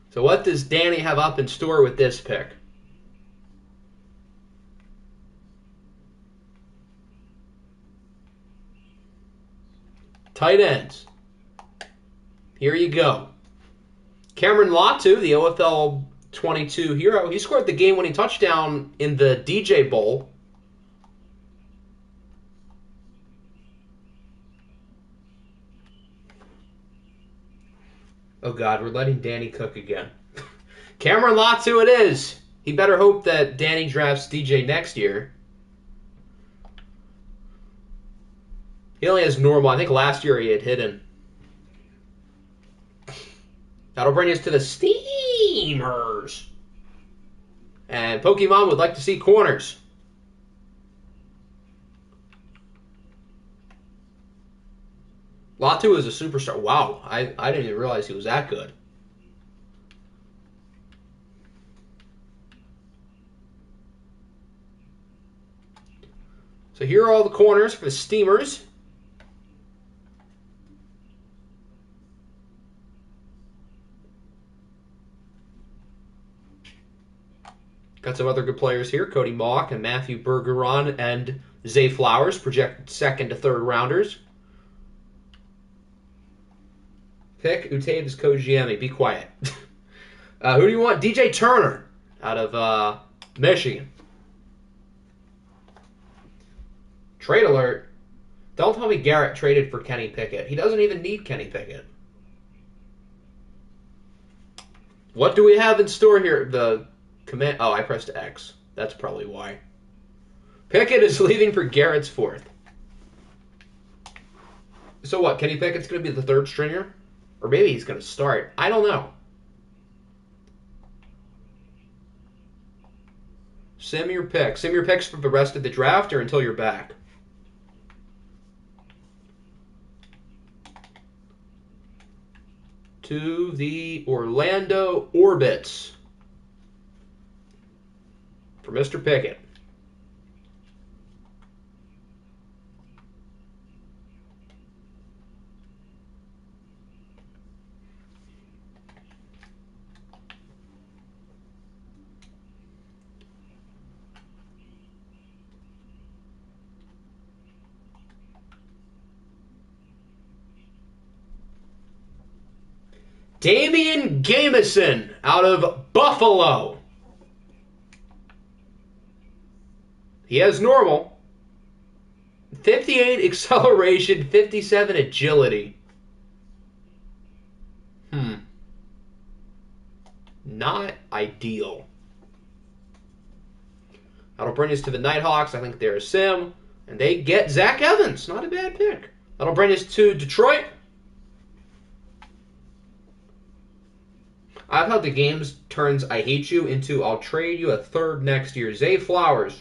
So what does Danny have up in store with this pick? Tight ends. Here you go. Cameron Latu, the OFL 22 hero, he scored the game-winning touchdown in the DJ Bowl. Oh God, we're letting Danny cook again. Cameron Latu it is. He better hope that Danny drafts DJ next year. He only has normal. I think last year he had hidden. That'll bring us to the Steamers. And Pokemon would like to see corners. Latu is a superstar. Wow, I didn't even realize he was that good. So here are all the corners for the Steamers. Got some other good players here. Cody Mauch and Matthew Bergeron and Zay Flowers, projected second to third rounders. Pick Utavis Kojiemi. Be quiet. Who do you want? DJ Turner out of Michigan. Trade alert. Don't tell me Garrett traded for Kenny Pickett. He doesn't even need Kenny Pickett. What do we have in store here? The command. Oh, I pressed X. That's probably why. Pickett is leaving for Garrett's fourth. So what? Kenny Pickett's going to be the third stringer? Or maybe he's going to start. I don't know. Sim your picks. Sim your picks for the rest of the draft or until you're back. To the Orlando Orbits for Mr. Pickett. Damian Jamison out of Buffalo. He has normal. 58 acceleration, 57 agility. Not ideal. That'll bring us to the Nighthawks. I think they're a sim. And they get Zach Evans. Not a bad pick. That'll bring us to Detroit. I've had the games turns I hate you into I'll trade you a third next year. Zay Flowers.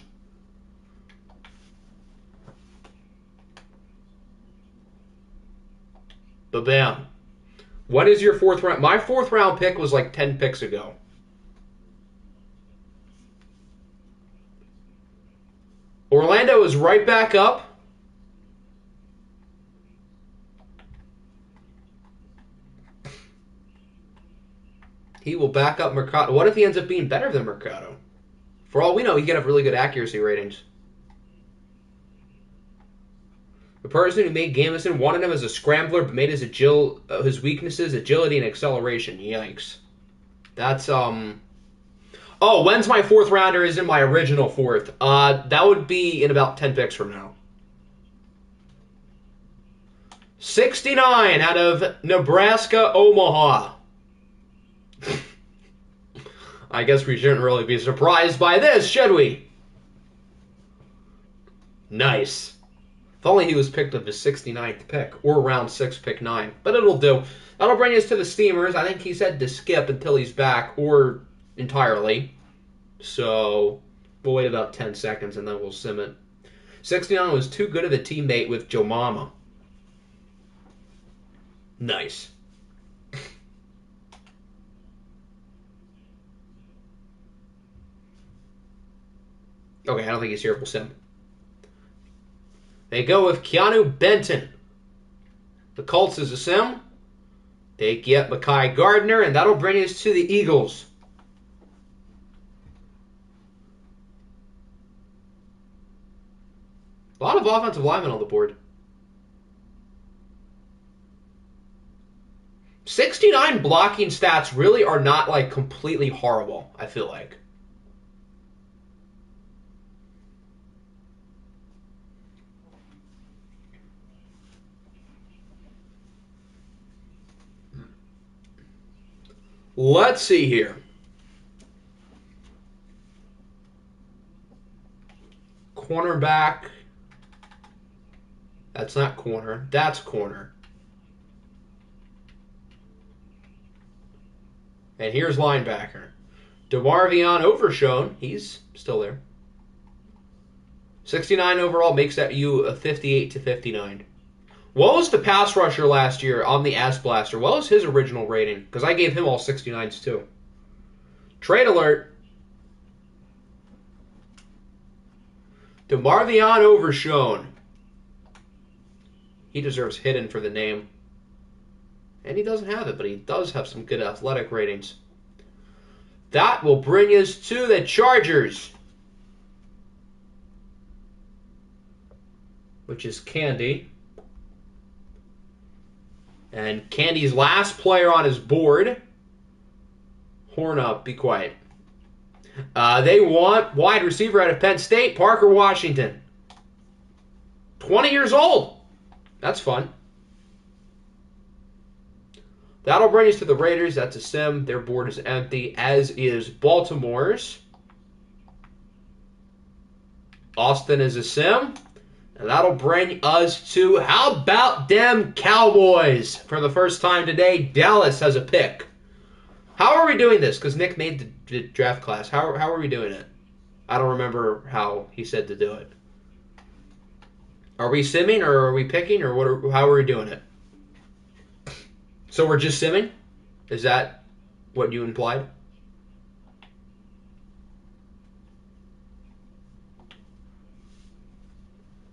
Ba-bam. What is your fourth round? My fourth round pick was like 10 picks ago. Orlando is right back up. He will back up Mercado. What if he ends up being better than Mercado? For all we know, he could have really good accuracy ratings. The person who made Jamison wanted him as a scrambler, but made his weaknesses agility and acceleration. Yikes. That's Oh, when's my fourth rounder? Is in my original fourth. That would be in about 10 picks from now. 69 out of Nebraska, Omaha. I guess we shouldn't really be surprised by this, should we? Nice. If only he was picked with the 69th pick, or round 6, pick 9. But it'll do. That'll bring us to the Steamers. I think he said to skip until he's back, or entirely. So, we'll wait about 10 seconds and then we'll sim it. 69 was too good of a teammate with Joe Mama. Nice. Okay, I don't think he's here for sim. They go with Keanu Benton. The Colts is a sim. They get Mekhi Gardner, and that'll bring us to the Eagles. A lot of offensive linemen on the board. 69 blocking stats really are not like completely horrible, I feel like. Let's see here. Cornerback. That's not corner. That's corner. And here's linebacker. DeMarvion Overshown. He's still there. 69 overall makes that you a 58 to 59. What was the pass rusher last year on the Ass Blaster? What was his original rating? Because I gave him all 69s too. Trade alert. DeMarvion Overshown. He deserves hidden for the name. And he doesn't have it, but he does have some good athletic ratings. That will bring us to the Chargers, which is Candy. And Candy's last player on his board. Horn up, be quiet. They want wide receiver out of Penn State, Parker Washington. 20 years old. That's fun. That'll bring us to the Raiders. That's a sim. Their board is empty, as is Baltimore's. Austin is a sim. And that'll bring us to, how about them Cowboys? For the first time today, Dallas has a pick. How are we doing this? Because Nick made the draft class. How are we doing it? I don't remember how he said to do it. Are we simming or are we picking or how are we doing it? So we're just simming? Is that what you implied?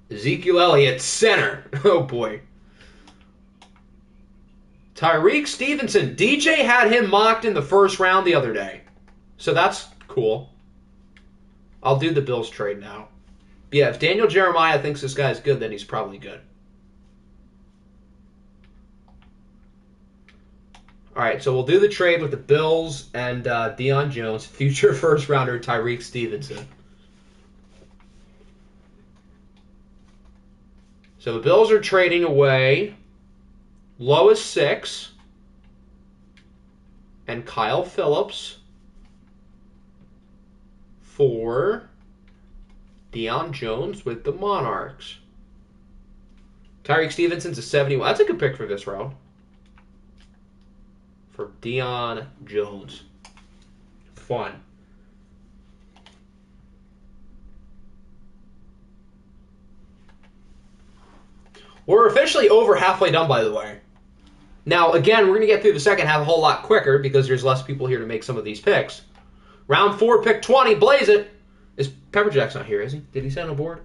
Ezekiel Elliott, center. Oh, boy. Tyreek Stevenson. DJ had him mocked in the first round the other day. So that's cool. I'll do the Bills trade now. Yeah, if Daniel Jeremiah thinks this guy's good, then he's probably good. All right, so we'll do the trade with the Bills and Deion Jones, future first-rounder Tyreek Stevenson. So the Bills are trading away Lois 6 and Kyle Phillips for Deion Jones with the Monarchs. Tyreek Stevenson's a 71. That's a good pick for this round. For Deion Jones. Fun. We're officially over halfway done, by the way. Now, again, we're going to get through the second half a whole lot quicker because there's less people here to make some of these picks. Round 4, pick 20, blaze it. Is Pepperjack's not here, is he? Did he send a board?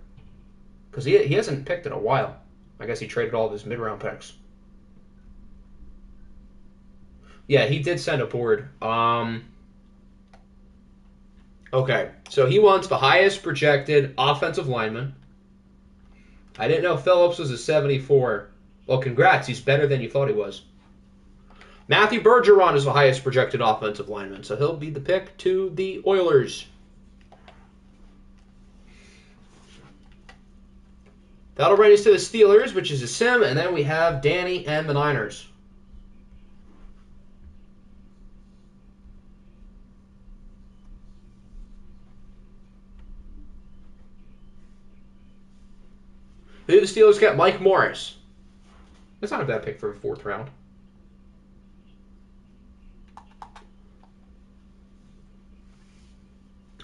Because he hasn't picked in a while. I guess he traded all of his mid-round picks. Yeah, he did send a board. Okay, so he wants the highest projected offensive lineman. I didn't know Phillips was a 74. Well, congrats. He's better than you thought he was. Matthew Bergeron is the highest projected offensive lineman, so he'll be the pick to the Oilers. That'll bring us to the Steelers, which is a sim, and then we have Danny and the Niners. The Steelers got Mike Morris. That's not a bad pick for a 4th round.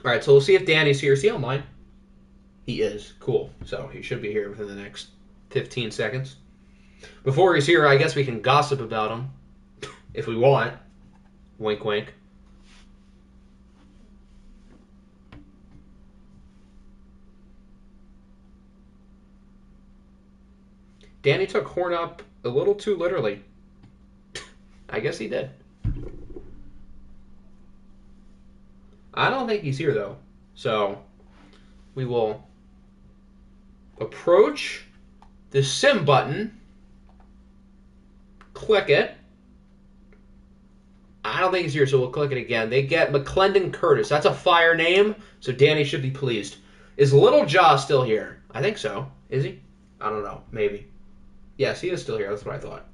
All right, so we'll see if Danny's here. Is he online? He is. Cool. So he should be here within the next 15 seconds. Before he's here, I guess we can gossip about him if we want. Wink, wink. Danny took Horn up a little too literally. I guess he did. I don't think he's here, though. So we will approach the sim button, click it. I don't think he's here, so we'll click it again. They get McClendon Curtis. That's a fire name, so Danny should be pleased. Is Little Jaw still here? I think so. Is he? I don't know. Maybe. Yes, he is still here. That's what I thought.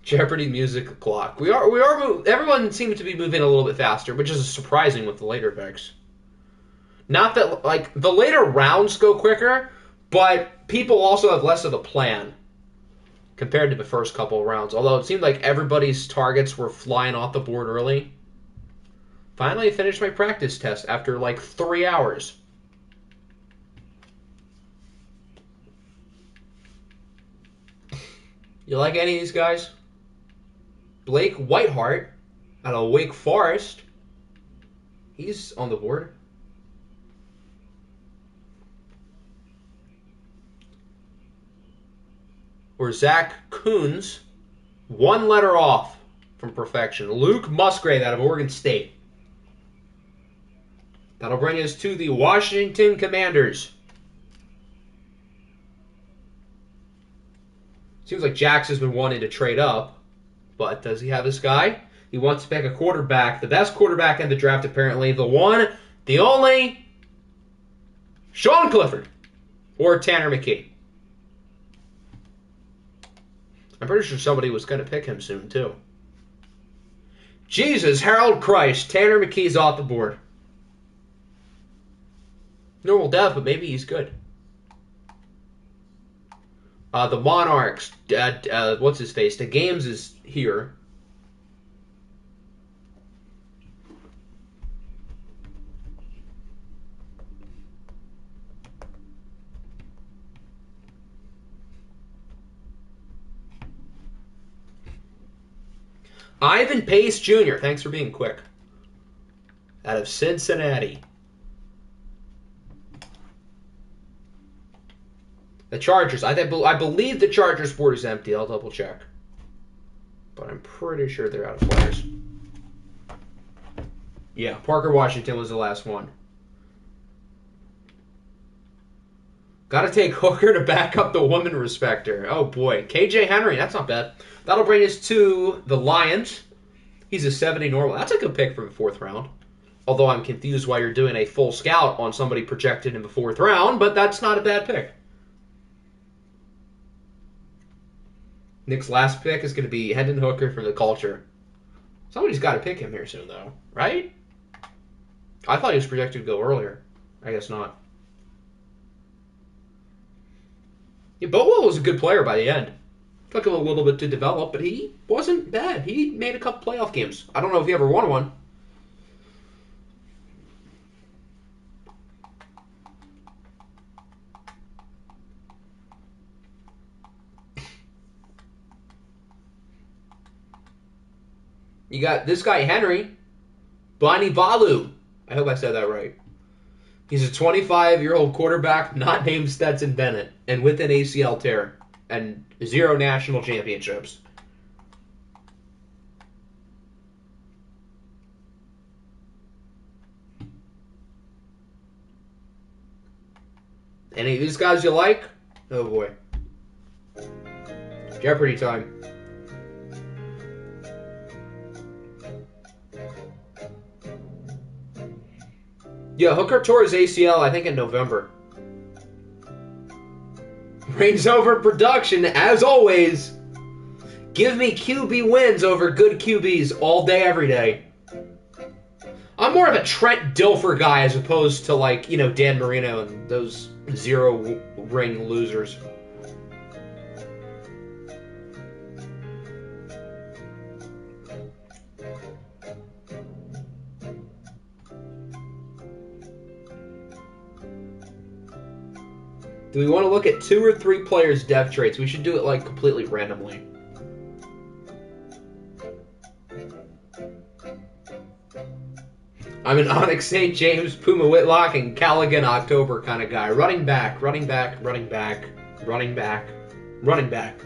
Jeopardy music clock. Everyone seems to be moving a little bit faster, which is surprising with the later picks. Not that, like, the later rounds go quicker, but people also have less of a plan compared to the first couple of rounds. Although it seemed like everybody's targets were flying off the board early. Finally, I finished my practice test after, like, 3 hours. You like any of these guys? Blake Whiteheart out of Wake Forest. He's on the board. Or Zach Coons, 1 letter off from perfection. Luke Musgrave out of Oregon State. That'll bring us to the Washington Commanders. Seems like Jax has been wanting to trade up, but does he have this guy? He wants to pick a quarterback, the best quarterback in the draft apparently, the one, the only, Sean Clifford or Tanner McKee. I'm pretty sure somebody was going to pick him soon too. Jesus, Harold Christ, Tanner McKee's off the board. Normal dev, but maybe he's good. The Monarchs, what's his face? The Games is here. Ivan Pace Jr., thanks for being quick. Out of Cincinnati. The Chargers. I believe the Chargers board is empty. I'll double check. But I'm pretty sure they're out of players. Yeah, Parker Washington was the last one. Got to take Hooker to back up the woman respecter. Oh boy. KJ Henry, that's not bad. That'll bring us to the Lions. He's a 70 normal. That's a good pick for the 4th round. Although I'm confused why you're doing a full scout on somebody projected in the 4th round, but that's not a bad pick. Nick's last pick is going to be Hendon Hooker from the Culture. Somebody's got to pick him here soon, though, right? I thought he was projected to go earlier. I guess not. Yeah, Bobo was a good player by the end. Took him a little bit to develop, but he wasn't bad. He made a couple playoff games. I don't know if he ever won one. You got this guy, Henry. Bonnie Valu. I hope I said that right. He's a 25-year-old quarterback not named Stetson Bennett and with an ACL tear and 0 national championships. Any of these guys you like? Oh boy. Jeopardy time. Yeah, Hooker tore his ACL, I think, in November. Reigns over production, as always. Give me QB wins over good QBs all day, every day. I'm more of a Trent Dilfer guy as opposed to, like, you know, Dan Marino and those 0-ring losers. Do we want to look at 2 or 3 players' depth traits? We should do it, like, completely randomly. I'm an Onyx St. James, Puma Whitlock, and Callaghan October kind of guy. Running back, running back, running back, running back, running back.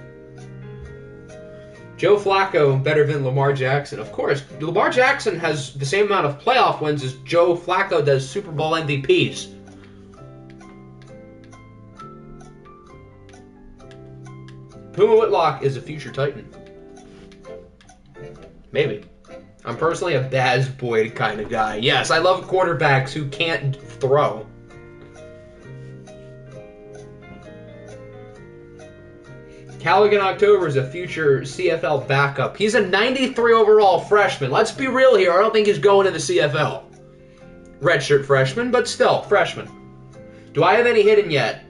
Joe Flacco better than Lamar Jackson. Of course, Lamar Jackson has the same amount of playoff wins as Joe Flacco does Super Bowl MVPs. Puma Whitlock is a future Titan. Maybe. I'm personally a Baz Boyd kind of guy. Yes, I love quarterbacks who can't throw. Callaghan October is a future CFL backup. He's a 93 overall freshman. Let's be real here. I don't think he's going to the CFL. Redshirt freshman, but still, freshman. Do I have any hidden yet?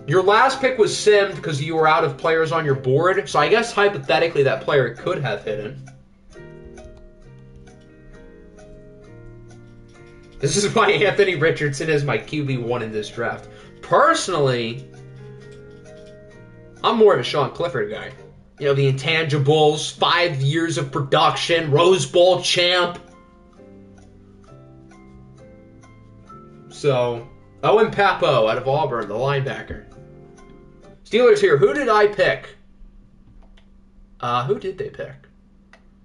Your last pick was simmed because you were out of players on your board, so I guess hypothetically that player could have hidden. This is why Anthony Richardson is my QB1 in this draft. Personally, I'm more of a Sean Clifford guy. You know, the intangibles, 5 years of production, Rose Bowl champ. So, Owen Papo out of Auburn, the linebacker. Steelers here. Who did I pick? Who did they pick?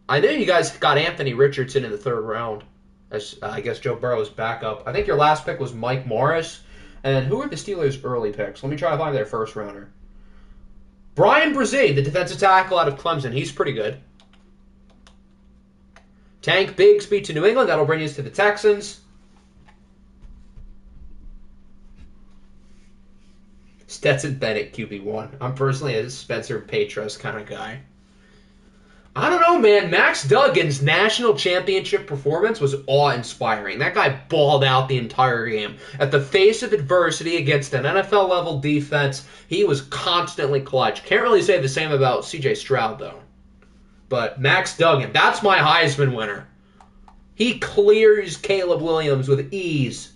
I knew you guys got Anthony Richardson in the 3rd round. As I guess Joe Burrow's backup. I think your last pick was Mike Morris. And then who are the Steelers' early picks? Let me try to find their 1st rounder. Brian Brzee, the defensive tackle out of Clemson. He's pretty good. Tank Bigsby to New England. That'll bring us to the Texans. Stetson Bennett, QB1. I'm personally a Spencer Petras kind of guy. I don't know, man. Max Duggan's national championship performance was awe-inspiring. That guy balled out the entire game. At the face of adversity against an NFL-level defense, he was constantly clutch. Can't really say the same about C.J. Stroud, though. But Max Duggan, that's my Heisman winner. He clears Caleb Williams with ease.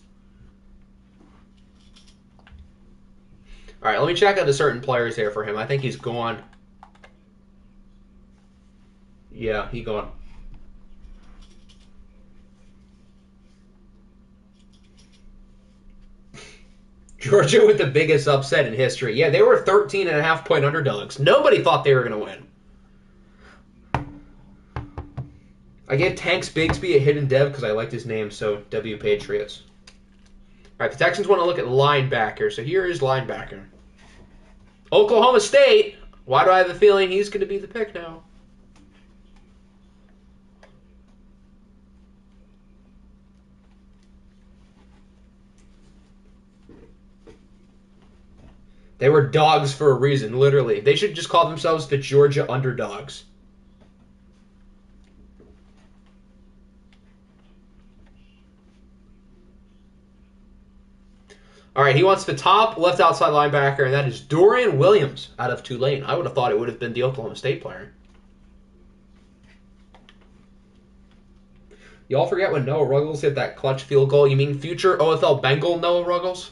All right, let me check out the certain players here for him. I think he's gone. Yeah, he gone. Georgia with the biggest upset in history. Yeah, they were 13.5-point underdogs. Nobody thought they were going to win. I gave Tanks Bigsby a hidden dev because I liked his name, so W Patriots. All right, the Texans want to look at linebacker, so here is linebacker. Oklahoma State. Why do I have a feeling he's going to be the pick now? They were dogs for a reason, literally. They should just call themselves the Georgia Underdogs. All right, he wants the top left outside linebacker, and that is Dorian Williams out of Tulane. I would have thought it would have been the Oklahoma State player. Y'all forget when Noah Ruggles hit that clutch field goal? You mean future OFL Bengal Noah Ruggles?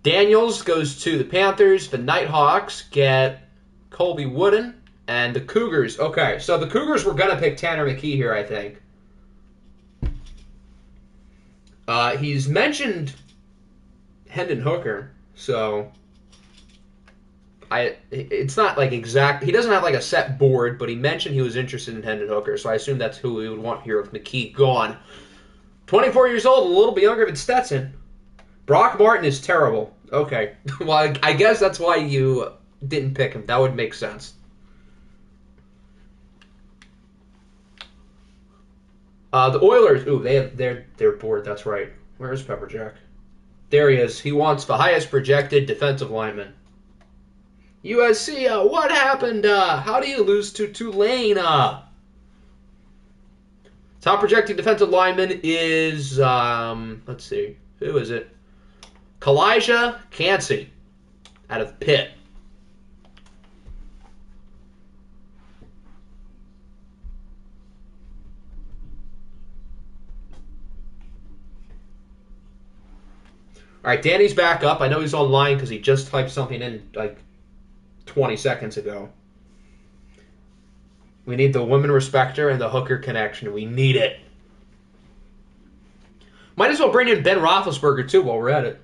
Daniels goes to the Panthers. The Nighthawks get Colby Wooden. And the Cougars. Okay, so the Cougars were going to pick Tanner McKee here, I think. He's mentioned Hendon Hooker, so it's not like exact. He doesn't have like a set board, but he mentioned he was interested in Hendon Hooker, so I assume that's who we would want here with McKee gone. 24 years old, a little bit younger than Stetson. Brock Martin is terrible. Okay, well, I guess that's why you didn't pick him. That would make sense. The Oilers, ooh, they're bored. That's right. Where's Pepperjack? There he is. He wants the highest projected defensive lineman. USC, what happened? How do you lose to Tulane? Top projected defensive lineman is, let's see, who is it? Kalijah Cansey out of Pitt. All right, Danny's back up. I know he's online because he just typed something in like 20 seconds ago. We need the women respecter and the hooker connection. We need it. Might as well bring in Ben Roethlisberger, too, while we're at it.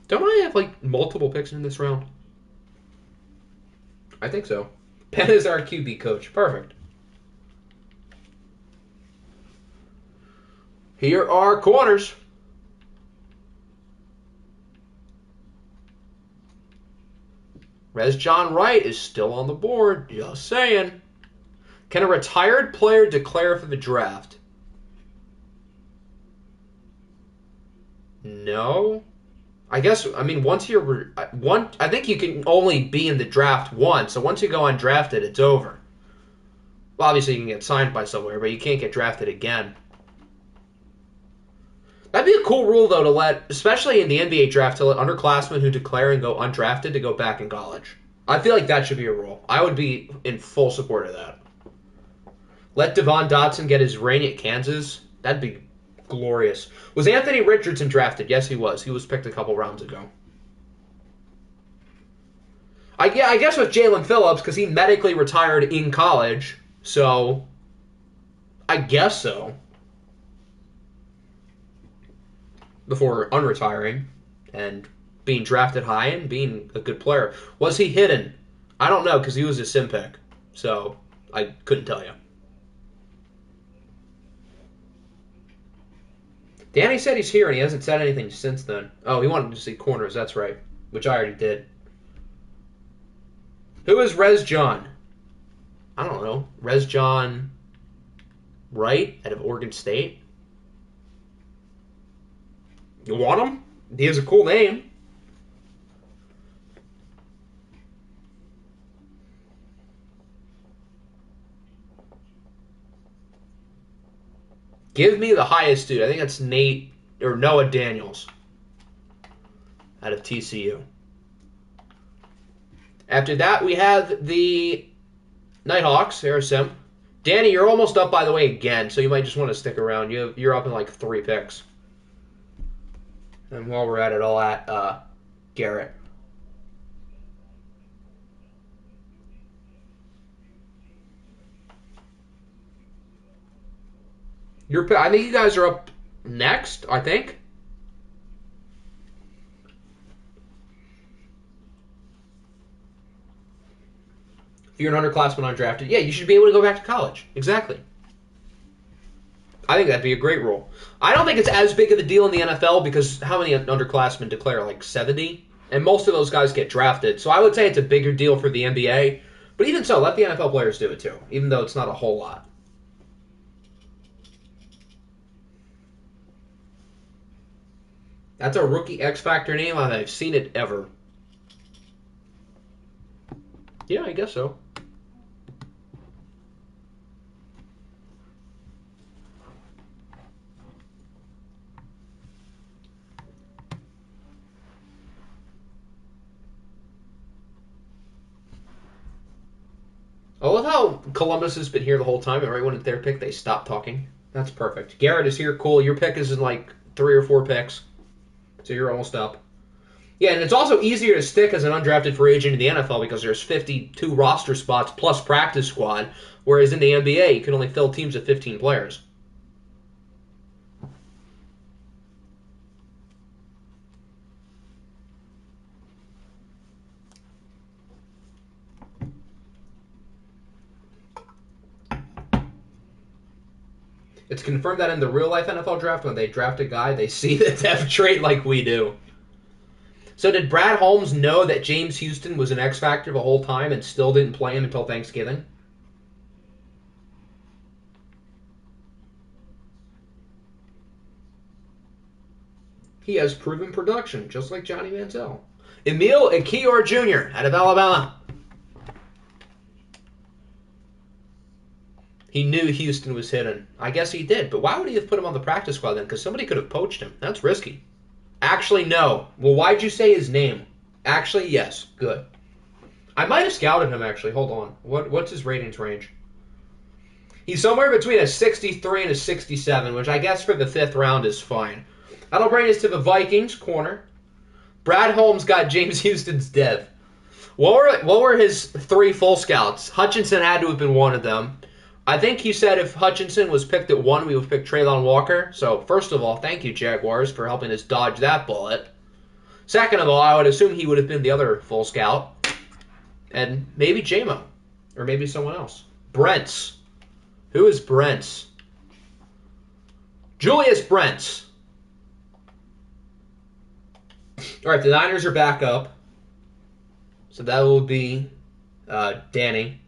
Don't I have, like, multiple picks in this round? I think so. Penn is our QB coach. Perfect. Here are corners. Res John Wright is still on the board. Just saying. Can a retired player declare for the draft? No. I guess, I mean, once you're I think you can only be in the draft once. So once you go undrafted, it's over. Well, obviously you can get signed by somewhere, but you can't get drafted again. That'd be a cool rule, though, to let, especially in the NBA draft, to let underclassmen who declare and go undrafted to go back in college. I feel like that should be a rule. I would be in full support of that. Let Devon Dotson get his ring at Kansas. That'd be glorious. Was Anthony Richardson drafted? Yes, he was. He was picked a couple rounds ago. I guess with Jalen Phillips, because he medically retired in college, so I guess so. Before unretiring and being drafted high and being a good player. Was he hidden? I don't know, because he was a sim pick, so I couldn't tell you. Danny said he's here, and he hasn't said anything since then. Oh, he wanted to see corners, that's right, which I already did. Who is Rez John? I don't know. Rez John Wright out of Oregon State? You want him? He has a cool name. Give me the highest dude. I think that's Nate or Noah Daniels out of TCU. After that, we have the Nighthawks, RSM. Danny, you're almost up, by the way, again, so you might just want to stick around. You're up in like 3 picks. And while we're at it, I'll at Garrett. I think you guys are up next, I think. If you're an underclassman undrafted, yeah, you should be able to go back to college. Exactly. I think that'd be a great rule. I don't think it's as big of a deal in the NFL because how many underclassmen declare? Like 70? And most of those guys get drafted. So I would say it's a bigger deal for the NBA. But even so, let the NFL players do it too, even though it's not a whole lot. That's a rookie X Factor name, and I've seen it ever. Yeah, I guess so. I love how Columbus has been here the whole time, and right when it's their pick, they stop talking. That's perfect. Garrett is here, cool. Your pick is in like 3 or 4 picks. So you're almost up. Yeah, and it's also easier to stick as an undrafted free agent in the NFL because there's 52 roster spots plus practice squad, whereas in the NBA, you can only fill teams of 15 players. It's confirmed that in the real-life NFL draft, when they draft a guy, they see the depth trait like we do. So did Brad Holmes know that James Houston was an X Factor the whole time and still didn't play him until Thanksgiving? He has proven production, just like Johnny Manziel. Emil Ekiyor Jr. out of Alabama. He knew Houston was hidden. I guess he did, but why would he have put him on the practice squad then? Because somebody could have poached him. That's risky. Actually, no. Well, why'd you say his name? Actually, yes. Good. I might have scouted him, actually. Hold on. What's his ratings range? He's somewhere between a 63 and a 67, which I guess for the 5th round is fine. That'll bring us to the Vikings corner. Brad Holmes got James Houston's dev. What were his 3 full scouts? Hutchinson had to have been one of them. I think he said if Hutchinson was picked at 1, we would pick Treylon Walker. So, first of all, thank you, Jaguars, for helping us dodge that bullet. Second of all, I would assume he would have been the other full scout. And maybe J-Mo. Or maybe someone else. Brents. Who is Brents? Julius Brents. All right, the Niners are back up. So that will be Danny.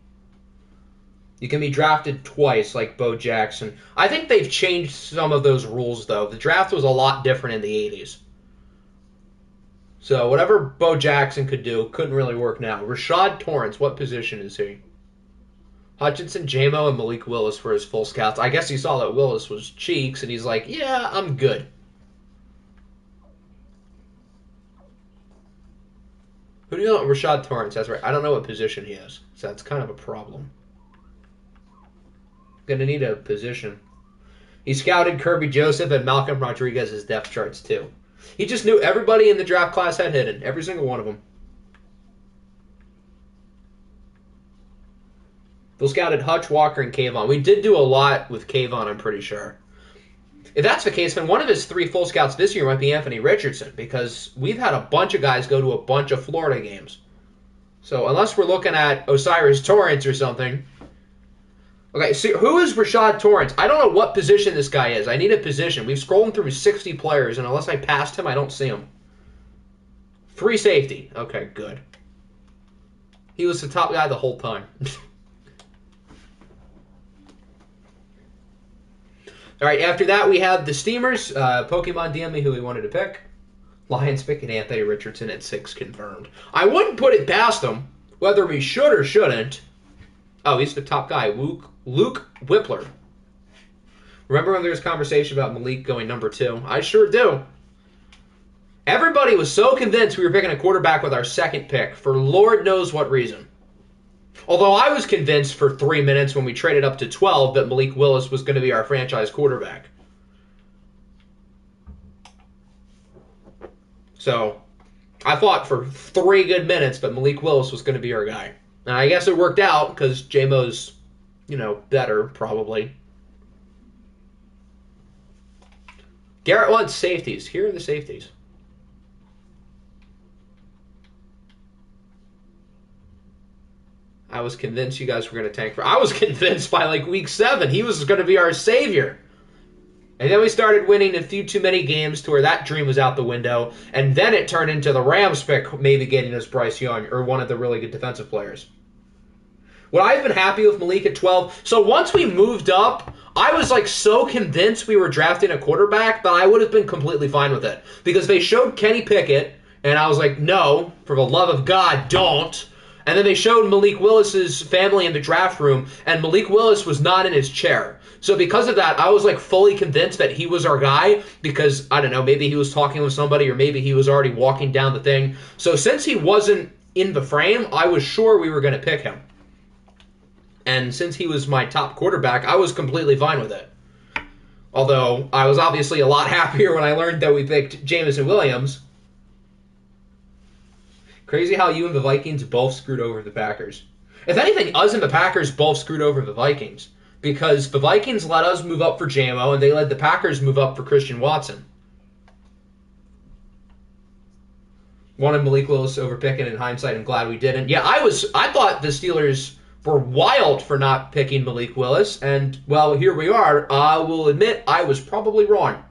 You can be drafted twice, like Bo Jackson. I think they've changed some of those rules, though. The draft was a lot different in the 80s. So whatever Bo Jackson could do couldn't really work now. Rashad Torrance, what position is he? Hutchinson, J-Mo, and Malik Willis for his full scouts. I guess he saw that Willis was cheeks, and he's like, yeah, I'm good. Who do you know Rashad Torrance? That's right. I don't know what position he is, so that's kind of a problem. Gonna need a position. He scouted Kirby Joseph and Malcolm Rodriguez's depth charts, too. He just knew everybody in the draft class had hidden. Every single one of them. They scouted Hutch, Walker, and Kayvon. We did do a lot with Kayvon, I'm pretty sure. If that's the case, then one of his 3 full scouts this year might be Anthony Richardson, because we've had a bunch of guys go to a bunch of Florida games. So unless we're looking at Osiris Torrance or something. Okay, so who is Rashad Torrance? I don't know what position this guy is. I need a position. We've scrolled through 60 players, and unless I passed him, I don't see him. Free safety. Okay, good. He was the top guy the whole time. All right, after that, we have the Steamers. Pokemon DM me who we wanted to pick. Lions picking Anthony Richardson at 6 confirmed. I wouldn't put it past him, whether we should or shouldn't. Oh, he's the top guy, Luke Whippler. Remember when there was conversation about Malik going number 2? I sure do. Everybody was so convinced we were picking a quarterback with our 2nd pick, for Lord knows what reason. Although I was convinced for 3 minutes when we traded up to 12 that Malik Willis was going to be our franchise quarterback. So, I thought for 3 good minutes that Malik Willis was going to be our guy. And I guess it worked out because J-Mo's, better, probably. Garrett wants safeties. Here are the safeties. I was convinced you guys were going to tank for... I was convinced by, week 7 he was going to be our savior. And then we started winning a few too many games to where that dream was out the window. And then it turned into the Rams pick maybe getting us Bryce Young or one of the really good defensive players. Would I have been happy with Malik at 12? So once we moved up, I was so convinced we were drafting a quarterback that I would have been completely fine with it. Because they showed Kenny Pickett, and I was like, no, for the love of God, don't. And then they showed Malik Willis's family in the draft room, and Malik Willis was not in his chair. So because of that, I was fully convinced that he was our guy because, I don't know, maybe he was talking with somebody or maybe he was already walking down the thing. So since he wasn't in the frame, I was sure we were going to pick him. And since he was my top quarterback, I was completely fine with it. Although I was obviously a lot happier when I learned that we picked Jameson Williams. Crazy how you and the Vikings both screwed over the Packers. If anything, us and the Packers both screwed over the Vikings. Because the Vikings let us move up for JMO, and they let the Packers move up for Christian Watson. Wanted Malik Willis over Pickett in hindsight. I'm glad we didn't. Yeah, I thought the Steelers were wild for not picking Malik Willis. And, well, here we are. I will admit I was probably wrong.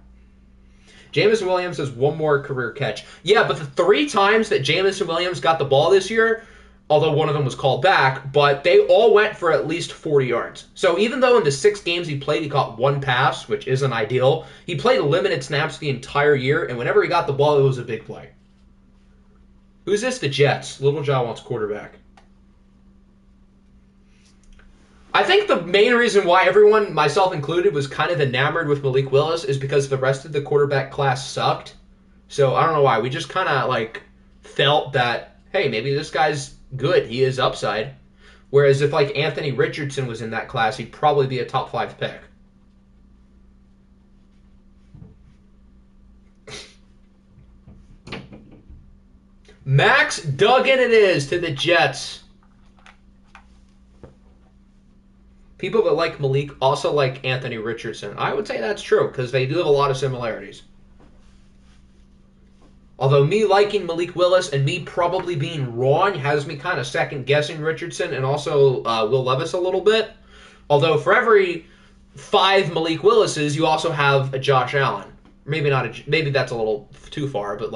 Jameson Williams has one more career catch. Yeah, but the 3 times that Jameson Williams got the ball this year, although one of them was called back, but they all went for at least 40 yards. So even though in the 6 games he played, he caught 1 pass, which isn't ideal, he played limited snaps the entire year, and whenever he got the ball, it was a big play. Who's this? The Jets. Little John wants quarterback. I think the main reason why everyone, myself included, was kind of enamored with Malik Willis is because the rest of the quarterback class sucked. So I don't know why. We just kind of felt that, hey, maybe this guy's good. He is upside. Whereas if Anthony Richardson was in that class, he'd probably be a top 5 pick. Max Duggan it is to the Jets. People that like Malik also like Anthony Richardson. I would say that's true because they do have a lot of similarities. Although me liking Malik Willis and me probably being wrong has me kind of second-guessing Richardson and also Will Levis a little bit. Although for every 5 Malik Willises, you also have a Josh Allen. Maybe not. Maybe that's a little too far, but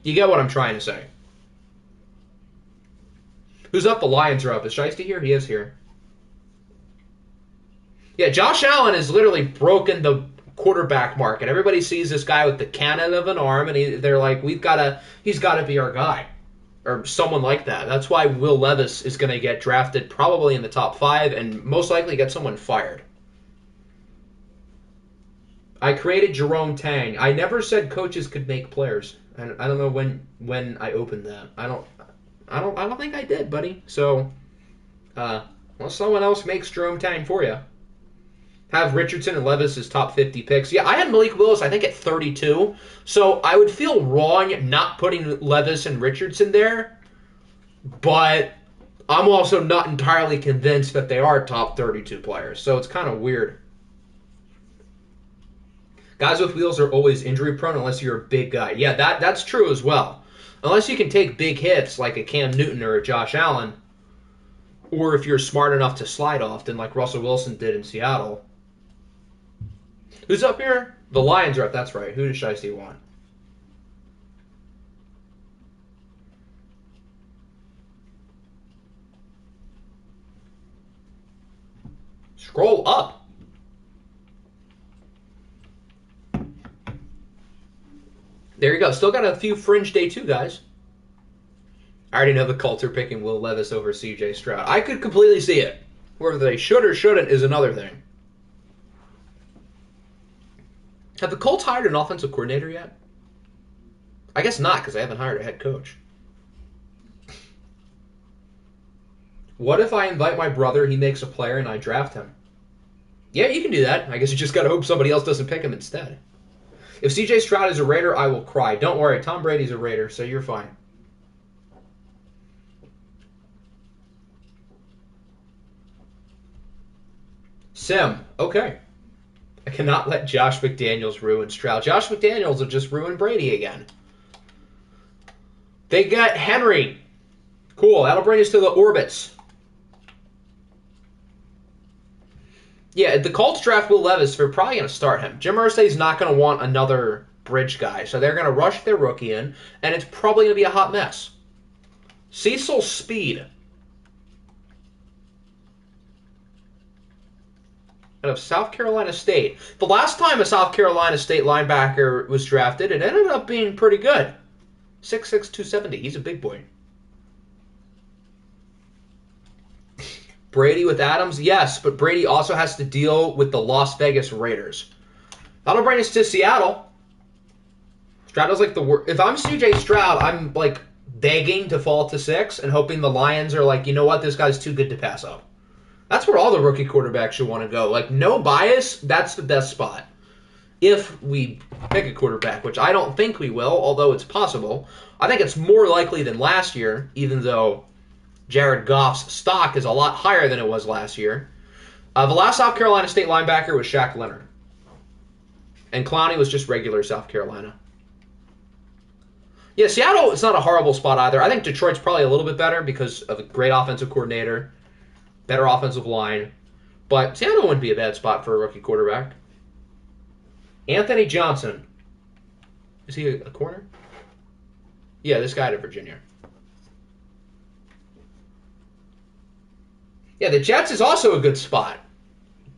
you get what I'm trying to say. Who's up? The Lions are up. Is Shiesty here? He is here. Yeah, Josh Allen has literally broken the quarterback market. Everybody sees this guy with the cannon of an arm, and they're like, he's got to be our guy, or someone like that. That's why Will Levis is going to get drafted probably in the top 5, and most likely get someone fired. I created Jerome Tang. I never said coaches could make players. I don't know when I opened that. I don't think I did, buddy. So, unless someone else makes Jerome Tang for you. Have Richardson and Levis as top 50 picks. Yeah, I had Malik Willis, I think, at 32. So I would feel wrong not putting Levis and Richardson there. But I'm also not entirely convinced that they are top 32 players. So it's kind of weird. Guys with wheels are always injury prone unless you're a big guy. Yeah, that's true as well. Unless you can take big hits like a Cam Newton or a Josh Allen. Or if you're smart enough to slide often like Russell Wilson did in Seattle. Who's up here? The Lions are up, that's right. Who does Shiesty want? Scroll up. There you go. Still got a few fringe day 2 guys. I already know the Colts are picking Will Levis over CJ Stroud. I could completely see it. Whether they should or shouldn't is another thing. Have the Colts hired an offensive coordinator yet? I guess not, because they haven't hired a head coach. What if I invite my brother, he makes a player, and I draft him? Yeah, you can do that. I guess you just got to hope somebody else doesn't pick him instead. If CJ Stroud is a Raider, I will cry. Don't worry, Tom Brady's a Raider, so you're fine. Sim, okay. I cannot let Josh McDaniels ruin Stroud. Josh McDaniels will just ruin Brady again. They got Henry. Cool, that'll bring us to the orbits. Yeah, the Colts draft Will Levis. They're probably going to start him. Jim Irsay's not going to want another bridge guy, so they're going to rush their rookie in, and it's probably going to be a hot mess. Cecil Speed. Out of South Carolina State. The last time a South Carolina State linebacker was drafted, it ended up being pretty good. 6'6", 270. He's a big boy. Brady with Adams? Yes, but Brady also has to deal with the Las Vegas Raiders. That'll bring us to Seattle. Stroud is like the worst. If I'm CJ Stroud, I'm like begging to fall to 6 and hoping the Lions are like, you know what, this guy's too good to pass up. That's where all the rookie quarterbacks should want to go. Like, no bias, that's the best spot. If we pick a quarterback, which I don't think we will, although it's possible. I think it's more likely than last year, even though Jared Goff's stock is a lot higher than it was last year. The last South Carolina State linebacker was Shaq Leonard. And Clowney was just regular South Carolina. Yeah, Seattle is not a horrible spot either. I think Detroit's probably a little bit better because of a great offensive coordinator. Better offensive line. But Seattle wouldn't be a bad spot for a rookie quarterback. Anthony Johnson. Is he a corner? Yeah, this guy out of Virginia. Yeah, the Jets is also a good spot.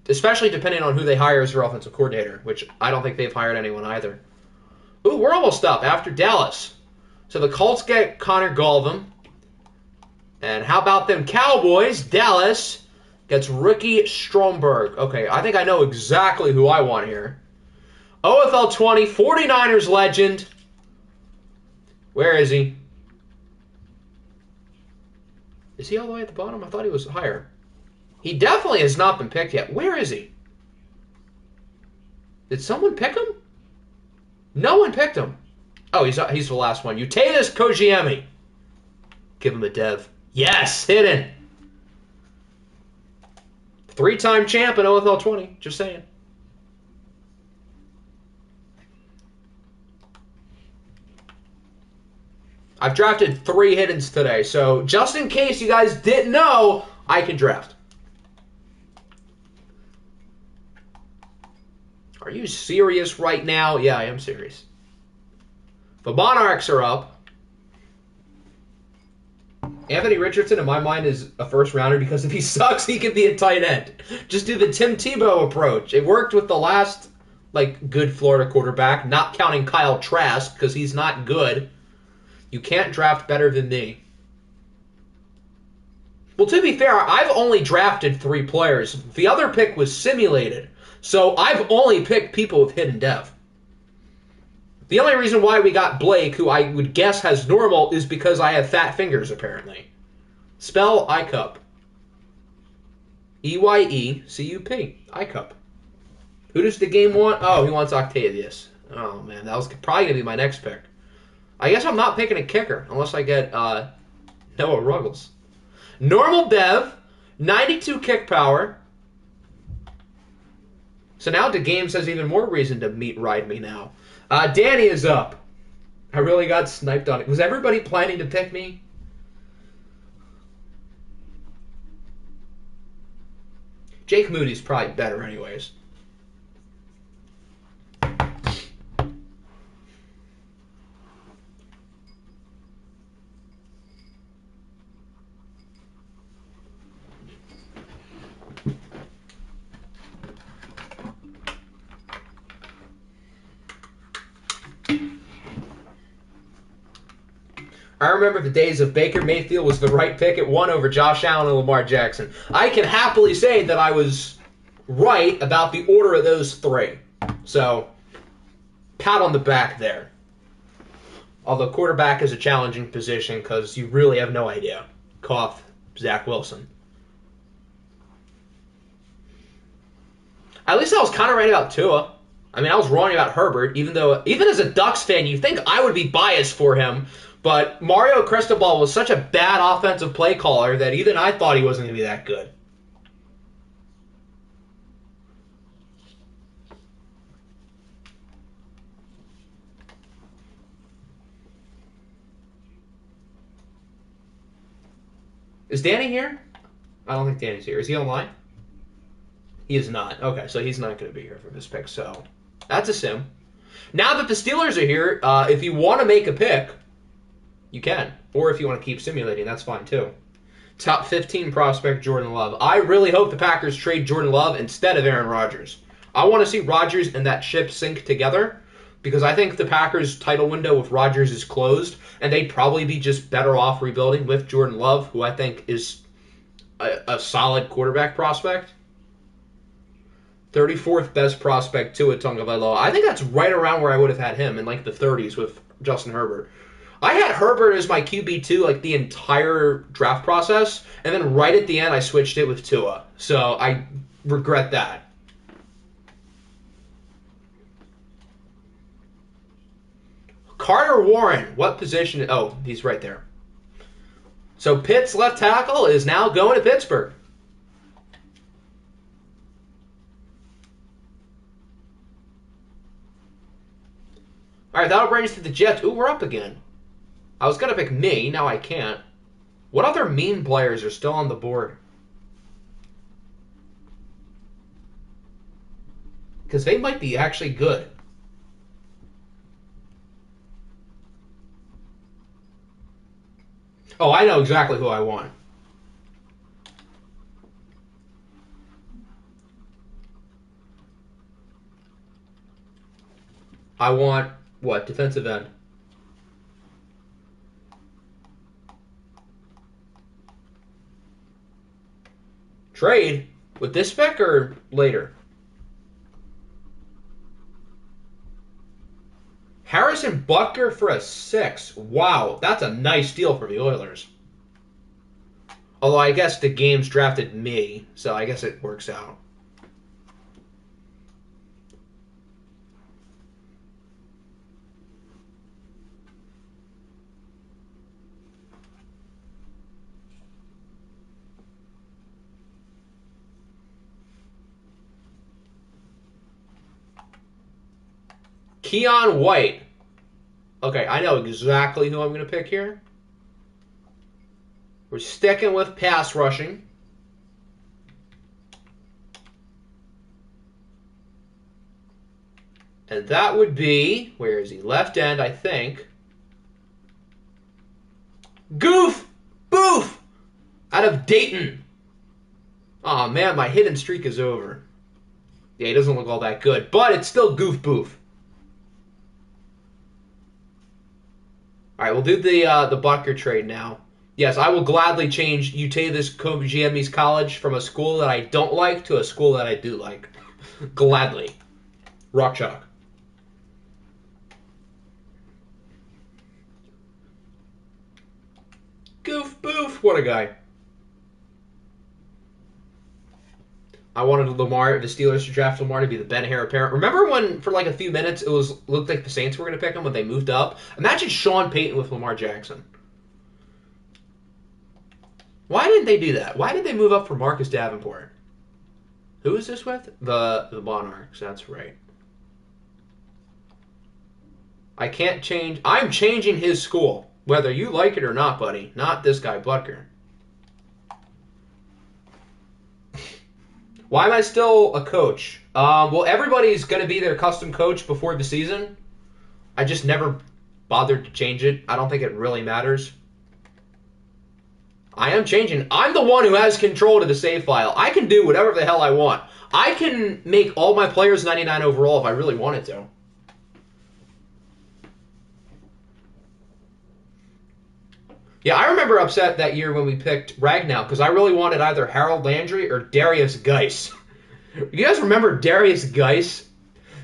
Especially depending on who they hire as their offensive coordinator, which I don't think they've hired anyone either. Ooh, we're almost up after Dallas. So the Colts get Connor Galvin. And how about them Cowboys? Dallas gets rookie Stromberg. Okay, I think I know exactly who I want here. OFL 20, 49ers legend. Where is he? Is he all the way at the bottom? I thought he was higher. He definitely has not been picked yet. Where is he? Did someone pick him? No one picked him. Oh, he's the last one. Utatis Kojiemi. Give him a dev. Yes, hidden. 3-time champ in OFL 20. Just saying. I've drafted 3 hiddens today, so just in case you guys didn't know, I can draft. Are you serious right now? Yeah, I am serious. The Monarchs are up. Anthony Richardson, in my mind, is a first rounder because if he sucks, he can be a tight end. Just do the Tim Tebow approach. It worked with the last, good Florida quarterback, not counting Kyle Trask because he's not good. You can't draft better than me. Well, to be fair, I've only drafted 3 players. The other pick was simulated, so I've only picked people with hidden dev. The only reason why we got Blake, who I would guess has normal, is because I have fat fingers, apparently. Spell iCup. E-Y-E-C-U-P. iCup. Who does the game want? Oh, he wants Octavius. Oh, man, that was probably going to be my next pick. I guess I'm not picking a kicker, unless I get Noah Ruggles. Normal dev, 92 kick power. So now the game has even more reason to ride me now. Danny is up. I really got sniped on it. Was everybody planning to pick me? Jake Moody's probably better anyways. I remember the days of Baker Mayfield was the right pick at 1 over Josh Allen and Lamar Jackson. I can happily say that I was right about the order of those 3. So, pat on the back there. Although quarterback is a challenging position because you really have no idea. Cough, Zach Wilson. At least I was kind of right about Tua. I mean, I was wrong about Herbert, even as a Ducks fan, you think I would be biased for him. But Mario Cristobal was such a bad offensive play caller that even I thought he wasn't going to be that good. Is Danny here? I don't think Danny's here. Is he online? He is not. Okay, so he's not going to be here for this pick. So that's a sim. Now that the Steelers are here, if you want to make a pick, you can. Or if you want to keep simulating, that's fine too. Top 15 prospect, Jordan Love. I really hope the Packers trade Jordan Love instead of Aaron Rodgers. I want to see Rodgers and that ship sink together because I think the Packers' title window with Rodgers is closed, and they'd probably be just better off rebuilding with Jordan Love, who I think is a solid quarterback prospect. 34th best prospect, Tua Tagovailoa. I think that's right around where I would have had him in the 30s with Justin Herbert. I had Herbert as my QB2 the entire draft process, and then right at the end I switched it with Tua. So I regret that. Carter Warren, what position? Oh, he's right there. So Pitt's left tackle is now going to Pittsburgh. All right, that'll bring us to the Jets. Ooh, we're up again. I was going to pick me. Now I can't. What other meme players are still on the board? Because they might be actually good. Oh, I know exactly who I want. I want, what, defensive end? Trade? With this spec or later? Harrison Butker for a 6. Wow, that's a nice deal for the Oilers. Although I guess the game's drafted me, so I guess it works out. Keon White. Okay, I know exactly who I'm going to pick here. We're sticking with pass rushing. And that would be, where is he? Left end, I think. Goof! Boof! Out of Dayton. Oh man, my hidden streak is over. Yeah, he doesn't look all that good, but it's still goof boof. All right, we'll do the Butker trade now. Yes, I will gladly change Utavis Kobe College from a school that I don't like to a school that I do like. Gladly. Rock chalk. Goof boof. What a guy. I wanted the Steelers to draft Lamar to be the Ben Heir apparent. Remember when, for like a few minutes, looked like the Saints were going to pick him when they moved up? Imagine Sean Payton with Lamar Jackson. Why didn't they do that? Why did they move up for Marcus Davenport? Who is this with? The Monarchs, that's right. I can't change. I'm changing his school, whether you like it or not, buddy. Not this guy, Butker. Why am I still a coach? Well, everybody's going to be their custom coach before the season. I just never bothered to change it. I don't think it really matters. I am changing. I'm the one who has control to the save file. I can do whatever the hell I want. I can make all my players 99 overall if I really wanted to. Yeah, I remember upset that year when we picked Ragnow because I really wanted either Harold Landry or Darius Geis. You guys remember Darius Geis?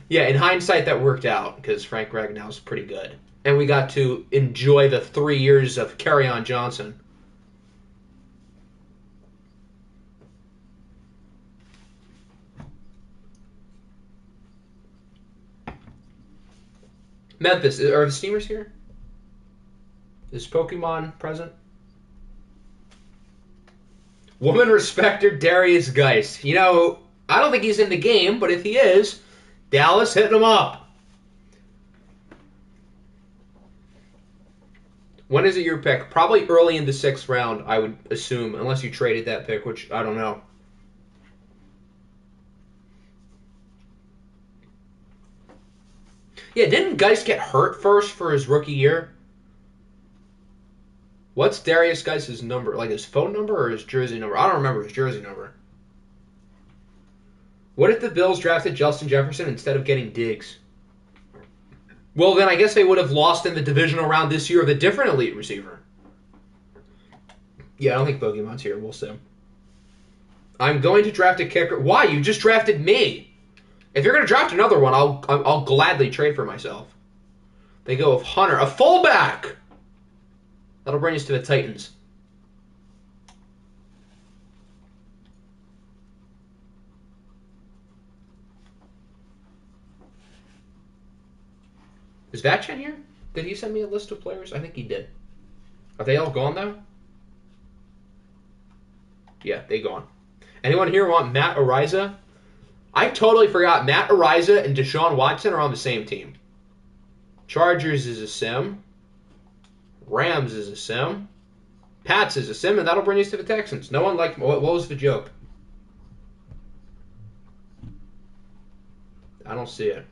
Yeah, in hindsight, that worked out because Frank Ragnow's pretty good. And we got to enjoy the 3 years of Kerryon Johnson. Memphis, are the Steamers here? Is Pokemon present? Woman respecter Darius Geis. You know, I don't think he's in the game, but if he is, Dallas hitting him up. When is it your pick? Probably early in the 6th round, I would assume, unless you traded that pick, which I don't know. Yeah, didn't Geis get hurt first for his rookie year? What's Darius Geis' number? Like his phone number or his jersey number? I don't remember his jersey number. What if the Bills drafted Justin Jefferson instead of getting Diggs? Well, then I guess they would have lost in the divisional round this year with a different elite receiver. Yeah, I don't think Pokemon's here. We'll see. I'm going to draft a kicker. Why? You just drafted me. If you're going to draft another one, I'll gladly trade for myself. They go with Hunter, a fullback. That'll bring us to the Titans. Is Vatchen here? Did he send me a list of players? I think he did. Are they all gone, though? Yeah, they gone. Anyone here want Matt Ariza? I totally forgot Matt Ariza and Deshaun Watson are on the same team. Chargers is a sim. Rams is a sim. Pats is a sim, and that'll bring us to the Texans. No one liked... What was the joke? I don't see it.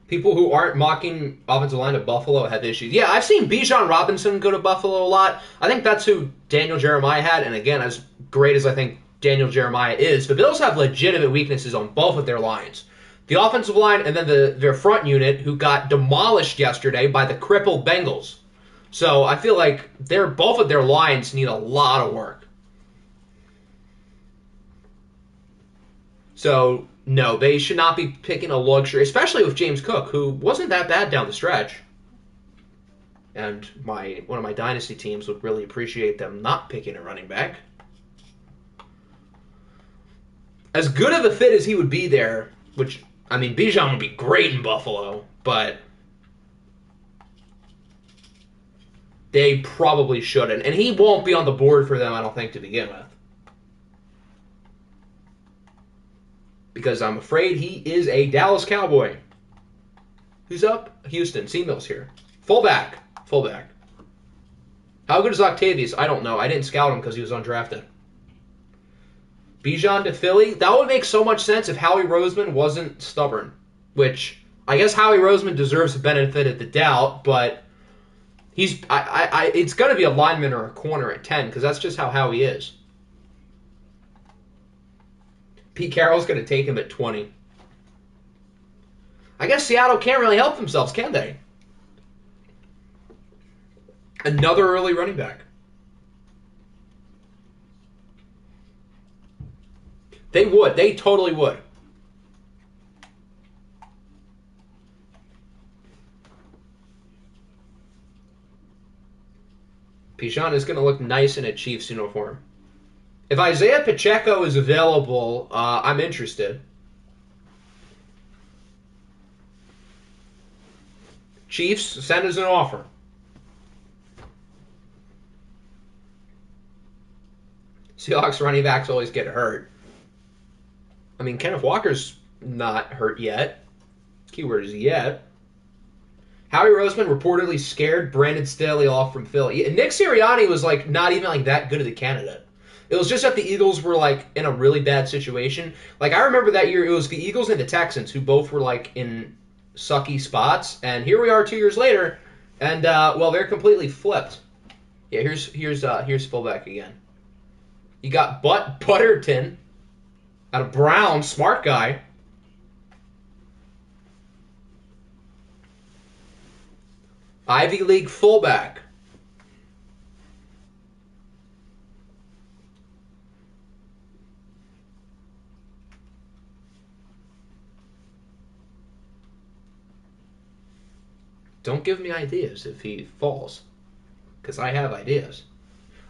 People who aren't mocking offensive line of Buffalo have issues. Yeah, I've seen Bijan Robinson go to Buffalo a lot. I think that's who Daniel Jeremiah had. And again, as great as I think Daniel Jeremiah is, the Bills have legitimate weaknesses on both of their lines. The offensive line and then their front unit, who got demolished yesterday by the crippled Bengals. So I feel like both of their lines need a lot of work. So... no, they should not be picking a luxury, especially with James Cook, who wasn't that bad down the stretch. And one of my dynasty teams would really appreciate them not picking a running back. As good of a fit as he would be there, which, I mean, Bijan would be great in Buffalo, but they probably shouldn't. And he won't be on the board for them, I don't think, to begin with. Because I'm afraid he is a Dallas Cowboy. Who's up? Houston. C-Mill's here. Fullback. How good is Octavius? I don't know. I didn't scout him because he was undrafted. Bijan to Philly? That would make so much sense if Howie Roseman wasn't stubborn. Which, I guess Howie Roseman deserves the benefit of the doubt, but it's going to be a lineman or a corner at 10 because that's just how Howie is. Pete Carroll's going to take him at 20. I guess Seattle can't really help themselves, can they? Another early running back. They would. They totally would. Bijan is going to look nice in a Chiefs uniform. If Isaiah Pacheco is available, I'm interested. Chiefs, send us an offer. Seahawks running backs always get hurt. I mean, Kenneth Walker's not hurt yet. Keyword is yet. Howie Roseman reportedly scared Brandon Staley off from Philly. Nick Sirianni was like not even like that good of a candidate. It was just that the Eagles were like in a really bad situation. Like I remember that year, it was the Eagles and the Texans who both were like in sucky spots, and here we are 2 years later, and well, they're completely flipped. Yeah, here's fullback again. You got Butterton out of Brown, smart guy. Ivy League fullback. Don't give me ideas if he falls, because I have ideas.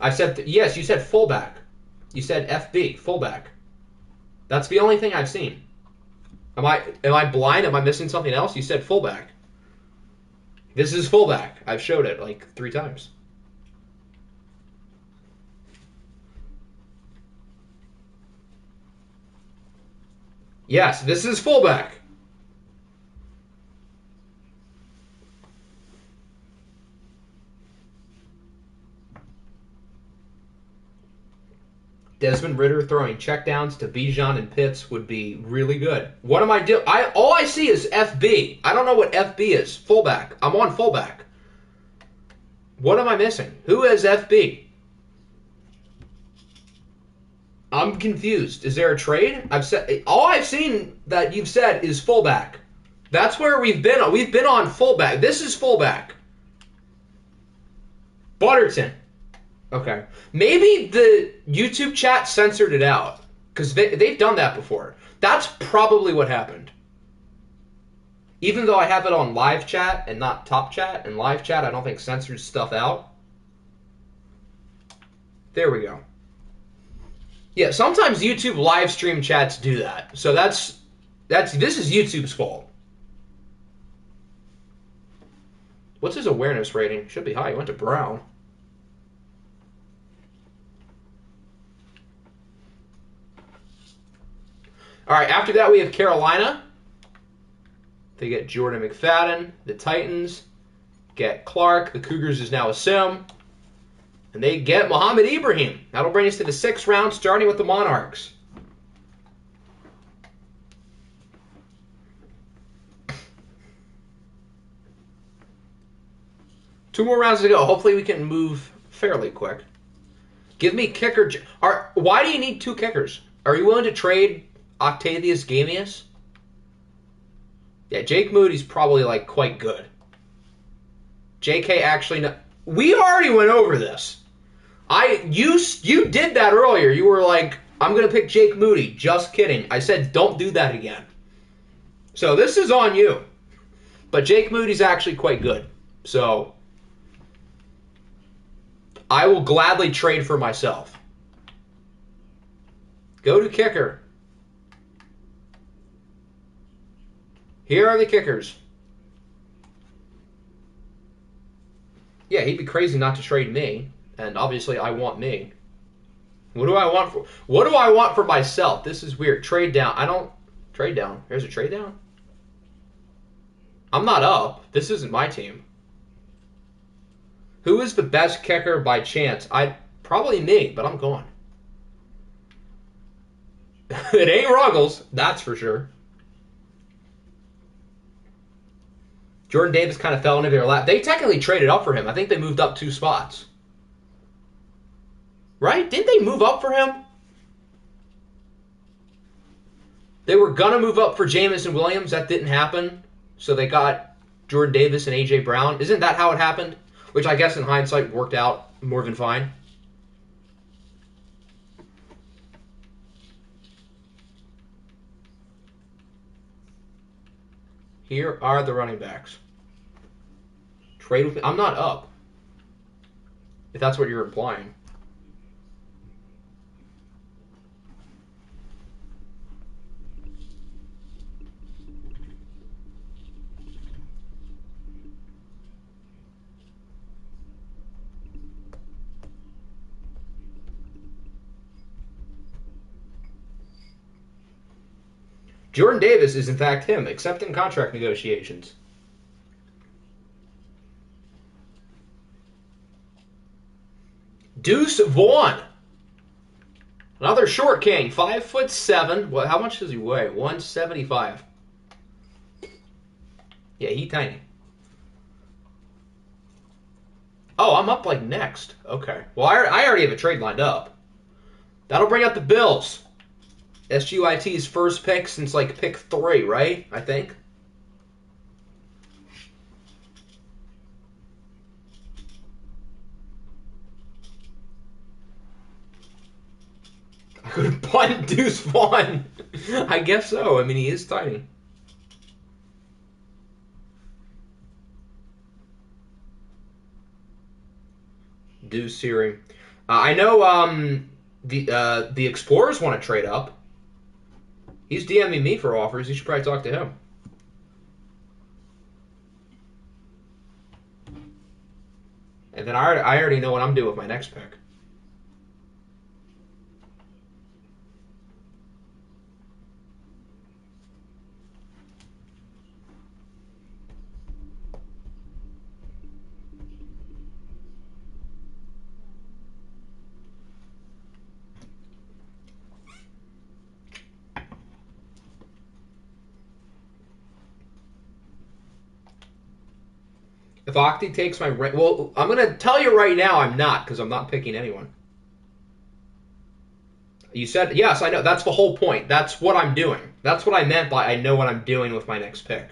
I said yes. You said fullback. You said FB fullback. That's the only thing I've seen. Am I blind? Am I missing something else? You said fullback. This is fullback. I've showed it like 3 times. Yes, this is fullback. Desmond Ridder throwing checkdowns to Bijan and Pitts would be really good. What am I doing? All I see is FB. I don't know what FB is. Fullback. I'm on fullback. What am I missing? Who has FB? I'm confused. Is there a trade? All I've seen that you've said is fullback. That's where we've been. We've been on fullback. This is fullback. Butterton. Okay. Maybe the YouTube chat censored it out, because they've done that before. That's probably what happened. Even though I have it on live chat and not top chat, and live chat I don't think censors stuff out. There we go. Yeah, sometimes YouTube live stream chats do that. So this is YouTube's fault. What's his awareness rating? Should be high. He went to Brown. All right, after that we have Carolina. They get Jordan McFadden. The Titans get Clark. The Cougars is now a sim. And they get Muhammad Ibrahim. That'll bring us to the 6th round, starting with the Monarchs. Two more rounds to go. Hopefully we can move fairly quick. Give me kicker. Why do you need 2 kickers? Are you willing to trade Octavius Gamius? Yeah, Jake Moody's probably like quite good. JK actually no. We already went over this. You did that earlier. You were like, I'm gonna pick Jake Moody. Just kidding. I said don't do that again. So this is on you. But Jake Moody's actually quite good. So I will gladly trade for myself. Go to kicker. Here are the kickers. Yeah, he'd be crazy not to trade me, and obviously I want me. What do I want for myself? This is weird. Trade down. I don't trade down. There's a trade down. I'm not up. This isn't my team. Who is the best kicker by chance? Probably me, but I'm gone. It ain't Ruggles, that's for sure. Jordan Davis kind of fell into their lap. They technically traded up for him. I think they moved up 2 spots. Right? Didn't they move up for him? They were going to move up for Jamison Williams. That didn't happen. So they got Jordan Davis and A.J. Brown. Isn't that how it happened? Which I guess in hindsight worked out more than fine. Here are the running backs. Trade with me. I'm not up. If that's what you're implying. Jordan Davis is in fact him, accepting contract negotiations. Deuce Vaughn. Another short king, 5'7". What? How much does he weigh? 175. Yeah, he tiny. Oh, I'm up like next. Okay. Well, I already have a trade lined up. That'll bring up the Bills. SGYT's first pick since like pick 3, right? I think. I could punt Deuce Vaughn. I guess so. I mean, he is tiny. Deuce Searing. I know the Explorers want to trade up. He's DMing me for offers. You should probably talk to him. And then I already know what I'm doing with my next pick. If Octi takes my rent... Well, I'm going to tell you right now I'm not, because I'm not picking anyone. You said... Yes, I know. That's the whole point. That's what I'm doing. That's what I meant by I know what I'm doing with my next pick.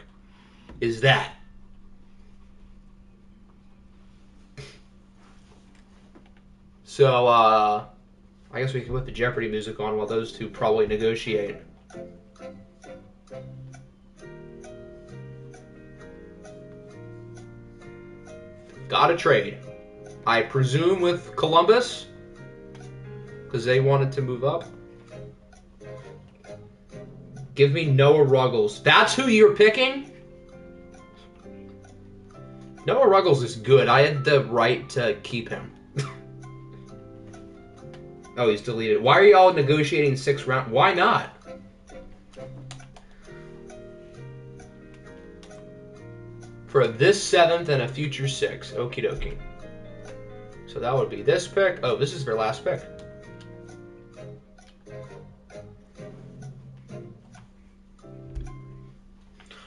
Is that. So, I guess we can put the Jeopardy music on while those two probably negotiate. Got a trade. I presume with Columbus, because they wanted to move up. Give me Noah Ruggles. That's who you're picking? Noah Ruggles is good. I had the right to keep him. Oh, he's deleted. Why are y'all negotiating 6th round? Why not? For this 7th and a future 6. Okie dokie. So that would be this pick. Oh, this is their last pick.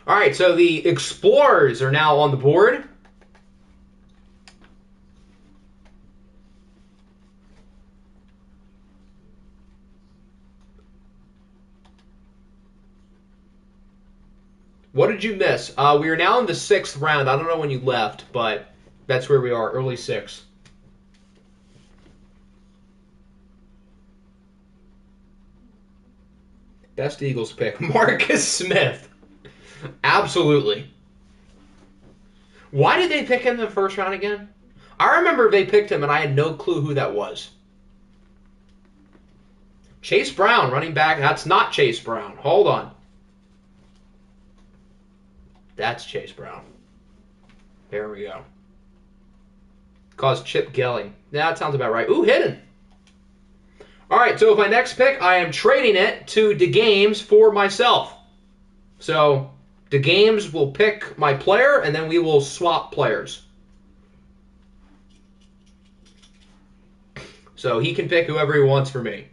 All right, so the Explorers are now on the board. What did you miss? We are now in the 6th round. I don't know when you left, but that's where we are, early 6. Best Eagles pick, Marcus Smith. Absolutely. Why did they pick him in the 1st round again? I remember they picked him, and I had no clue who that was. Chase Brown, running back. That's not Chase Brown. Hold on. That's Chase Brown. There we go. Caused Chip Gelling. Yeah, that sounds about right. Ooh, hidden. All right, so with my next pick, I am trading it to DeGames for myself. So DeGames will pick my player, and then we will swap players. So he can pick whoever he wants for me.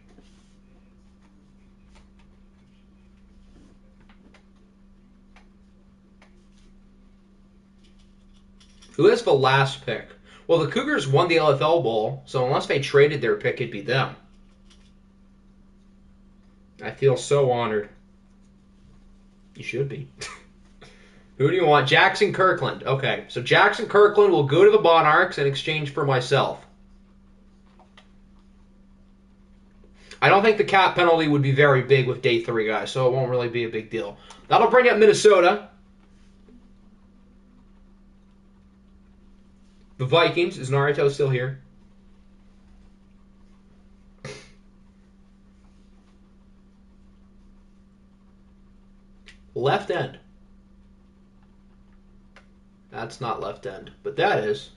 Who has the last pick? Well, the Cougars won the OFL Bowl, so unless they traded their pick, it'd be them. I feel so honored. You should be. Who do you want? Jackson Kirkland. Okay, so Jackson Kirkland will go to the Monarchs in exchange for myself. I don't think the cap penalty would be very big with day 3, guys, so it won't really be a big deal. That'll bring up Minnesota. The Vikings. Is Naruto still here? Left end. That's not left end, but that is.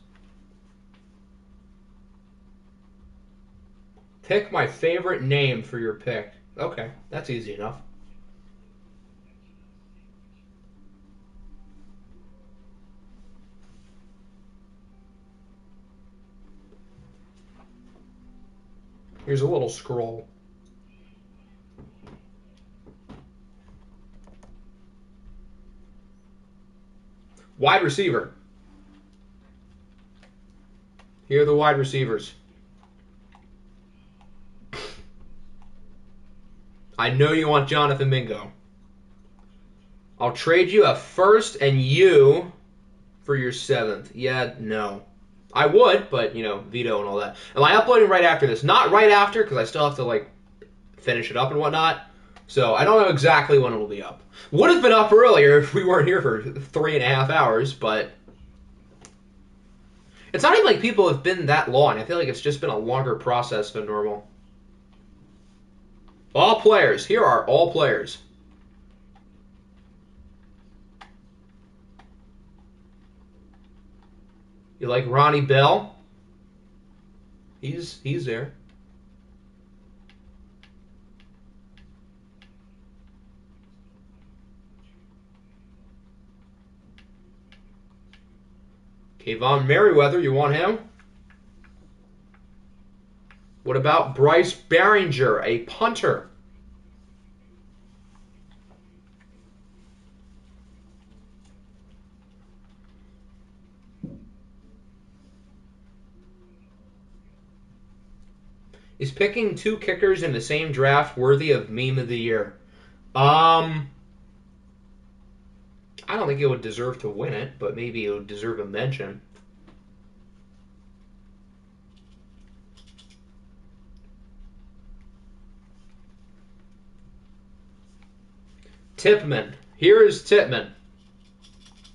Pick my favorite name for your pick. Okay, that's easy enough. Here's a little scroll. Wide receiver. Here are the wide receivers. I know you want Jonathan Mingo. I'll trade you a first and you for your 7th. Yeah, no. I would, but, you know, veto and all that. Am I uploading right after this? Not right after, because I still have to, like, finish it up and whatnot. So I don't know exactly when it will be up. Would have been up earlier if we weren't here for 3.5 hours, but it's not even like people have been that long. I feel like it's just been a longer process than normal. All players. Here are all players. You like Ronnie Bell? He's there. Kayvon Merriweather, you want him? What about Bryce Behringer, a punter? Is picking 2 kickers in the same draft worthy of meme of the year? I don't think it would deserve to win it, but maybe it would deserve a mention. Tipman. Here is Tipman.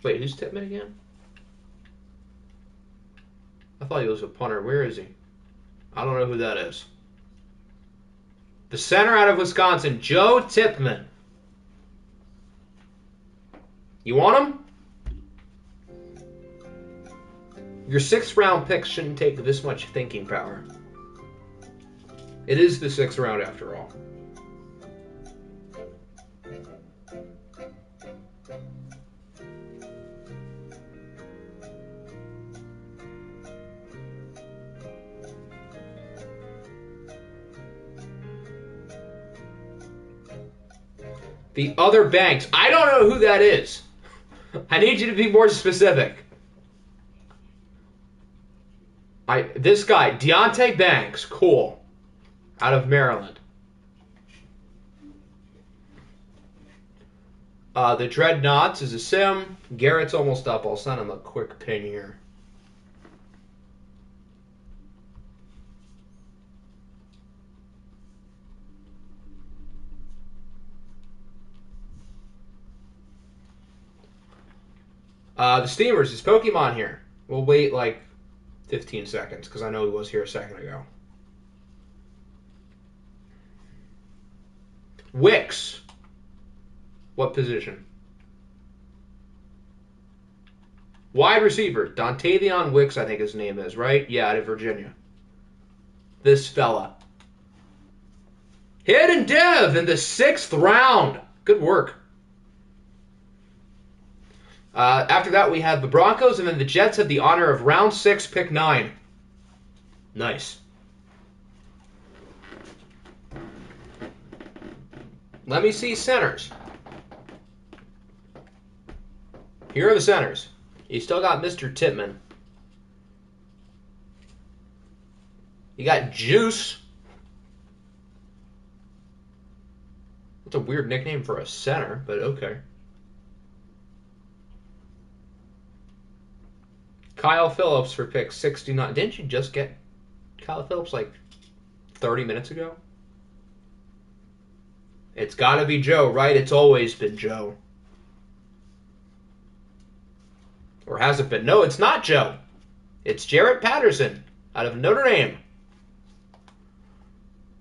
Wait, who's Tipman again? I thought he was a punter. Where is he? I don't know who that is. The center out of Wisconsin, Joe Tipman. You want him? Your 6th round pick shouldn't take this much thinking power. It is the 6th round after all. The other Banks. I don't know who that is. I need you to be more specific. This guy, Deontay Banks. Cool. Out of Maryland. The Dreadnoughts is a sim. Garrett's almost up. I'll send him a quick pin here. The Steamers, is Pokemon here? We'll wait like 15 seconds because I know he was here a second ago. Wicks. What position? Wide receiver. Dontavion Wicks, I think his name is, right? Yeah, out of Virginia. This fella. Hidden Dev in the 6th round. Good work. After that, we have the Broncos, and then the Jets have the honor of round 6, pick 9. Nice. Let me see centers. Here are the centers. You still got Mr. Titman. You got Juice. That's a weird nickname for a center, but okay. Kyle Phillips for pick 69. Didn't you just get Kyle Phillips like 30 minutes ago? It's got to be Joe, right? It's always been Joe. Or has it been? No, it's not Joe. It's Jarrett Patterson out of Notre Dame.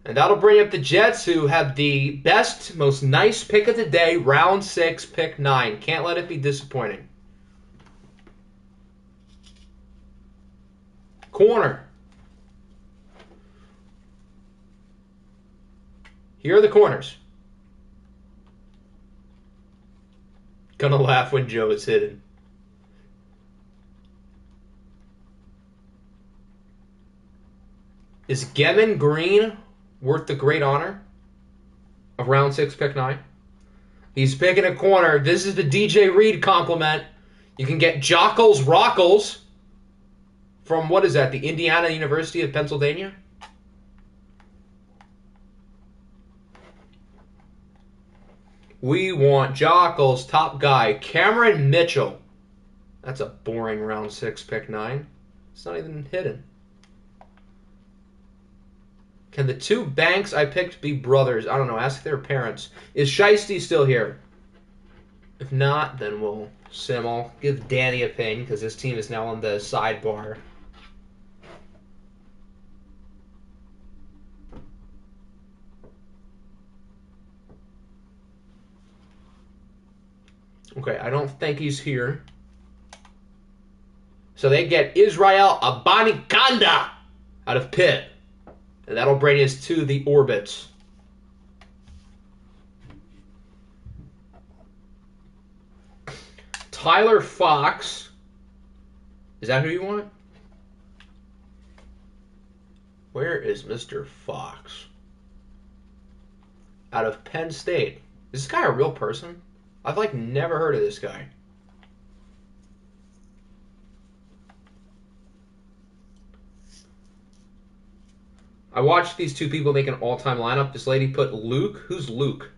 And that'll bring up the Jets, who have the best, most nice pick of the day, round 6, pick 9. Can't let it be disappointing. Corner. Here are the corners. Gonna laugh when Joe is hidden. Is Gemmin Green worth the great honor of round 6, pick 9? He's picking a corner. This is the DJ Reed compliment. You can get Jockles Rockles from, what is that, the Indiana University of Pennsylvania? We want Jockles, top guy, Cameron Mitchell. That's a boring round 6, pick 9. It's not even hidden. Can the two Banks I picked be brothers? I don't know. Ask their parents. Is Shiesty still here? If not, then we'll sim. I'll give Danny a ping because his team is now on the sidebar. Okay, I don't think he's here. So they get Israel Abanikanda out of Pitt. And that'll bring us to the orbits. Tyler Fox. Is that who you want? Where is Mr. Fox? Out of Penn State. Is this guy a real person? I've never heard of this guy. I watched these two people make an all-time lineup. This lady put Luke. Who's Luke?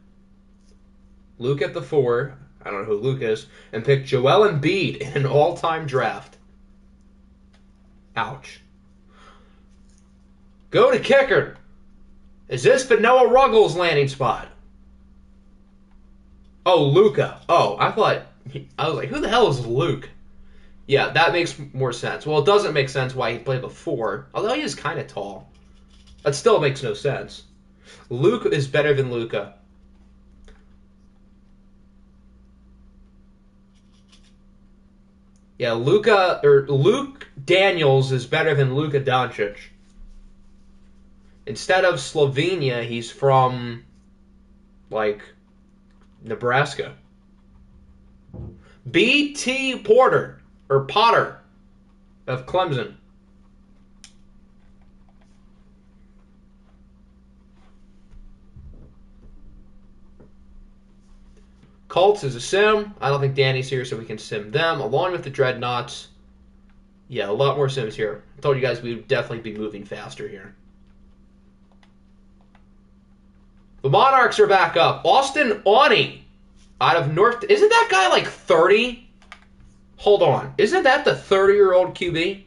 Luke at the 4. I don't know who Luke is. And picked Joel Embiid in an all-time draft. Ouch. Go to kicker. Is this the Noah Ruggles landing spot? Oh, Luka. Oh, I was like, who the hell is Luke? Yeah, that makes more sense. Well, it doesn't make sense why he played before, although he is kind of tall. That still makes no sense. Luke is better than Luka. Yeah, Luke Daniels is better than Luka Doncic. Instead of Slovenia, he's from, Nebraska. B.T. Potter of Clemson. Colts is a sim. I don't think Danny's here, so we can sim them along with the Dreadnoughts. Yeah, a lot more sims here. I told you guys we'd definitely be moving faster here. The Monarchs are back up. Austin Awney out of North. Isn't that guy 30? Hold on. Isn't that the 30-year-old QB?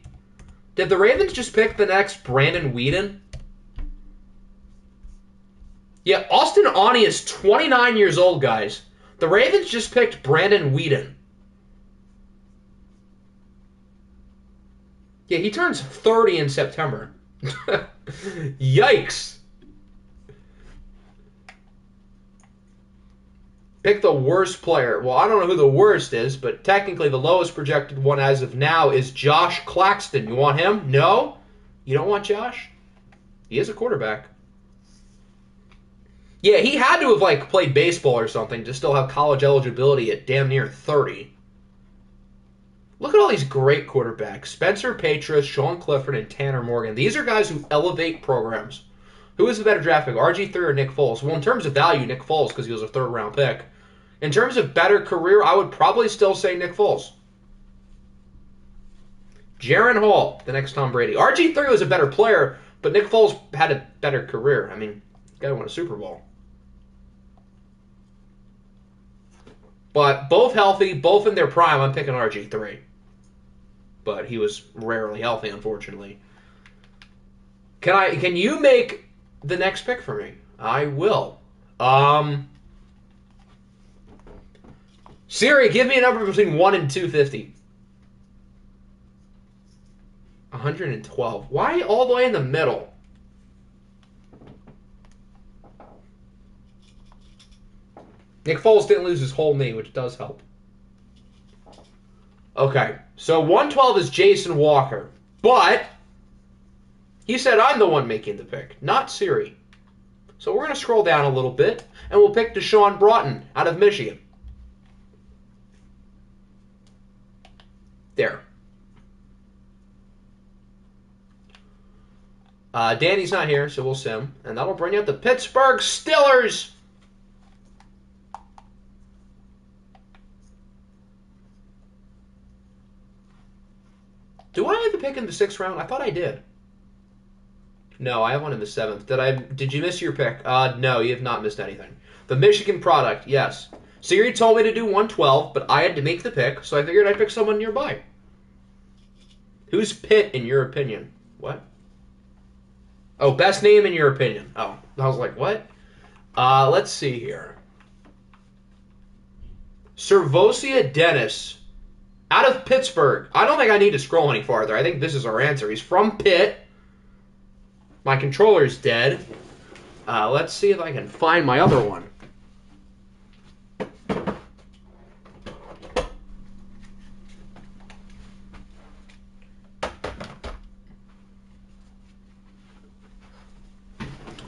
Did the Ravens just pick the next Brandon Weeden? Yeah, Austin Awney is 29 years old, guys. The Ravens just picked Brandon Weeden. Yeah, he turns 30 in September. Yikes. Pick the worst player. Well, I don't know who the worst is, but technically the lowest projected one as of now is Josh Claxton. You want him? No? You don't want Josh? He is a quarterback. Yeah, he had to have played baseball or something to still have college eligibility at damn near 30. Look at all these great quarterbacks. Spencer Petras, Sean Clifford, and Tanner Morgan. These are guys who elevate programs. Who is the better draft pick, RG3 or Nick Foles? Well, in terms of value, Nick Foles, because he was a third-round pick. In terms of better career, I would probably still say Nick Foles. Jaron Hall, the next Tom Brady. RG3 was a better player, but Nick Foles had a better career. I mean, guy won a Super Bowl. But both healthy, both in their prime. I'm picking RG3. But he was rarely healthy, unfortunately. Can you make the next pick for me? I will. Siri, give me a number between 1 and 250. 112. Why all the way in the middle? Nick Foles didn't lose his whole knee, which does help. Okay, so 112 is Jason Walker, but he said I'm the one making the pick, not Siri. So we're going to scroll down a little bit, and we'll pick Deshaun Broughton out of Michigan. There. Danny's not here, so we'll sim. And that'll bring up the Pittsburgh Steelers. Do I have a pick in the 6th round? I thought I did. No, I have one in the 7th. Did you miss your pick? No, you have not missed anything. The Michigan product, yes. Siri told me to do 112, but I had to make the pick, so I figured I'd pick someone nearby. Who's Pitt in your opinion? What? Oh, best name in your opinion. Oh, I was like, what? Let's see here. Servosia Dennis, out of Pittsburgh. I don't think I need to scroll any farther. I think this is our answer. He's from Pitt. My controller's dead. Let's see if I can find my other one.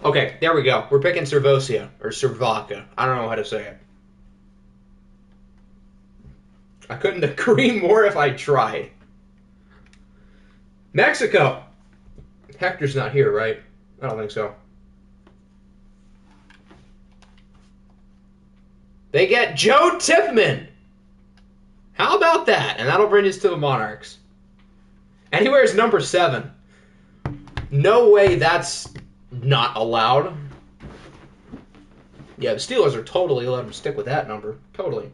Okay, there we go. We're picking Servosia, or Servaca. I don't know how to say it. I couldn't agree more if I tried. Mexico. Hector's not here, right? I don't think so. They get Joe Tipman. How about that? And that'll bring us to the Monarchs. And he wears number 7. No way that's not allowed. Yeah, the Steelers are totally letting him stick with that number. Totally.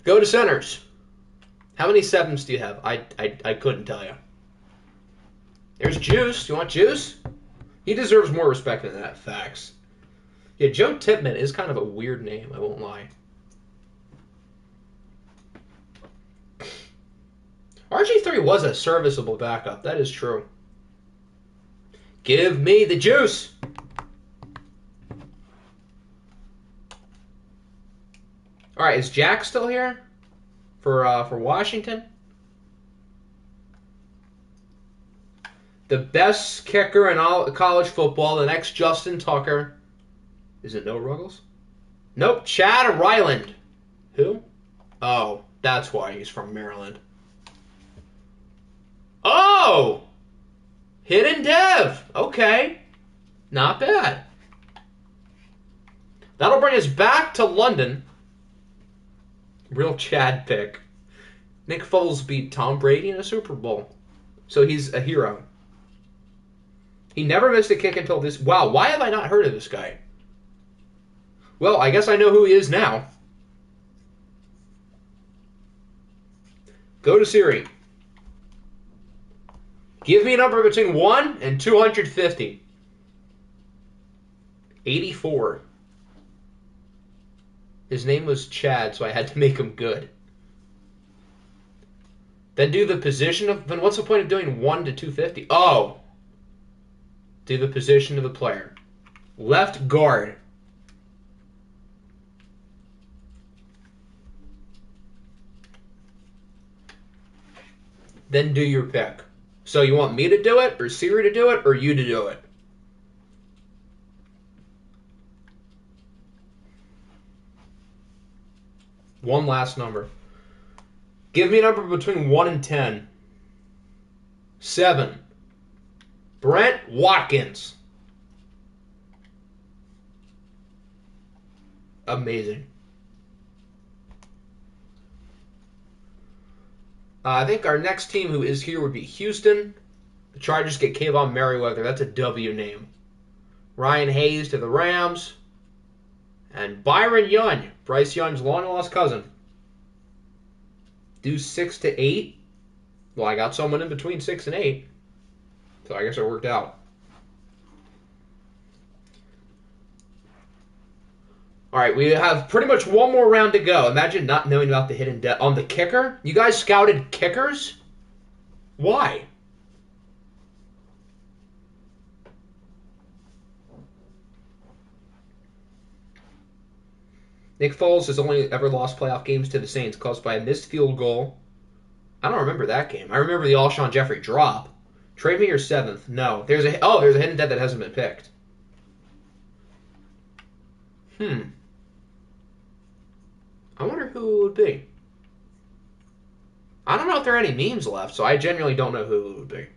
Go to centers. How many 7s do you have? I couldn't tell you. There's Juice. You want Juice? He deserves more respect than that. Facts. Yeah, Joe Tipman is kind of a weird name, I won't lie. RG3 was a serviceable backup. That is true. Give me the juice. All right, is Jack still here for Washington? The best kicker in all college football, the next Justin Tucker. Is it Noah Ruggles? Nope, Chad Ryland. Who? Oh, that's why he's from Maryland. Oh! Hidden Dev. Okay. Not bad. That'll bring us back to London. Real Chad pick. Nick Foles beat Tom Brady in a Super Bowl. So he's a hero. He never missed a kick until this. Wow, why have I not heard of this guy? Well, I guess I know who he is now. Go to Siri. Give me a number between 1 and 250. 84. His name was Chad, so I had to make him good. Then do the position of... Then what's the point of doing 1 to 250? Oh! Do the position of the player. Left guard. Then do your pick. So you want me to do it, or Siri to do it, or you to do it? One last number. Give me a number between 1 and 10. 7. Brent Watkins. Amazing. I think our next team who is here would be Houston. The Chargers get Kayvon Merriweather. That's a W name. Ryan Hayes to the Rams. And Byron Young, Bryce Young's long-lost cousin. Do 6 to 8. Well, I got someone in between 6 and 8. So I guess it worked out. All right, we have pretty much one more round to go. Imagine not knowing about the hidden depth. On the kicker? You guys scouted kickers? Why? Nick Foles has only ever lost playoff games to the Saints caused by a missed field goal. I don't remember that game. I remember the Alshon Jeffrey drop. Trade me your 7th. No. There's a hidden debt that hasn't been picked. I wonder who it would be. I don't know if there are any memes left, so I genuinely don't know who it would be.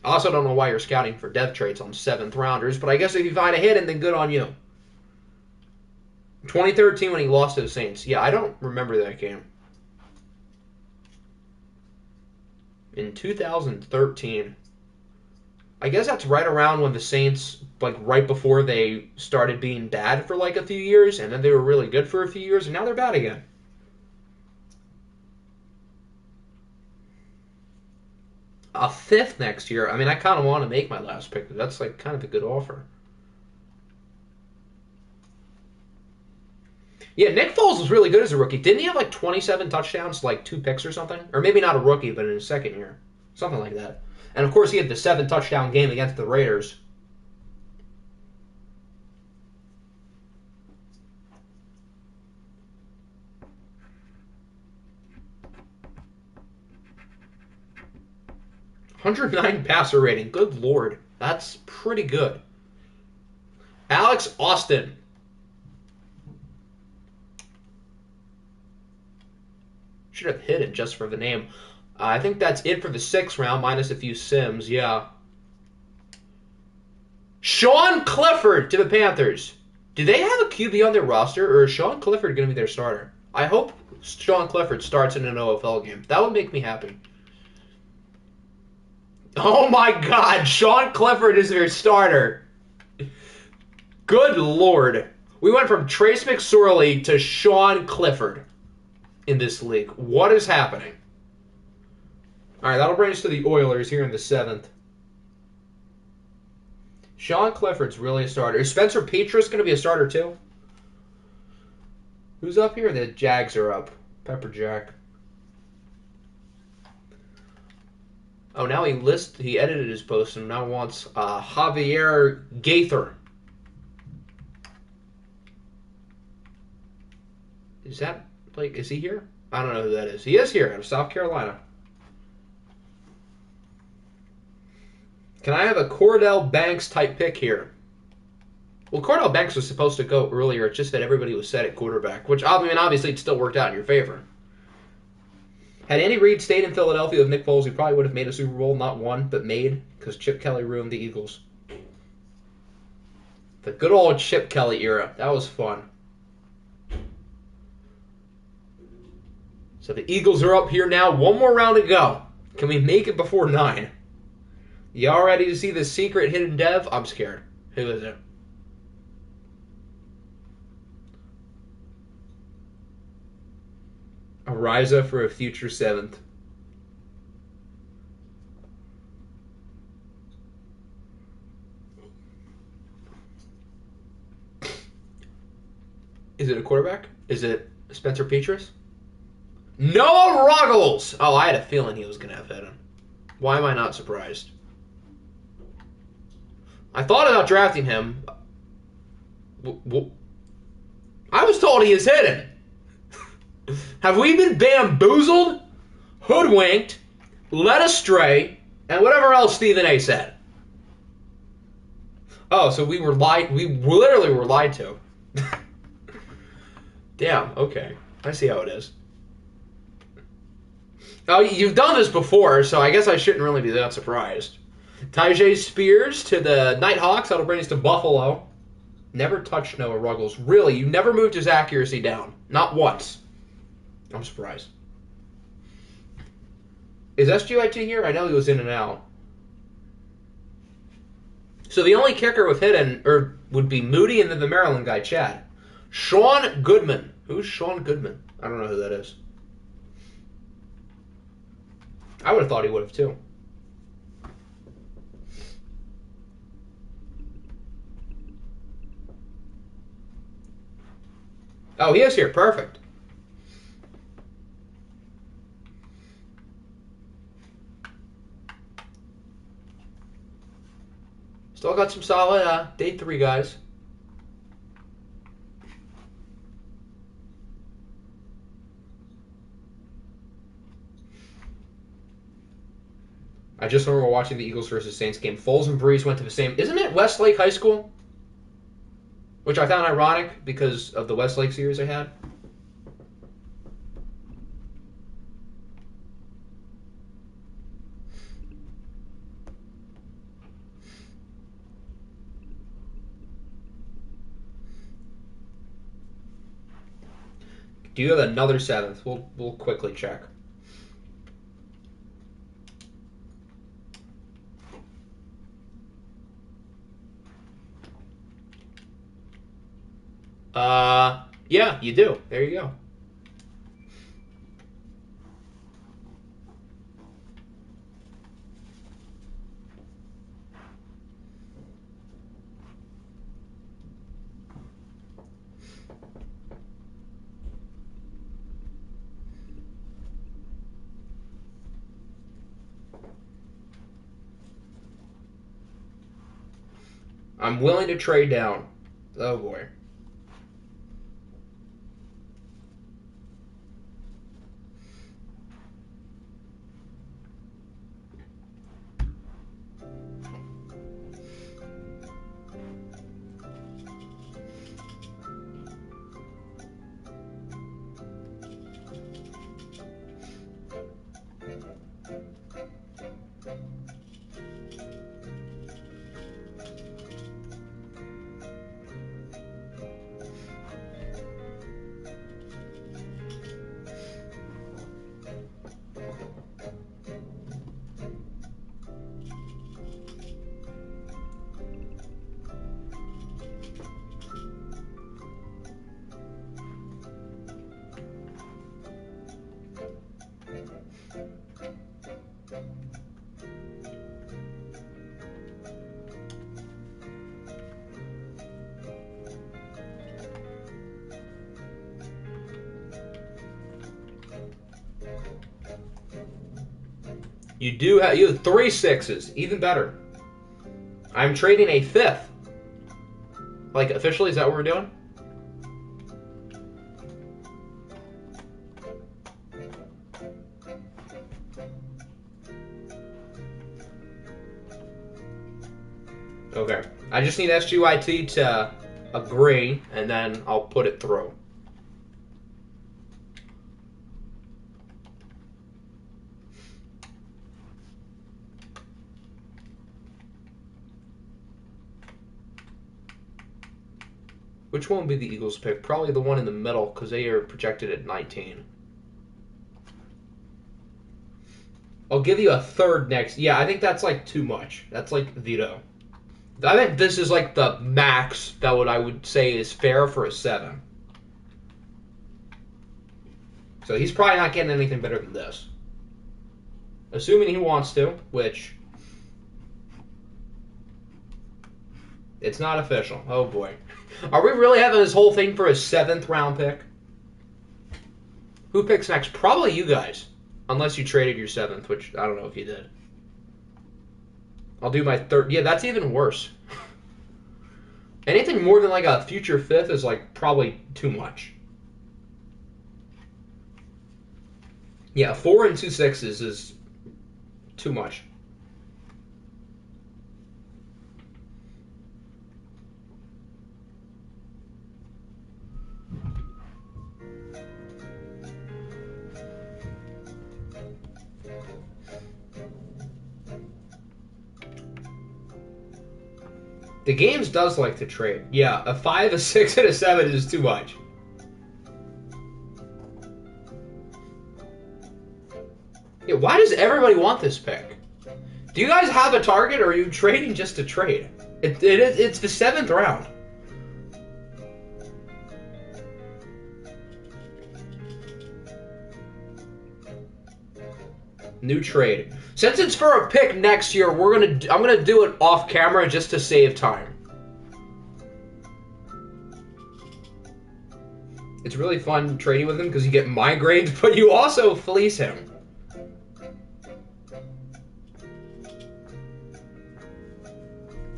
I also don't know why you're scouting for death traits on 7th rounders, but I guess if you find a hidden, then good on you. 2013 when he lost to the Saints. Yeah, I don't remember that game. In 2013. I guess that's right around when the Saints, like right before they started being bad for like a few years, and then they were really good for a few years, and now they're bad again. A 5th next year. I mean, I kind of want to make my last pick. That's like kind of a good offer. Yeah, Nick Foles was really good as a rookie. Didn't he have like 27 touchdowns, like 2 picks or something? Or maybe not a rookie, but in his second year. Something like that. And of course, he had the 7-touchdown game against the Raiders. .109 passer rating. Good Lord. That's pretty good. Alex Austin. Should have hit it just for the name. I think that's it for the 6th round, minus a few sims. Yeah. Sean Clifford to the Panthers. Do they have a QB on their roster, or is Sean Clifford going to be their starter? I hope Sean Clifford starts in an OFL game. That would make me happy. Oh my God, Sean Clifford is their starter. Good Lord. We went from Trace McSorley to Sean Clifford in this league. What is happening? All right, that'll bring us to the Oilers here in the 7th. Sean Clifford's really a starter. Is Spencer Petras going to be a starter too? Who's up here? The Jags are up. Pepper Jack. Oh, now he edited his post and now wants Javier Gaither. Is that, like, is he here? I don't know who that is. He is here out of South Carolina. Can I have a Cordell Banks type pick here? Well, Cordell Banks was supposed to go earlier. It's just that everybody was set at quarterback, which, I mean, obviously it still worked out in your favor. Had Andy Reid stayed in Philadelphia with Nick Foles, he probably would have made a Super Bowl. Not won, but made, because Chip Kelly ruined the Eagles. The good old Chip Kelly era. That was fun. So the Eagles are up here now. One more round to go. Can we make it before 9? Y'all ready to see the secret hidden dev? I'm scared. Who is it? Ariza for a future 7th. Is it a quarterback? Is it Spencer Petras? Noah Ruggles! Oh, I had a feeling he was going to have hidden. Why am I not surprised? I thought about drafting him. I was told he is hidden. Have we been bamboozled, hoodwinked, led astray, and whatever else Stephen A. said? Oh, so we literally were lied to. Damn, okay. I see how it is. Oh, you've done this before, so I guess I shouldn't really be that surprised. Tyjae Spears to the Nighthawks. That'll bring us to Buffalo. Never touched Noah Ruggles. Really, you never moved his accuracy down. Not once. I'm surprised. Is SGIT here? I know he was in and out. So the only kicker with hidden would be Moody and then the Maryland guy, Chad. Sean Goodman. Who's Sean Goodman? I don't know who that is. I would have thought he would have too. Oh, he is here. Perfect. Still got some solid day 3 guys. I just remember watching the Eagles versus Saints game. Foles and Breeze went to the same... Isn't it Westlake High School? Which I found ironic because of the Westlake series I had. Do you have another 7th? We'll quickly check. Yeah, you do. There you go. I'm willing to trade down. Oh boy. You have 3 6s, even better. I'm trading a 5th. Like, officially, is that what we're doing? Okay. I just need SGYT to agree, and then I'll put it through. Which one would be the Eagles pick? Probably the one in the middle, because they are projected at 19. I'll give you a 3rd next. Yeah, I think that's like too much. That's like veto. I think this is like the max that I would say is fair for a 7. So he's probably not getting anything better than this. Assuming he wants to, which... It's not official. Oh boy. Are we really having this whole thing for a 7th round pick? Who picks next? Probably you guys. Unless you traded your 7th, which I don't know if you did. I'll do my 3rd. Yeah, that's even worse. Anything more than like a future 5th is like probably too much. Yeah, 4 and 2 6s is too much. The games does like to trade. Yeah, a 5, a 6, and a 7 is too much. Yeah, Why does everybody want this pick? Do you guys have a target, or are you trading just to trade? It's the 7th round. New trade. Since it's for a pick next year, I'm gonna do it off camera just to save time. It's really fun trading with him because you get migraines, but you also fleece him.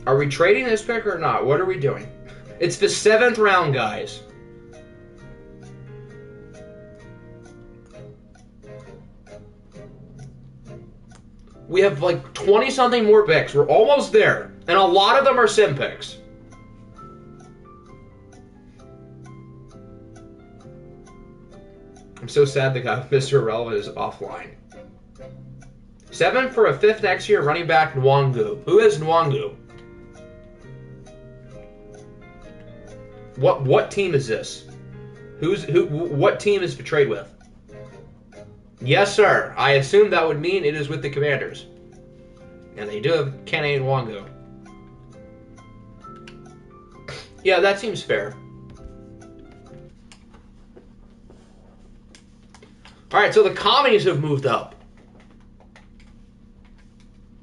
Are we trading this pick or not? What are we doing? It's the 7th round, guys. We have like 20-something more picks. We're almost there. And a lot of them are sim picks. I'm so sad the guy with Mr. Irrelevant is offline. 7 for a 5th next year, running back Nwangu. Who is Nwangu? What team is this? What team is betrayed with? Yes, sir. I assume that would mean it is with the Commanders. And they do have Kenny and Nwangu. Yeah, that seems fair. Alright, so the commies have moved up.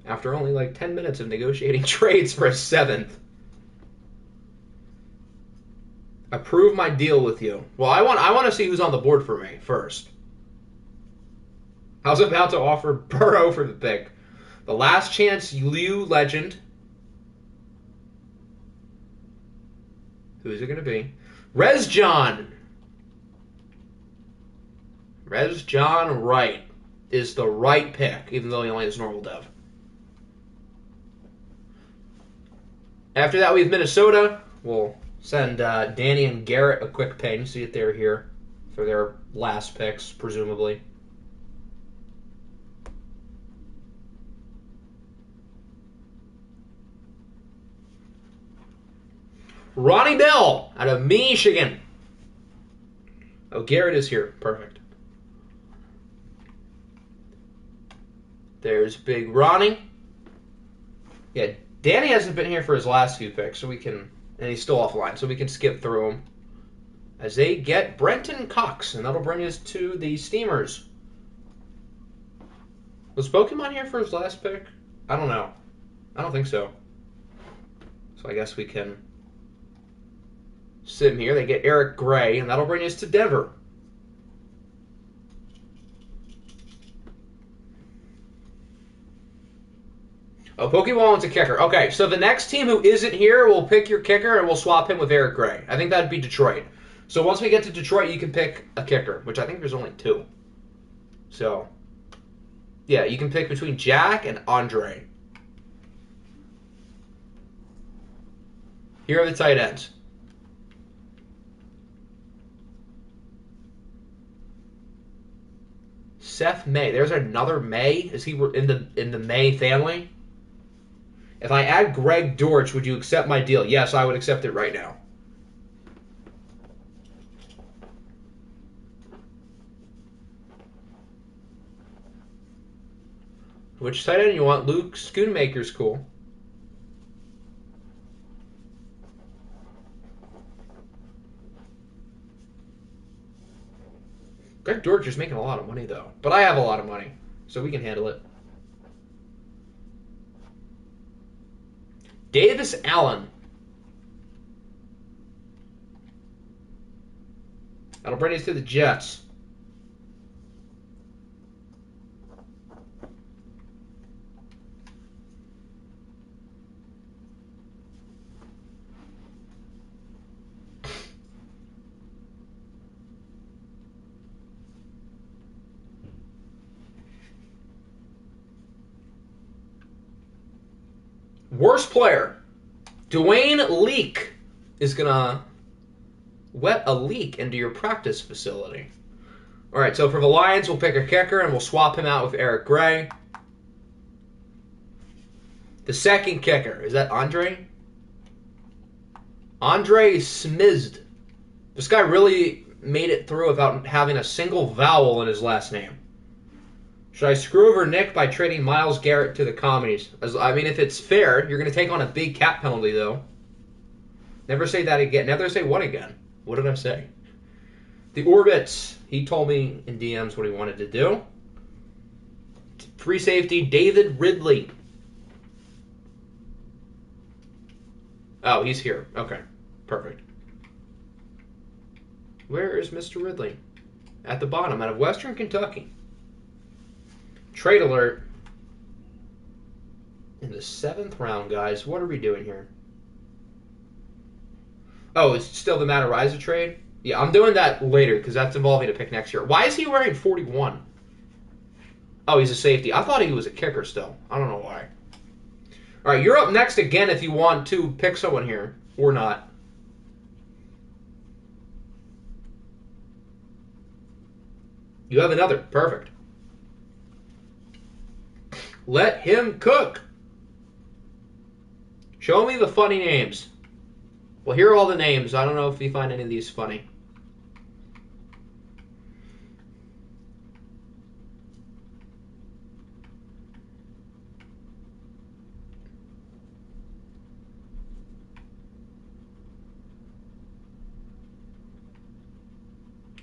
After only like 10 minutes of negotiating trades for a 7th. Approve my deal with you. Well, I want to see who's on the board for me first. I was about to offer Burrow for the pick. The last chance Liu legend. Who is it going to be? Rezjon Wright is the right pick, even though he only has normal dev. After that, we have Minnesota. We'll send Danny and Garrett a quick ping, see if they're here for their last picks, presumably. Ronnie Bell out of Michigan. Oh, Garrett is here. Perfect. There's Big Ronnie. Yeah, Danny hasn't been here for his last few picks, so we can, and he's still offline, so we can skip through them. As they get Brenton Cox, and that'll bring us to the Steamers. Was Pokemon here for his last pick? I don't know. I don't think so. So I guess we can sit him here. They get Eric Gray, and that'll bring us to Denver. Oh, Pokemon wants a kicker. Okay, so the next team who isn't here will pick your kicker, and we'll swap him with Eric Gray. I think that'd be Detroit. So once we get to Detroit, you can pick a kicker, which I think there's only 2. So, yeah, you can pick between Jack and Andre. Here are the tight ends. Seth May. There's another May. Is he in the May family? If I add Greg Dortch, would you accept my deal? Yes, I would accept it right now. Which tight end you want? Luke Schoonmaker's cool. Greg Dortch is making a lot of money, though. But I have a lot of money, so we can handle it. Davis Allen. That'll bring us to the Jets. Worst player. Dwayne Leak is going to wet a leak into your practice facility. All right, so for the Lions, we'll pick a kicker, and we'll swap him out with Eric Gray. The second kicker, is that Andre? Andre Smizd. This guy really made it through without having a single vowel in his last name. Should I screw over Nick by trading Myles Garrett to the commies? I mean, if it's fair, you're going to take on a big cap penalty, though. Never say that again. Never say what again? What did I say? The Orbits. He told me in DMs what he wanted to do. Free safety, David Ridley. Oh, he's here. Okay. Perfect. Where is Mr. Ridley? At the bottom, out of Western Kentucky. Trade alert. In the 7th round, guys. What are we doing here? Oh, it's still the Matt Araiza trade? Yeah, I'm doing that later because that's involving a pick next year. Why is he wearing 41? Oh, he's a safety. I thought he was a kicker still. I don't know why. All right, you're up next again if you want to pick someone here or not. You have another. Perfect. Let him cook. Show me the funny names. Well, here are all the names. I don't know if you find any of these funny.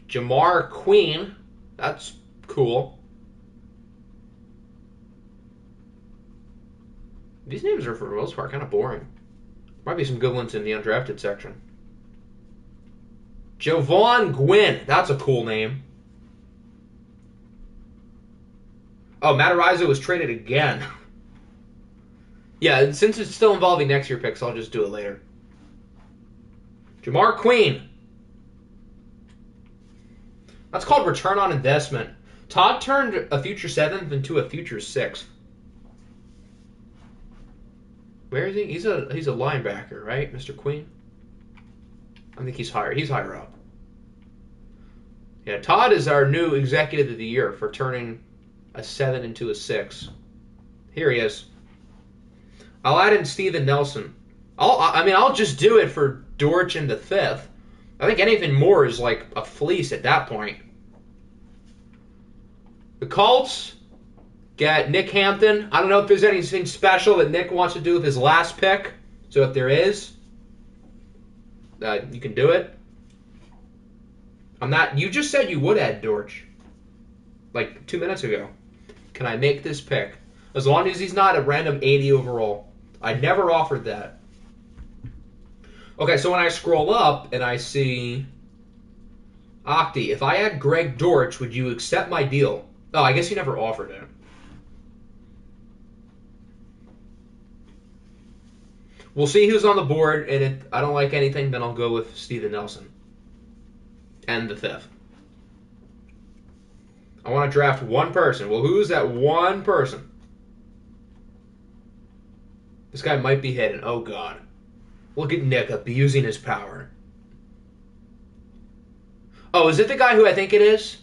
Jamar Queen. That's cool. These names are, for the most part, kind of boring. Might be some good ones in the undrafted section. Javon Gwynn. That's a cool name. Oh, Matt Araiza was traded again. Yeah, since it's still involving next year picks, I'll just do it later. Jamar Queen. That's called return on investment. Todd turned a future 7th into a future 6th. Where is he? He's a linebacker, right, Mr. Queen? I think he's higher. He's higher up. Yeah, Todd is our new executive of the year for turning a 7 into a 6. Here he is. I'll add in Steven Nelson. I'll just do it for Dortch in the 5th. I think anything more is like a fleece at that point. The Colts get Nick Hampton. I don't know if there's anything special that Nick wants to do with his last pick. So if there is, you can do it. You just said you would add Dortch like 2 minutes ago. Can I make this pick? As long as he's not a random 80 overall. I never offered that. Okay, so when I scroll up and I see Octi, if I had Greg Dortch, would you accept my deal? Oh, I guess you never offered it. We'll see who's on the board, and if I don't like anything, then I'll go with Steven Nelson. And the 5th. I want to draft one person. Well, who's that one person? This guy might be hidden. Oh, God. Look at Nick abusing his power. Oh, is it the guy who I think it is?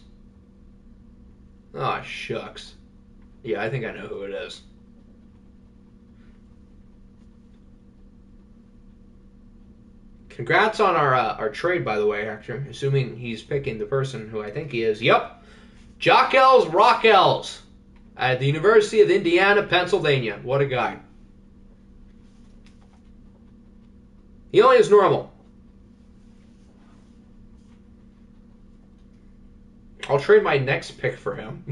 Oh, shucks. Yeah, I think I know who it is. Congrats on our trade, by the way, Hector. Assuming he's picking the person who I think he is. Yep. Jockels Rockels at the University of Indiana, Pennsylvania. What a guy. He only is normal. I'll trade my next pick for him.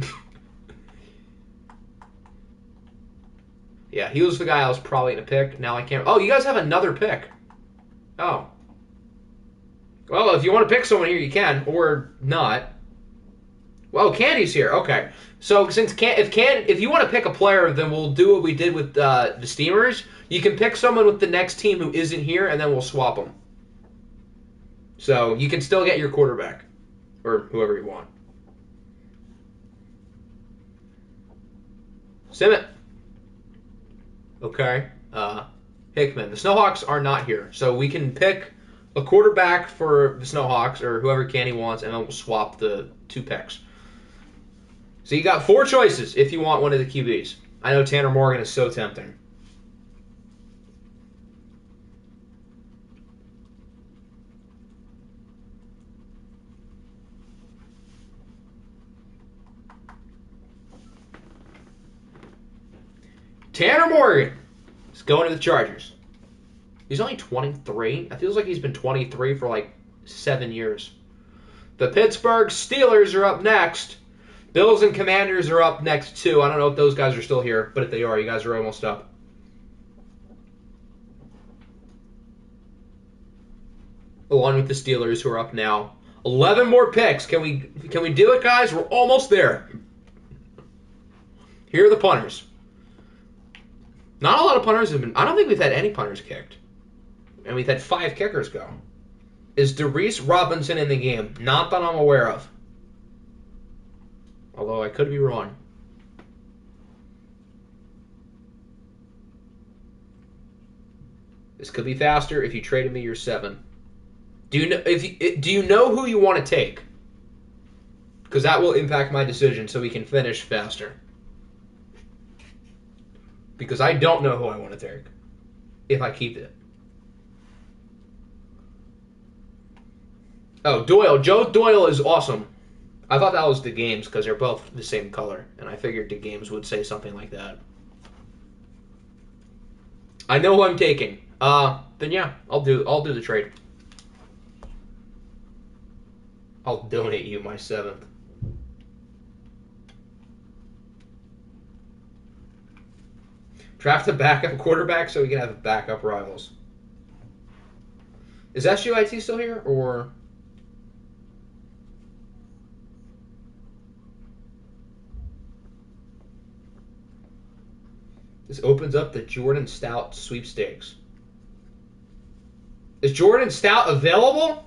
Yeah, he was the guy I was probably going to pick. Now I can't. Oh, you guys have another pick. Oh. Well, if you want to pick someone here, you can, or not. Well, Candy's here. Okay. So if you want to pick a player, then we'll do what we did with the Steamers. You can pick someone with the next team who isn't here, and then we'll swap them. So you can still get your quarterback, or whoever you want. Simmet. Okay. Hickman. The Snowhawks are not here, so we can pick a quarterback for the Snowhawks or whoever Candy wants, and then we'll swap the 2 picks. So you got 4 choices if you want one of the QBs. I know Tanner Morgan is so tempting. Tanner Morgan is going to the Chargers. He's only 23. It feels like he's been 23 for like 7 years. The Pittsburgh Steelers are up next. Bills and Commanders are up next too. I don't know if those guys are still here, but if they are, you guys are almost up. Along with the Steelers, who are up now. 11 more picks. Can we do it, guys? We're almost there. Here are the punters. Not a lot of punters have been... I don't think we've had any punters kicked. And we've had 5 kickers go. Is Darius Robinson in the game? Not that I'm aware of. Although I could be wrong. This could be faster. If you traded me, you're 7. Do you know who you want to take? Because that will impact my decision so we can finish faster. Because I don't know who I want to take. If I keep it. Oh, Doyle. Joe Doyle is awesome. I thought that was the games because they're both the same color. And I figured the games would say something like that. I know who I'm taking. Then yeah, I'll do the trade. I'll donate you my 7th. Draft a backup quarterback so we can have backup rivals. Is SUIT still here, or... This opens up the Jordan Stout sweepstakes. Is Jordan Stout available?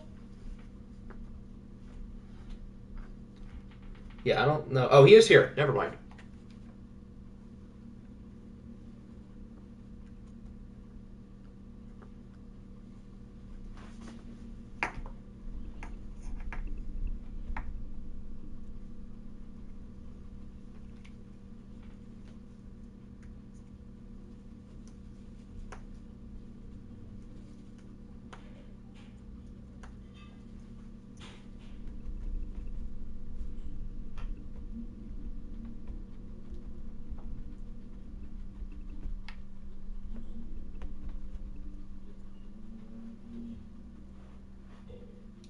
Yeah, I don't know. Oh, he is here. Never mind.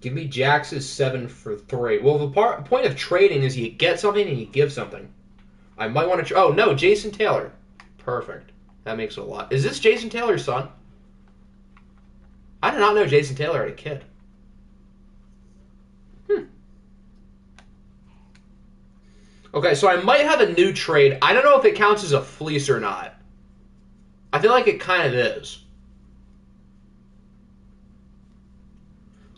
Give me Jax's 7 for 3. Well, the point of trading is you get something and you give something. I might want to... Oh, no, Jason Taylor. Perfect. That makes a lot. Is this Jason Taylor's son? I did not know Jason Taylor had a kid. Okay, so I might have a new trade. I don't know if it counts as a fleece or not. I feel like it kind of is.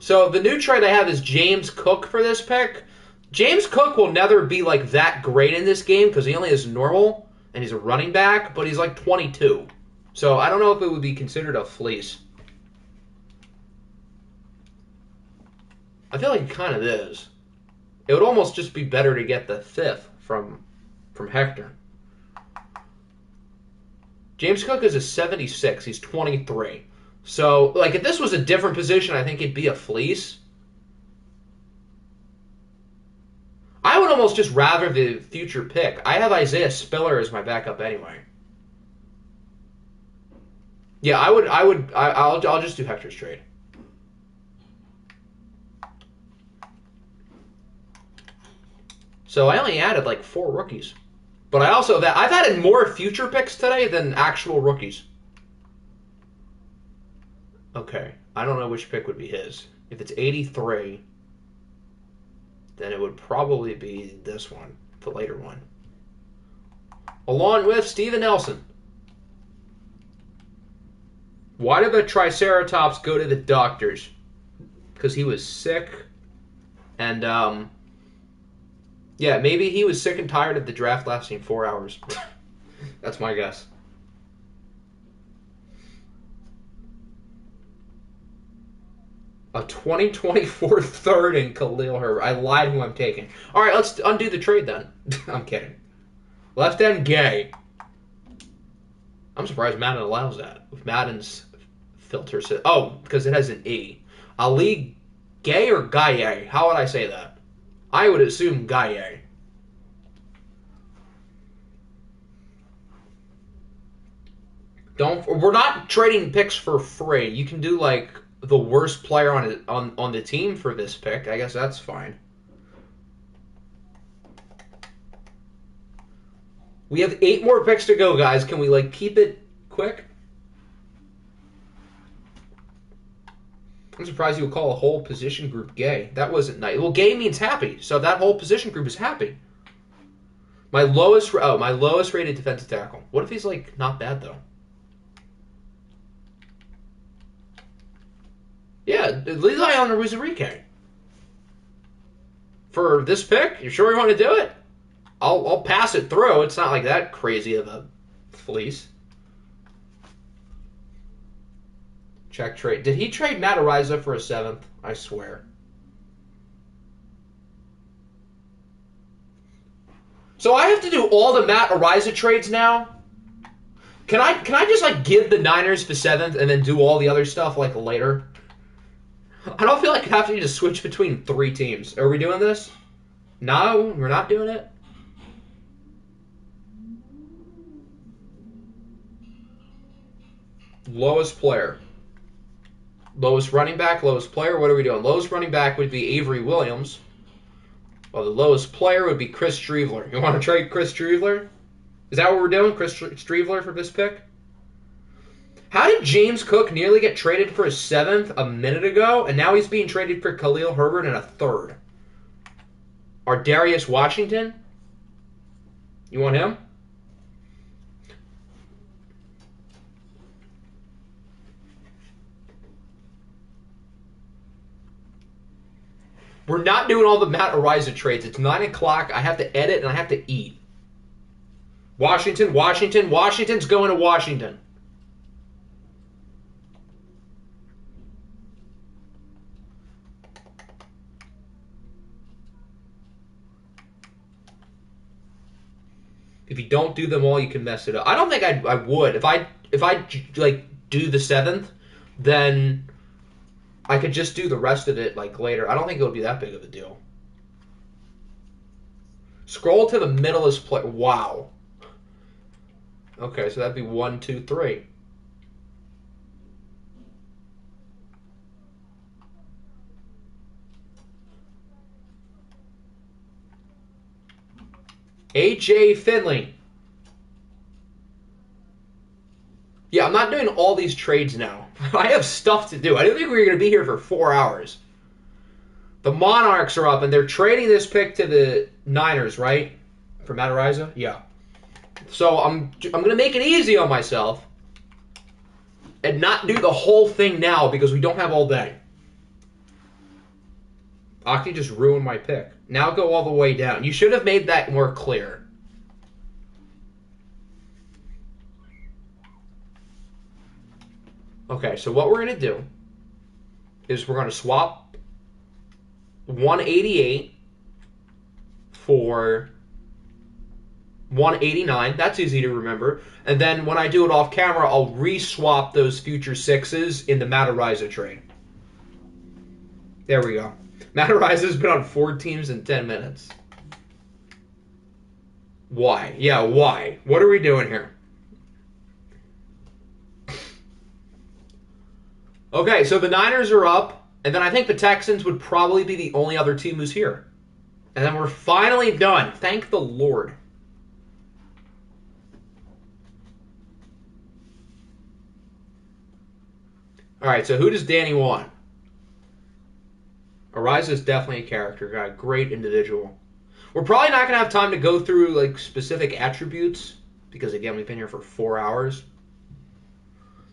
So the new trade I have is James Cook for this pick. James Cook will never be like that great in this game because he only is normal and he's a running back, but he's like 22. So I don't know if it would be considered a fleece. I feel like it kind of is. It would almost just be better to get the 5th from Hector. James Cook is a 76. He's 23. So, like, if this was a different position, I think it'd be a fleece. I would almost just rather the future pick. I have Isaiah Spiller as my backup anyway. Yeah, I'll just do Hector's trade. So I only added like 4 rookies. But I've added more future picks today than actual rookies. Okay, I don't know which pick would be his. If it's 83, then it would probably be this one, the later one. Along with Steven Nelson. Why did the Triceratops go to the doctors? Because he was sick. And, yeah, maybe he was sick and tired of the draft lasting 4 hours. That's my guess. A 2024 third in Khalil Herbert. I lied who I'm taking. All right, let's undo the trade then. I'm kidding. Left end Gay. I'm surprised Madden allows that. With Madden's filter. Oh, because it has an E. Ali Gay or Gaye? How would I say that? I would assume Gaye. We're not trading picks for free. You can do like the worst player on the team for this pick. I guess that's fine. We have 8 more picks to go, guys. Can we like keep it quick? I'm surprised you would call a whole position group gay. That wasn't nice. Well, gay means happy, so that whole position group is happy. My lowest rated defensive tackle. What if he's like not bad though? Yeah, Lili on Ruzarike. For this pick, you sure you want to do it? I'll pass it through. It's not like that crazy of a fleece. Check trade. Did he trade Matt Ariza for a 7th? I swear. So I have to do all the Matt Ariza trades now? Can I just like give the Niners the 7th and then do all the other stuff like later? I don't feel like I have to just switch between 3 teams. Are we doing this? No, we're not doing it. Lowest player. Lowest running back, lowest player. What are we doing? Lowest running back would be Avery Williams. Well, the lowest player would be Chris Streveler. You want to trade Chris Streveler? Is that what we're doing? Chris Streveler for this pick? How did James Cook nearly get traded for a 7th a minute ago, and now he's being traded for Khalil Herbert in a 3rd? Or Darius Washington? You want him? We're not doing all the Matt Ariza trades. It's 9 o'clock. I have to edit and I have to eat. Washington's going to Washington. If you don't do them all, you can mess it up. I don't think I would. If I like do the 7th, then I could just do the rest of it like later. I don't think it would be that big of a deal. Scroll to the middleest player. Wow. Okay, so that'd be 1, 2, 3. AJ Finley. Yeah, I'm not doing all these trades now. I have stuff to do. I didn't think we were going to be here for 4 hours. The Monarchs are up, and they're trading this pick to the Niners, right? For Matt Ariza? Yeah. So I'm going to make it easy on myself and not do the whole thing now because we don't have all day. Aki just ruined my pick. Now go all the way down. You should have made that more clear. Okay, so what we're going to do is we're going to swap 188 for 189. That's easy to remember. And then when I do it off camera, I'll re-swap those future 6s in the Matt Ariza trade. There we go. Matt Ariza's been on 4 teams in 10 minutes. Why? Yeah, why? What are we doing here? Okay, so the Niners are up, and then I think the Texans would probably be the only other team who's here. And then we're finally done. Thank the Lord. All right, so who does Danny want? Ariza is definitely a character guy. Great individual. We're probably not going to have time to go through like specific attributes because, again, we've been here for 4 hours.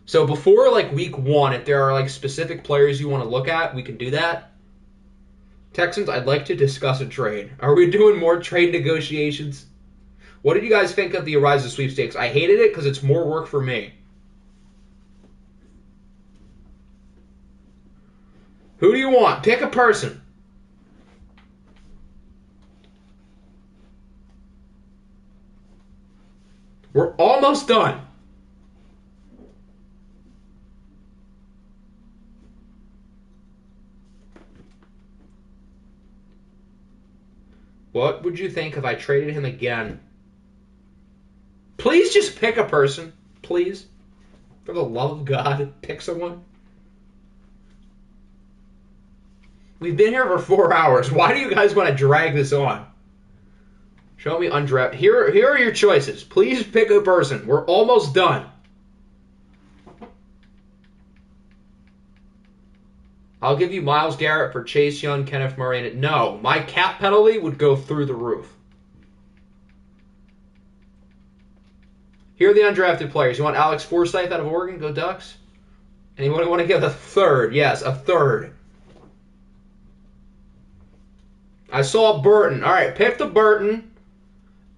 So before like week 1, if there are like specific players you want to look at, we can do that. Texans, I'd like to discuss a trade. Are we doing more trade negotiations? What did you guys think of the Ariza sweepstakes? I hated it because it's more work for me. Who do you want? Pick a person. We're almost done. What would you think if I traded him again? Please just pick a person. Please. For the love of God, pick someone. We've been here for 4 hours. Why do you guys want to drag this on? Show me undraft. Here are your choices. Please pick a person. We're almost done. I'll give you Myles Garrett for Chase Young, Kenneth Murray. No, my cap penalty would go through the roof. Here are the undrafted players. You want Alex Forsythe out of Oregon? Go Ducks. Anyone want to give a third? Yes, a third. I saw Burton. All right, pick the Burton,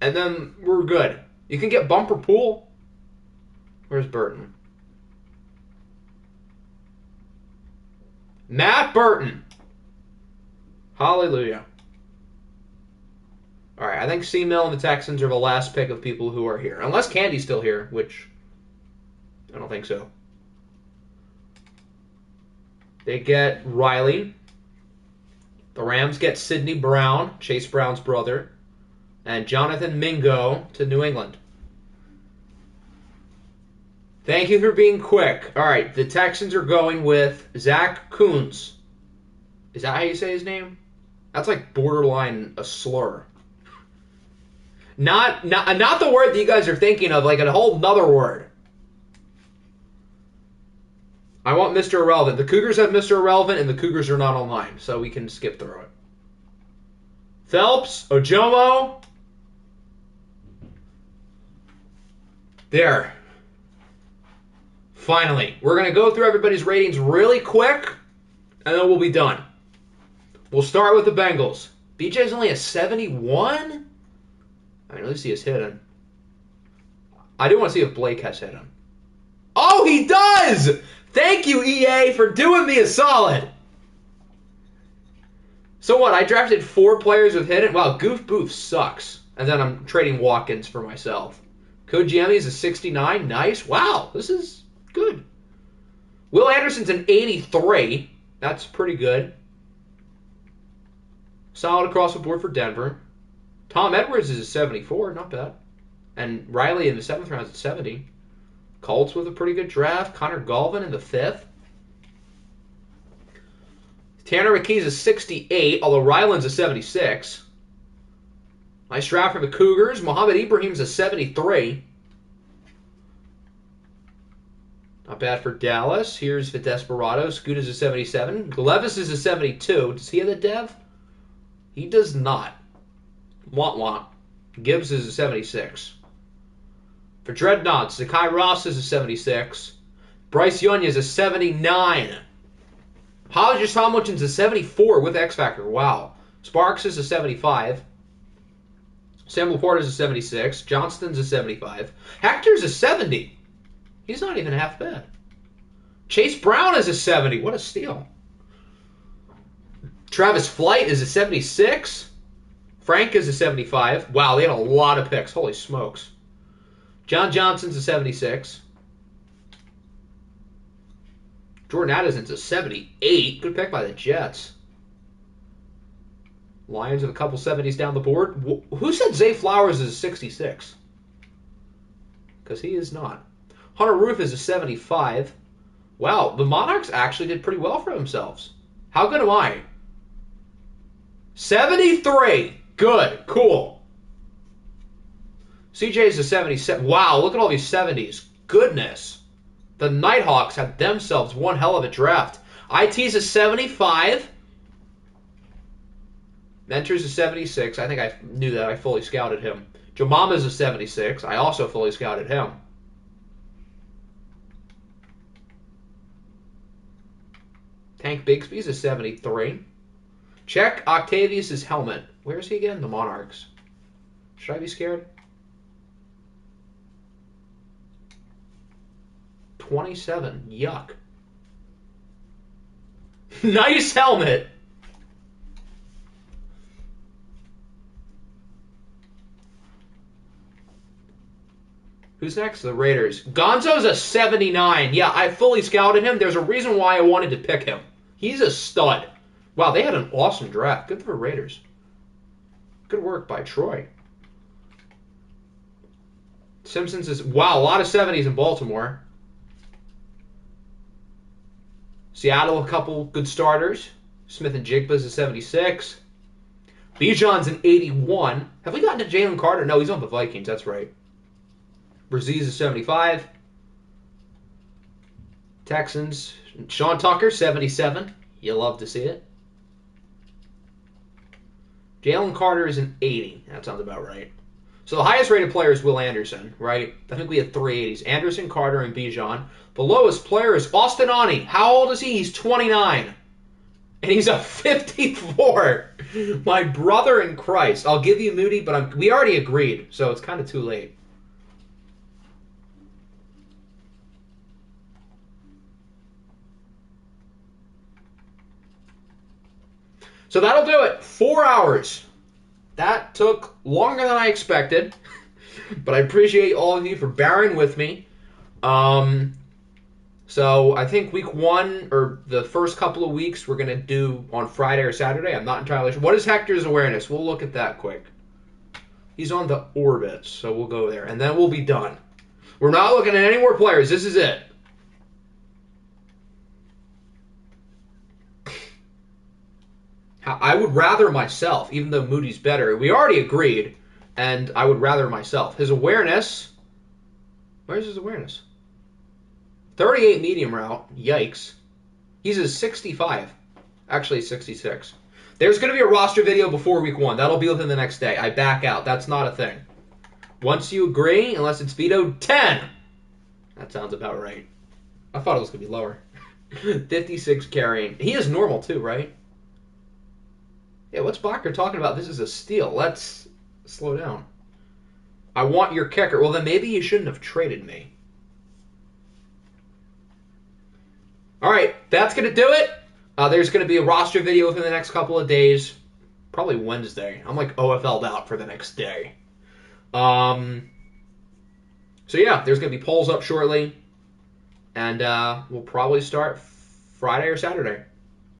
and then we're good. You can get Bumper Pool. Where's Burton? Matt Burton. Hallelujah. All right, I think C-Mill and the Texans are the last pick of people who are here. Unless Candy's still here, which I don't think so. They get Riley. The Rams get Sidney Brown, Chase Brown's brother, and Jonathan Mingo to New England. Thank you for being quick. All right, the Texans are going with Zach Kuntz. Is that how you say his name? That's like borderline a slur. Not the word that you guys are thinking of, like a whole nother word. I want Mr. Irrelevant. The Cougars have Mr. Irrelevant, and the Cougars are not online, so we can skip through it. Phelps, Ojomo. There. Finally. We're going to go through everybody's ratings really quick, and then we'll be done. We'll start with the Bengals. BJ's only a 71? I mean, at least he has hit him. I do want to see if Blake has hit him. Oh, he does! Thank you, EA, for doing me a solid. So what? I drafted 4 players with hit it? Wow, Goof Boof sucks. And then I'm trading Watkins for myself. Kojiemi is a 69. Nice. Wow, this is good. Will Anderson's an 83. That's pretty good. Solid across the board for Denver. Tom Edwards is a 74, not bad. And Riley in the 7th round is at 70. Colts with a pretty good draft. Connor Galvin in the 5th. Tanner McKee's a 68, although Ryland's a 76. Nice draft from the Cougars. Mohamed Ibrahim's a 73. Not bad for Dallas. Here's the Desperado. Scoot is a 77. Levis is a 72. Does he have the dev? He does not. Womp. Gibbs is a 76. For Dreadnoughts, Zakai Ross is a 76. Bryce Young is a 79. Hollis Tomlinson's a 74 with X Factor. Wow. Sparks is a 75. Sam Laporte is a 76. Johnston's a 75. Hector's a 70. He's not even half bad. Chase Brown is a 70. What a steal. Travis Flight is a 76. Frank is a 75. Wow, they had a lot of picks. Holy smokes. John Johnson's a 76. Jordan Addison's a 78. Good pick by the Jets. Lions with a couple 70s down the board. Who said Zay Flowers is a 66? Because he is not. Hunter Roof is a 75. Wow, the Monarchs actually did pretty well for themselves. How good am I? 73. Good. Cool. CJ's a 77. Wow, look at all these 70s. Goodness. The Nighthawks had themselves one hell of a draft. IT's a 75. Mentor's a 76. I think I knew that. I fully scouted him. Jomama's a 76. I also fully scouted him. Tank Bigsby's a 73. Check Octavius' helmet. Where is he again? The Monarchs. Should I be scared? 27. Yuck. Nice helmet. Who's next? The Raiders. Gonzo's a 79. Yeah, I fully scouted him. There's a reason why I wanted to pick him. He's a stud. Wow, they had an awesome draft. Good for Raiders. Good work by Troy. Simpsons is... Wow, a lot of 70s in Baltimore. Seattle, a couple good starters. Smith and Jigba's a 76. Bijan's an 81. Have we gotten to Jalen Carter? No, he's on the Vikings. That's right. Brazil's a 75. Texans. Sean Tucker, 77. You love to see it. Jalen Carter is an 80. That sounds about right. So the highest rated player is Will Anderson, right? I think we had 3 80s. Anderson, Carter, and Bijan. The lowest player is Austin Aune. How old is he? He's 29. And he's a 54. My brother in Christ. I'll give you Moody, but we already agreed, so it's kind of too late. So that'll do it. 4 hours. That took longer than I expected, but I appreciate all of you for bearing with me. So I think week 1, or the first couple of weeks, we're going to do on Friday or Saturday. I'm not entirely sure. What is Hector's awareness? We'll look at that quick. He's on the orbits, so we'll go there. And then we'll be done. We're not looking at any more players. This is it. I would rather myself, even though Moody's better. We already agreed, and I would rather myself. His awareness... Where's his awareness? 38 medium route. Yikes. He's a 65. Actually, 66. There's going to be a roster video before week 1. That'll be within the next day. I back out. That's not a thing. Once you agree, unless it's vetoed, 10. That sounds about right. I thought it was going to be lower. 56 carrying. He is normal too, right? Yeah, what's Blocker talking about? This is a steal. Let's slow down. I want your kicker. Well, then maybe you shouldn't have traded me. All right, that's going to do it. There's going to be a roster video within the next couple of days. Probably Wednesday. I'm like OFL'd out for the next day. So yeah, there's going to be polls up shortly. And we'll probably start Friday or Saturday.